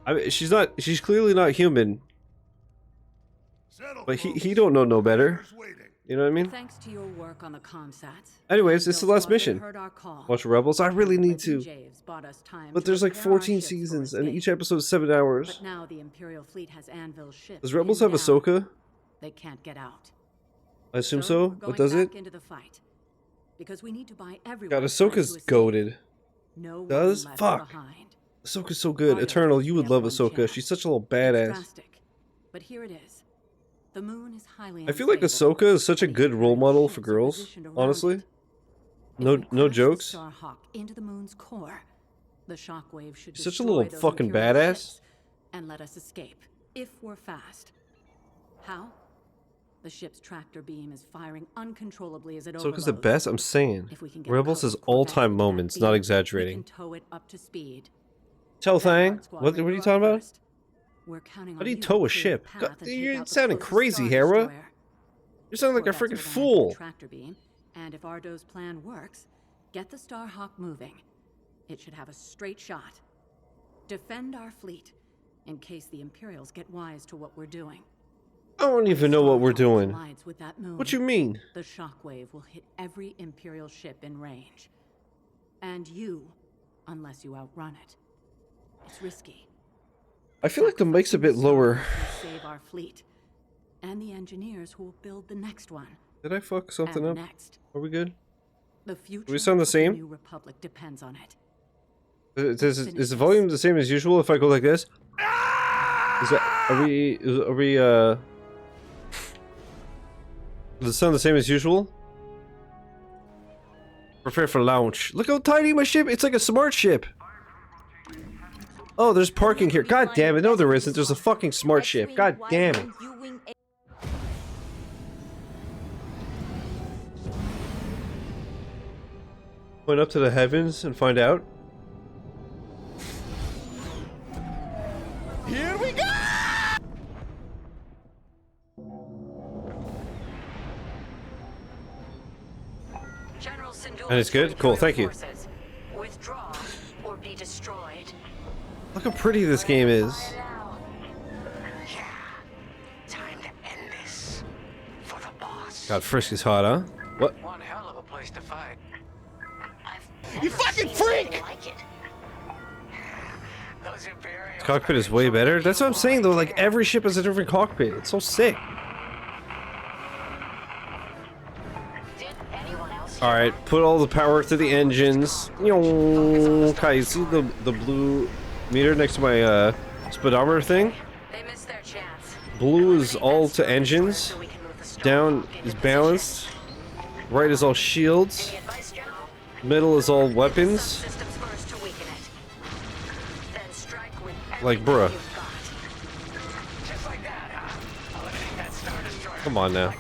I mean, she's clearly not human. But he don't know no better. You know what I mean? Thanks to your work on the comsats. Anyways, it's the last mission. Heard our call. Watch Rebels. I really need to. Javes bought us time But to there's like prepare our 14 ships for seasons, and escape. each episode is 7 hours. But now the Imperial fleet has Anvil's ship. Does Rebels have pinned down. Ahsoka? They can't get out. I assume We're so. going What does it? back into the fight because we need to buy everyone God, time Ahsoka's to escape. goated. No one Does? left Fuck. behind. Ahsoka's so good. Eternal, you would love Ahsoka. She's such a little It's badass. drastic, but here it is. The moon is highly I feel like unstable. Ahsoka is such a good role model for girls. Honestly, no jokes. Starhawk into the moon's core. The shockwave should She's such a destroy little those fucking Imperial badass. ships and let us escape if we're fast. How? The ship's tractor beam is firing uncontrollably as it Ahsoka's the overloads. best. I'm saying. If we can get Rebels a is Corvette into all-time that moments, beam, not we exaggerating. can tow it up to speed. Tell Thang. Vanguard What Squadron, are you you're talking up about? first. We're counting How on do you to tow a clear the ship? path God, and take you're out the sounding closest crazy, Star Hera. Destroyer. You're sounding like a Corvettes freaking will then hit the fool. tractor beam, and if Ardo's plan works, get the Starhawk moving. It should have a straight shot. Defend our fleet, in case the Imperials get wise to what we're doing. I don't even know what we're doing. Collides with that moon, What you mean? The shockwave will hit every Imperial ship in range. And you, unless you outrun it. It's risky. I feel like the mic's a bit lower. We'll save our fleet. And the engineers who will build the next one. Did I fuck something And up? next. Are we good? The future Do we sound the of same? New Republic depends on it. Is the volume the same as usual if I go like this? Is that, are we does it sound the same as usual? Prepare for launch. Look how tiny my ship, it's like a smart ship. Oh, there's parking here. God damn it, no there isn't. There's a fucking smart ship. God damn it. Point up to the heavens and find out. Here we go! General Syndulla's And it's good? Cool, thank you. forces. Withdraw or be destroyed. Look how pretty this game is. Time to end this. For the boss. God, Frisk is hot, huh? What? One hell of a place to fight. You fucking freak! Those Imperials. This cockpit is way better. That's what I'm saying though, like every ship has a different cockpit. It's so sick. Alright, put all the power to the engines. Okay, you see the blue meter next to my speedometer thing? They missed their chance. Blue is all to engines. Down is balanced. Right is all shields. Middle is all weapons. Systems first to weaken it. Then strike with Like, bruh. Just like that, huh? Eliminate that Star Destroyer. Come on now.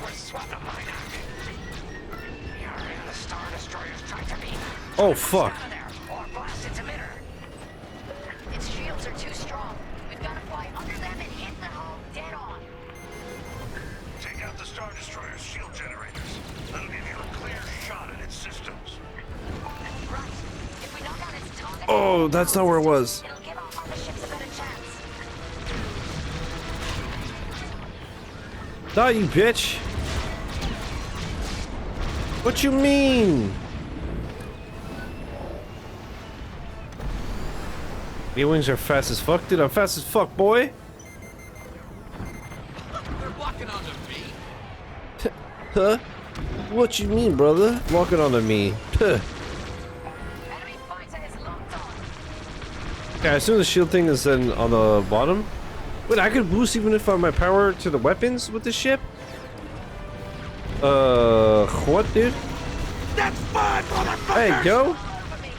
Oh fuck. Its shields are too strong. We've got to fly under them and hit the hull dead on. Take out the Star Destroyer's shield generators. That'll give you a clear shot at its systems. Right. If we knock out its target, Oh, that's not where it was. it'll give our other ships a better chance. Die, you bitch. What you mean? A-wings are fast as fuck, dude. I'm fast as fuck, boy. They're blocking onto me. Huh? What you mean, brother? Walking onto me. Huh. Okay, I assume the shield thing is then on the bottom. Wait, I could boost even if I have my power to the weapons with this ship? What, dude? That's fine, motherfucker! There you go.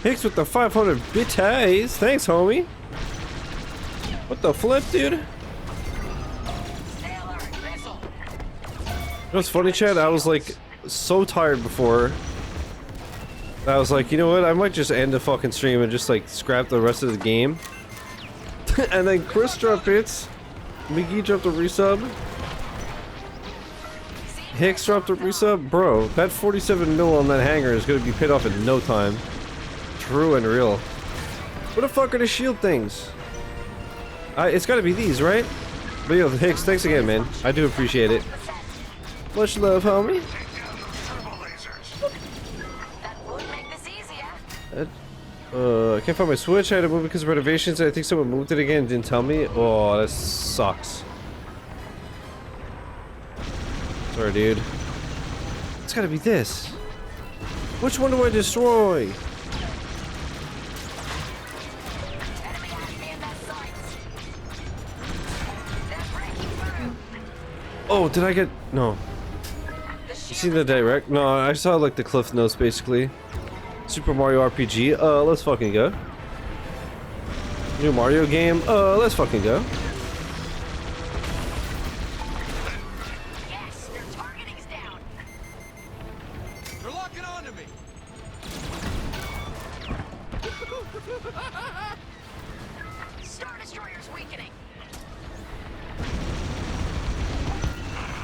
Hicks with the 500 bitties. Thanks, homie. What the flip, dude? You know what's funny, Chad? I was like so tired before. I was like, you know what? I might just end the fucking stream and just like scrap the rest of the game. And then Chris dropped hits. Miggy dropped a resub. Hicks dropped a resub. Bro, that 47 mil on that hangar is gonna be paid off in no time. True and real. What the fuck are the shield things? It's gotta be these, right? But yo, Hicks, thanks again, man. I do appreciate it. Much love, homie. I can't find my Switch. I had to move because of renovations. I think someone moved it again and didn't tell me. Oh, that sucks. Sorry, dude. It's gotta be this. Which one do I destroy? Oh, did I get... No. You seen the direct? No, I saw like the cliff notes basically. Super Mario RPG. Let's fucking go. New Mario game. Let's fucking go. Yes, their targeting's down. They're locking onto me. Star Destroyer's weakening.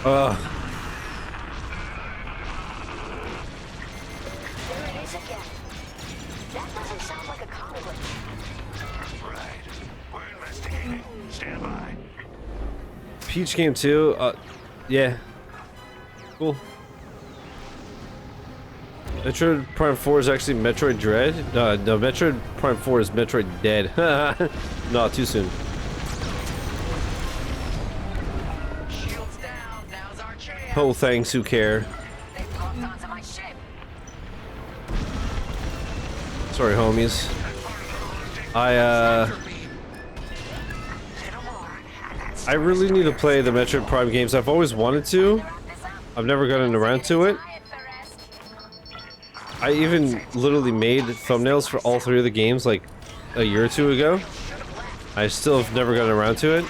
There it is again. That doesn't sound like a conflict. Right. We're investigating. Stand by. Peach game too. Yeah. Cool. Metroid Prime 4 is actually Metroid Dread. No, Metroid Prime 4 is Metroid Dead. No, too soon. Shields down. Now's our chance. Oh, thanks. Who care? They locked onto my ship. Sorry, homies. I really need to play the Metroid Prime games. I've always wanted to. I've never gotten around to it. I even literally made thumbnails for all three of the games like a year or two ago. I still have never gotten around to it.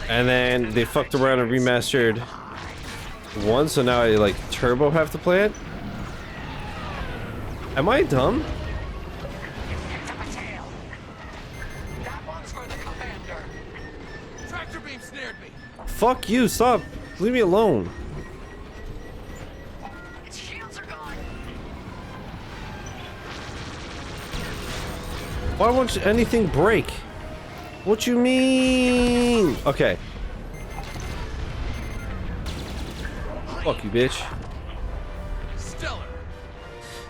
And then they fucked around and remastered one, so now I like turbo have to play it. Am I dumb? Tractor beam snared me. Fuck you, stop. Leave me alone. Its shields are gone. Why won't anything break? What you mean? Okay. Fuck you, bitch.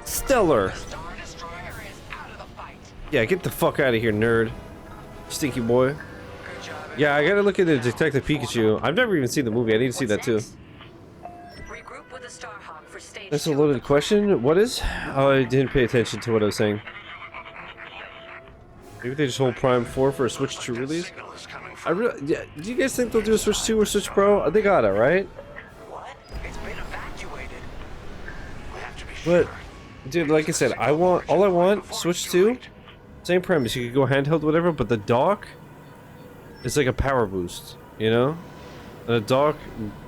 Stellar. Yeah, get the fuck out of here, nerd. Stinky boy. Yeah, I gotta look at the Detective Pikachu. I've never even seen the movie. I need to see that too. Regroup with the Starhawk for stage That's a loaded question. What is? Oh, I didn't pay attention to what I was saying. Maybe they just hold Prime 4 for a Switch 2 release? Yeah, do you guys think they'll do a Switch 2 or Switch Pro? They got it, right? But, dude, like I said, all I want, Switch 2, same premise, you could go handheld, whatever, but the dock is like a power boost, you know? And a dock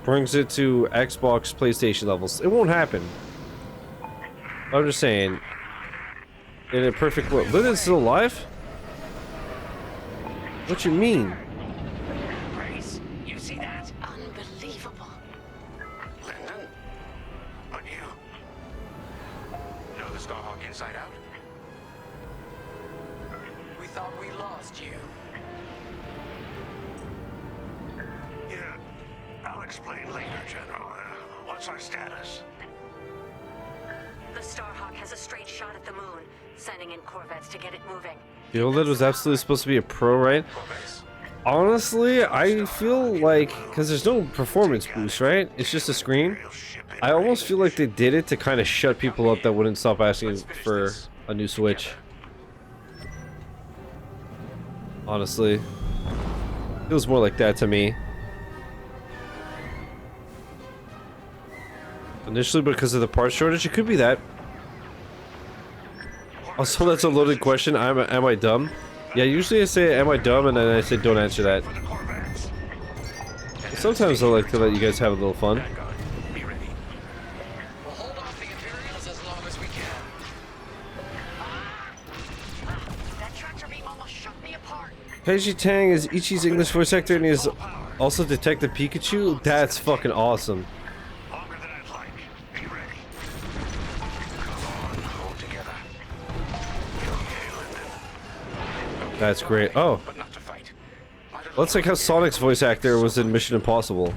brings it to Xbox, PlayStation levels. It won't happen. I'm just saying. In a perfect world. Lyndon's still alive? What you mean? Grace, you see that? Unbelievable. Lyndon? But you know the Starhawk inside out? We thought we lost you. Yeah, I'll explain later, General. What's our status? The Starhawk has a straight shot at the moon, sending in corvettes to get it moving. The OLED was absolutely supposed to be a pro, right? Honestly, I feel like, because there's no performance boost, right? It's just a screen. I almost feel like they did it to kind of shut people up that wouldn't stop asking for a new Switch. Honestly. Feels more like that to me. Initially because of the parts shortage, it could be that. Also, that's a loaded question. Am I dumb? Yeah, usually I say, am I dumb? And then I say, don't answer that. Sometimes I like to let you guys have a little fun. We'll hold off the Imperials as long as we can. That tractor beam almost shut me apart. Peiji Tang is Ichi's English voice actor and he is also Detective Pikachu? That's fucking awesome. That's great. Oh. Looks like how Sonic's voice actor was in Mission Impossible.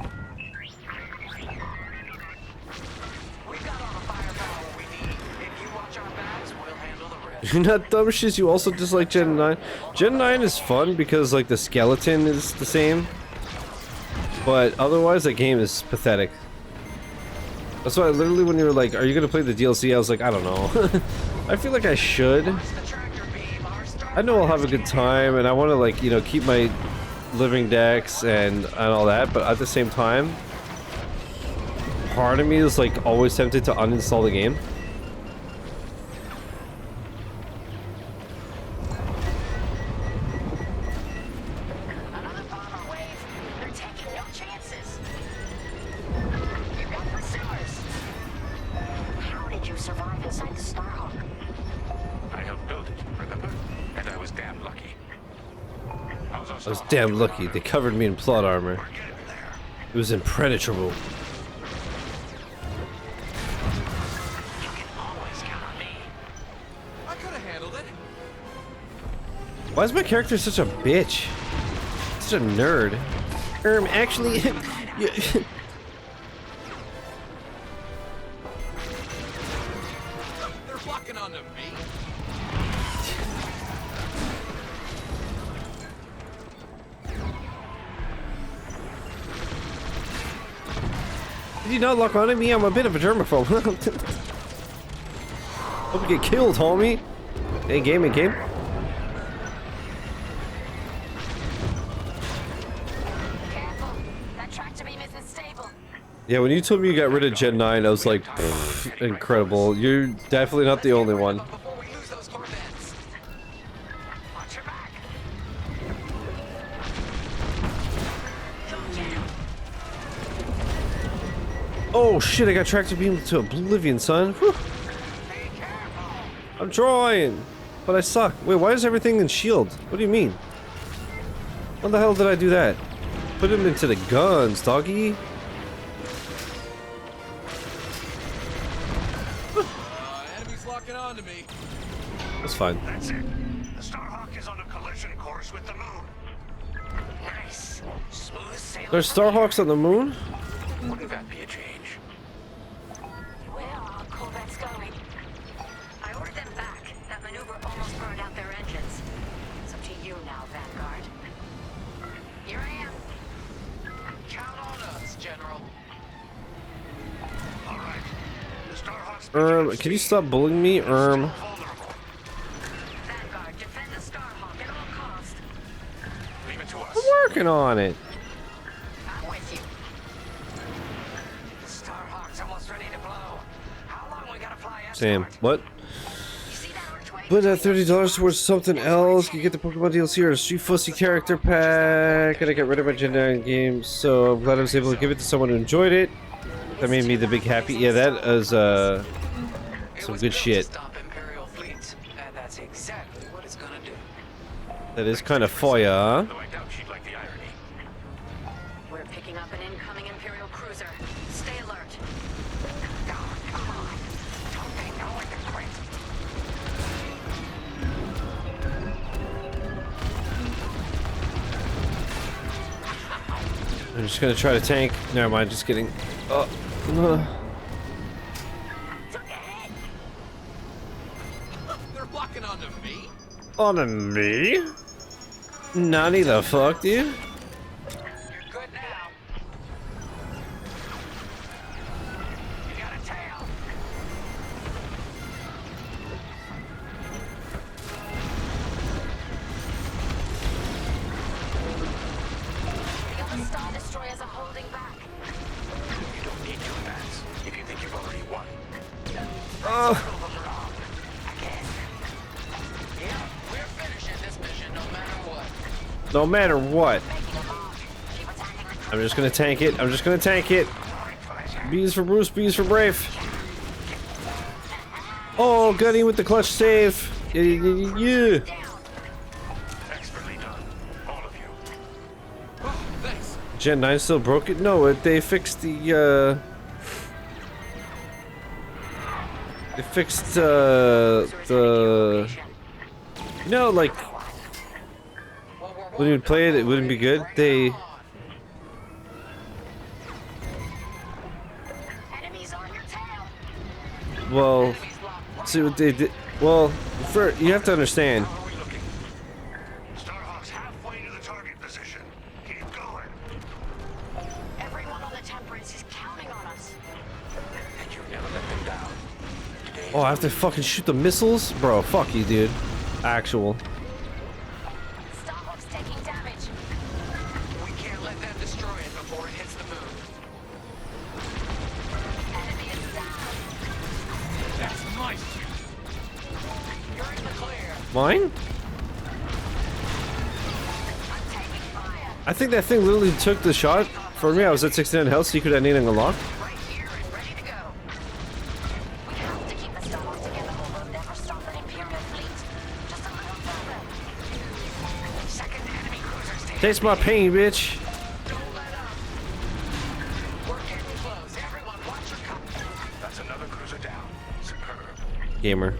You're not dumb shit, you also dislike Gen 9. Gen 9 is fun because like the skeleton is the same. But otherwise that game is pathetic. That's why literally when you were like, are you gonna play the DLC? I was like, I don't know. I feel like I should. I know I'll have a good time and I want to like, you know, keep my living decks and all that, but at the same time, part of me is like always tempted to uninstall the game. Another bomber wave. They're taking no chances. You've got pursuers. How did you survive inside the Starhawk? I helped build it, remember? And I was damn lucky. I was damn lucky. They covered me in plot armor. It was impenetrable. You can always count on me. I could have handled it. Why is my character such a bitch? Such a nerd. Actually, They're locking onto me. Did you not lock onto me? I'm a bit of a germaphobe. Hope you get killed, homie. Hey, game, game. Careful. That tractor beam isn't stable. Yeah, when you told me you got rid of Gen 9, I was like, incredible. You're definitely not the only one. Oh shit, I got tractor beamed to oblivion, son. Whew. I'm trying, but I suck. Wait, why is everything in shield? What do you mean? When the hell did I do that? Put him into the guns, doggy. Enemies locking onto me. That's fine. That's it. The Starhawk is on a collision course with the moon. Nice. Smooth sailing. There's Starhawks on the moon? Wouldn't that be a change? Where are corvettes going? I ordered them back. That maneuver almost burned out their engines. It's up to you now, Vanguard. Here I am. Count on us, General. All right. The Starhawk's Can you stop bullying me? Vanguard, defend the Starhawk at all costs. Leave it to us. I'm working on it. I'm with you. The Starhawk's almost ready to blow. How long we gotta fly escort? Sam, what? You see that archway? But at $30 towards something else, you get the Pokemon DLC or a Street Fussy character pack. And I got rid of my Jedi games, so I'm glad I was able to give it to someone who enjoyed it. That made me the big happy. Yeah, that is some good shit. That's exactly what it's gonna do. That is kind of fire, huh? Though I doubt she'd like the irony. We're picking up an incoming Imperial cruiser. Stay alert. Come on. Don't they know I can quit? I'm just gonna try to tank. Never mind, just kidding. They're locking onto me. On me? Nani the fuck, dude? You're good now. You got a tail. The other Star Destroyers are holding back. You don't need to advance if you think you've already won. No matter what. I'm just gonna tank it. I'm just gonna tank it. B's for Bruce, B's for Brave. Oh, got him with the clutch save. Yeah. Expertly done, all of you. Thanks. Gen 9 still broke it? No, they fixed the they fixed the no, like when you would play it, it wouldn't be good. They well, see what they did. Well, for you have to understand. Starhawk's halfway to the target position. Keep going. Everyone on the Temperance is counting on us. And you never let them down. Oh, I have to fucking shoot the missiles? Bro, fuck you, dude. Actual. Starhawk's taking damage. We can't let them destroy it before it hits the moon. Enemy is down. That's my ship. You're in the clear. Mine? I think that thing literally took the shot. For me, I was at 69 health, secret ending unlocked. Right here and ready to go. We have to keep the Starhawk together or we'll never stop an Imperial fleet. Just a little further. Second enemy cruiser station. Taste my pain, bitch. Don't let up. We're getting close. Everyone watch your cup. That's another cruiser down. Superb. Gamer.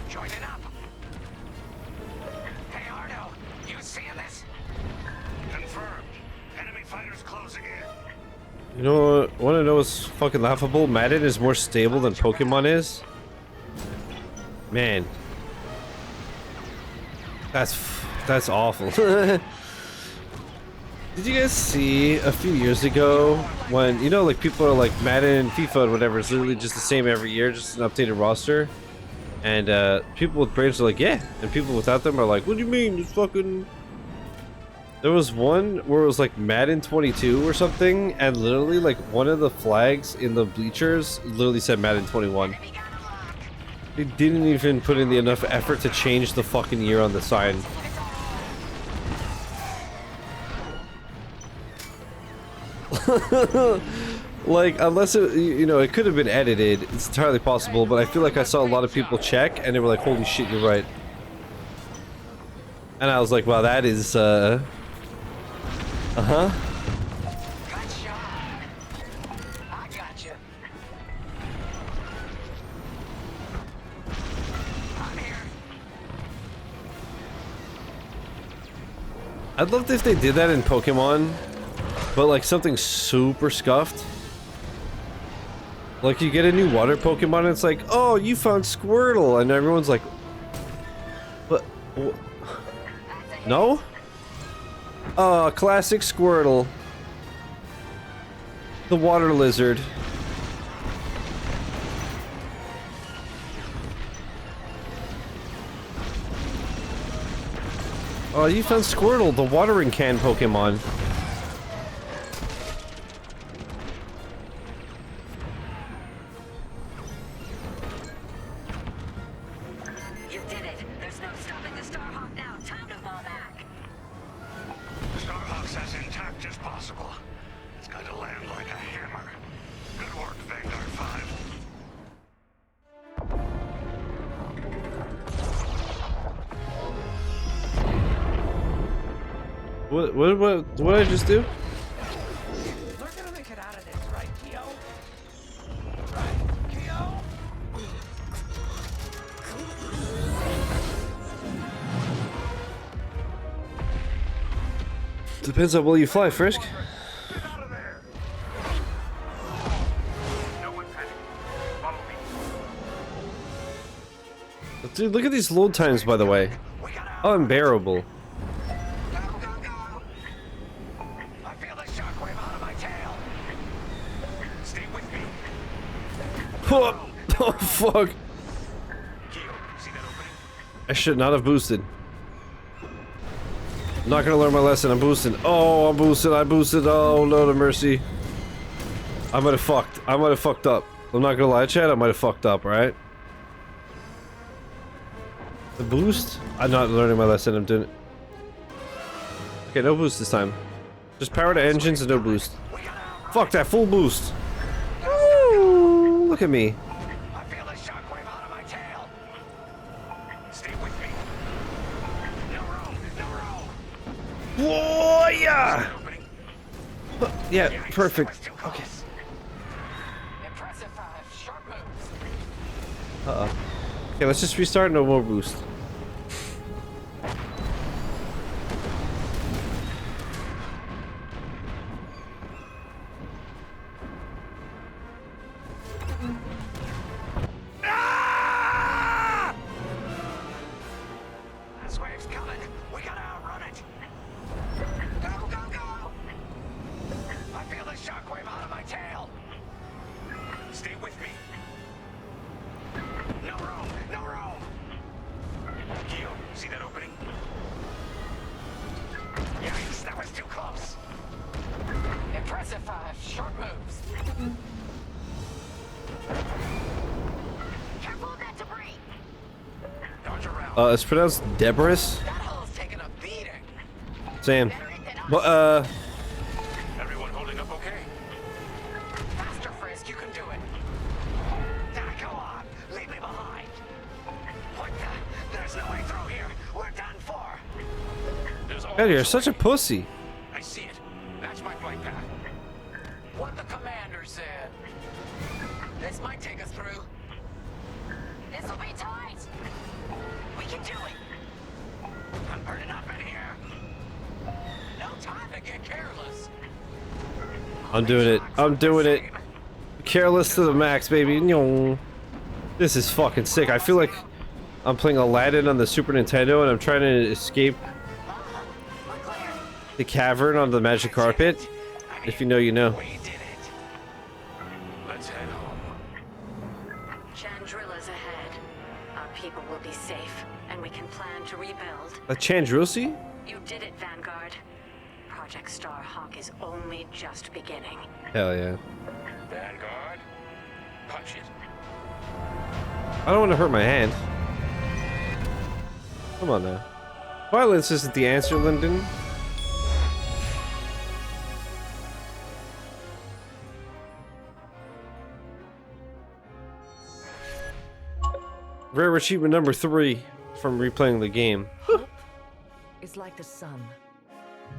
Joining up. Hey Arno, you seeing this? Confirmed. Enemy fighters closing in. You know what? Want to know what's fucking laughable? Madden is more stable than Pokemon is. Man, that's awful. Did you guys see a few years ago when, you know, like people are like Madden, FIFA, and whatever is literally just the same every year, just an updated roster, and people with brains are like, yeah, and people without them are like, what do you mean? It's fucking. There was one where it was like Madden 22 or something, and literally like one of the flags in the bleachers literally said Madden 21. They didn't even put in the enough effort to change the fucking year on the sign. Like, unless it, you know, it could have been edited, it's entirely possible, but I feel like I saw a lot of people check and they were like, holy shit, you're right. And I was like, wow, that is uh-huh. Good shot. I got you. I'm here. I'd love if they did that in Pokemon, but like something super scuffed. Like you get a new water Pokemon and it's like, oh, you found Squirtle, and everyone's like, but no? Oh, classic Squirtle. The water lizard. Oh, you found Squirtle, the watering can Pokemon. You did it. What did I just do? We're gonna make it out of this, right, Keo? Right, Keo? Depends on will you fly, Frisk. Dude, look at these load times, by the way. Unbearable. I feel the shockwave out of my tail. Stay with me. Oh, oh fuck. I should not have boosted. I'm not gonna learn my lesson. I'm boosting. Oh, I'm boosting. I boosted. Oh, Lord of mercy. I might have fucked. I might have fucked up. I'm not gonna lie, Chad. I might have fucked up, right? The boost? I'm not learning my lesson. I'm doing it. Okay, no boost this time. Just power to engines and no boost. Fuck that full boost. Woo! Look at me. I feel the shockwave out of my tail. Stay with me. No room, no room. Whoa, yeah! Yeah, perfect. Okay. Impressive 5, sharp moves. Uh-oh. Okay, let's just restart. No more boost. This wave's coming. We gotta outrun it. Go, go, go! I feel the shockwave out of my tail. Stay with me. No room, no room. Keo, see that opening? Yikes, that was too close. Impressive 5, sharp moves. Careful of that debris. Dodge around. It's pronounced Debris. That hole's taking a beating. Same. But, Everyone holding up okay? Faster, Frisk, you can do it. Now, go on, leave me behind. What the? There's no way through here. We're done for. God, you're such a pussy. I see it. That's my flight path. What the commander said. This might take us through. This'll be tight. We can do it. I'm burning up in here. No time to get careless. I'm doing it. I'm doing it. Careless to the max, baby. No. This is fucking sick. I feel like I'm playing Aladdin on the Super Nintendo and I'm trying to escape the cavern on the magic carpet. If you know, you know. Let's head home. Chandrilla's ahead. Our people will be safe, and we can plan to rebuild. A Chandrusi? You did it, Vanguard. Project Starhawk is only just beginning. Hell yeah. Vanguard, punch it. I don't want to hurt my hand. Come on now. Violence isn't the answer, Lyndon. Rare achievement number 3 from replaying the game. Hope is like the sun.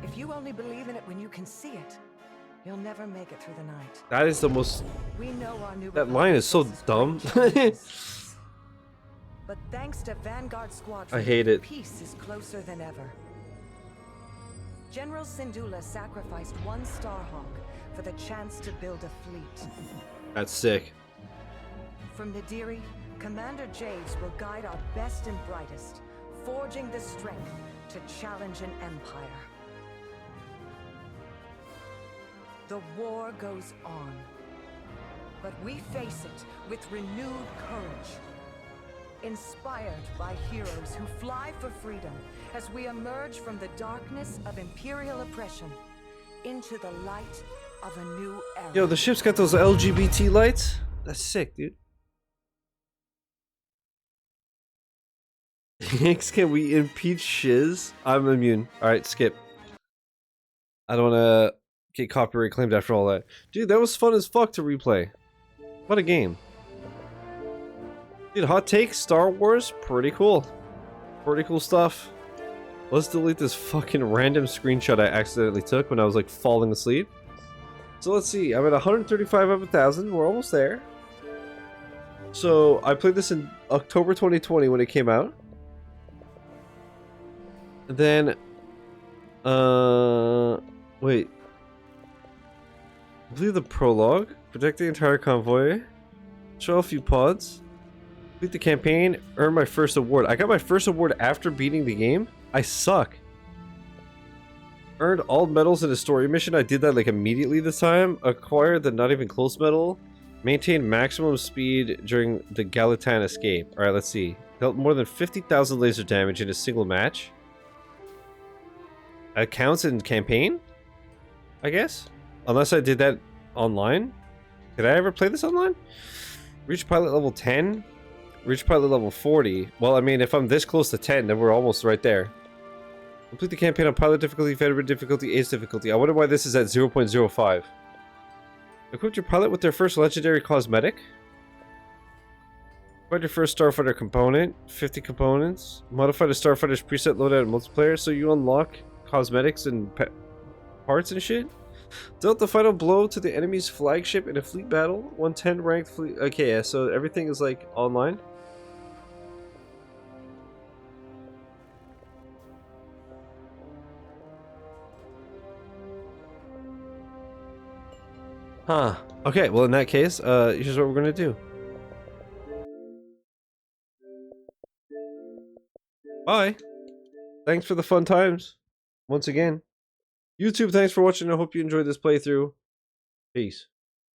If you only believe in it when you can see it, you'll never make it through the night. That is the most... We know our new That line is so dumb. But thanks to Vanguard Squadron, I hate it. peace is closer than ever. General Syndulla sacrificed one Starhawk for the chance to build a fleet. That's sick. From Nadiri, Commander Javes will guide our best and brightest, forging the strength to challenge an empire. The war goes on, but we face it with renewed courage. Inspired by heroes who fly for freedom as we emerge from the darkness of Imperial oppression into the light of a new era. Yo, the ship's got those LGBT lights? That's sick, dude. Thanks, can we impeach Shiz? I'm immune. Alright, skip. I don't wanna get copyright claimed after all that. Dude, that was fun as fuck to replay. What a game. Dude, hot take, Star Wars, pretty cool. Pretty cool stuff. Let's delete this fucking random screenshot I accidentally took when I was like falling asleep. So let's see, I'm at 135 of 1,000. We're almost there. So I played this in October 2020 when it came out. And then, wait. Complete the prologue. Protect the entire convoy. Show a few pods. Complete the campaign. Earn my first award. I got my first award after beating the game. I suck. Earned all medals in a story mission. I did that like immediately this time. Acquired the not even close medal. Maintained maximum speed during the Galactic escape. Alright, let's see. Dealt more than 50,000 laser damage in a single match. That counts in campaign? I guess? Unless I did that online? Did I ever play this online? Reach pilot level 10? Reach pilot level 40? Well, I mean, if I'm this close to 10, then we're almost right there. Complete the campaign on pilot difficulty, veteran difficulty, ace difficulty. I wonder why this is at 0.05. Equip your pilot with their first legendary cosmetic. Find your first Starfighter component. 50 components. Modify the Starfighter's preset loadout in multiplayer so you unlock cosmetics and parts and shit. Dealt the final blow to the enemy's flagship in a fleet battle. 110 ranked fleet. Okay, yeah, so everything is like online. Huh. Okay, well in that case, here's what we're gonna do. Bye. Thanks for the fun times. Once again. YouTube, thanks for watching. I hope you enjoyed this playthrough. Peace.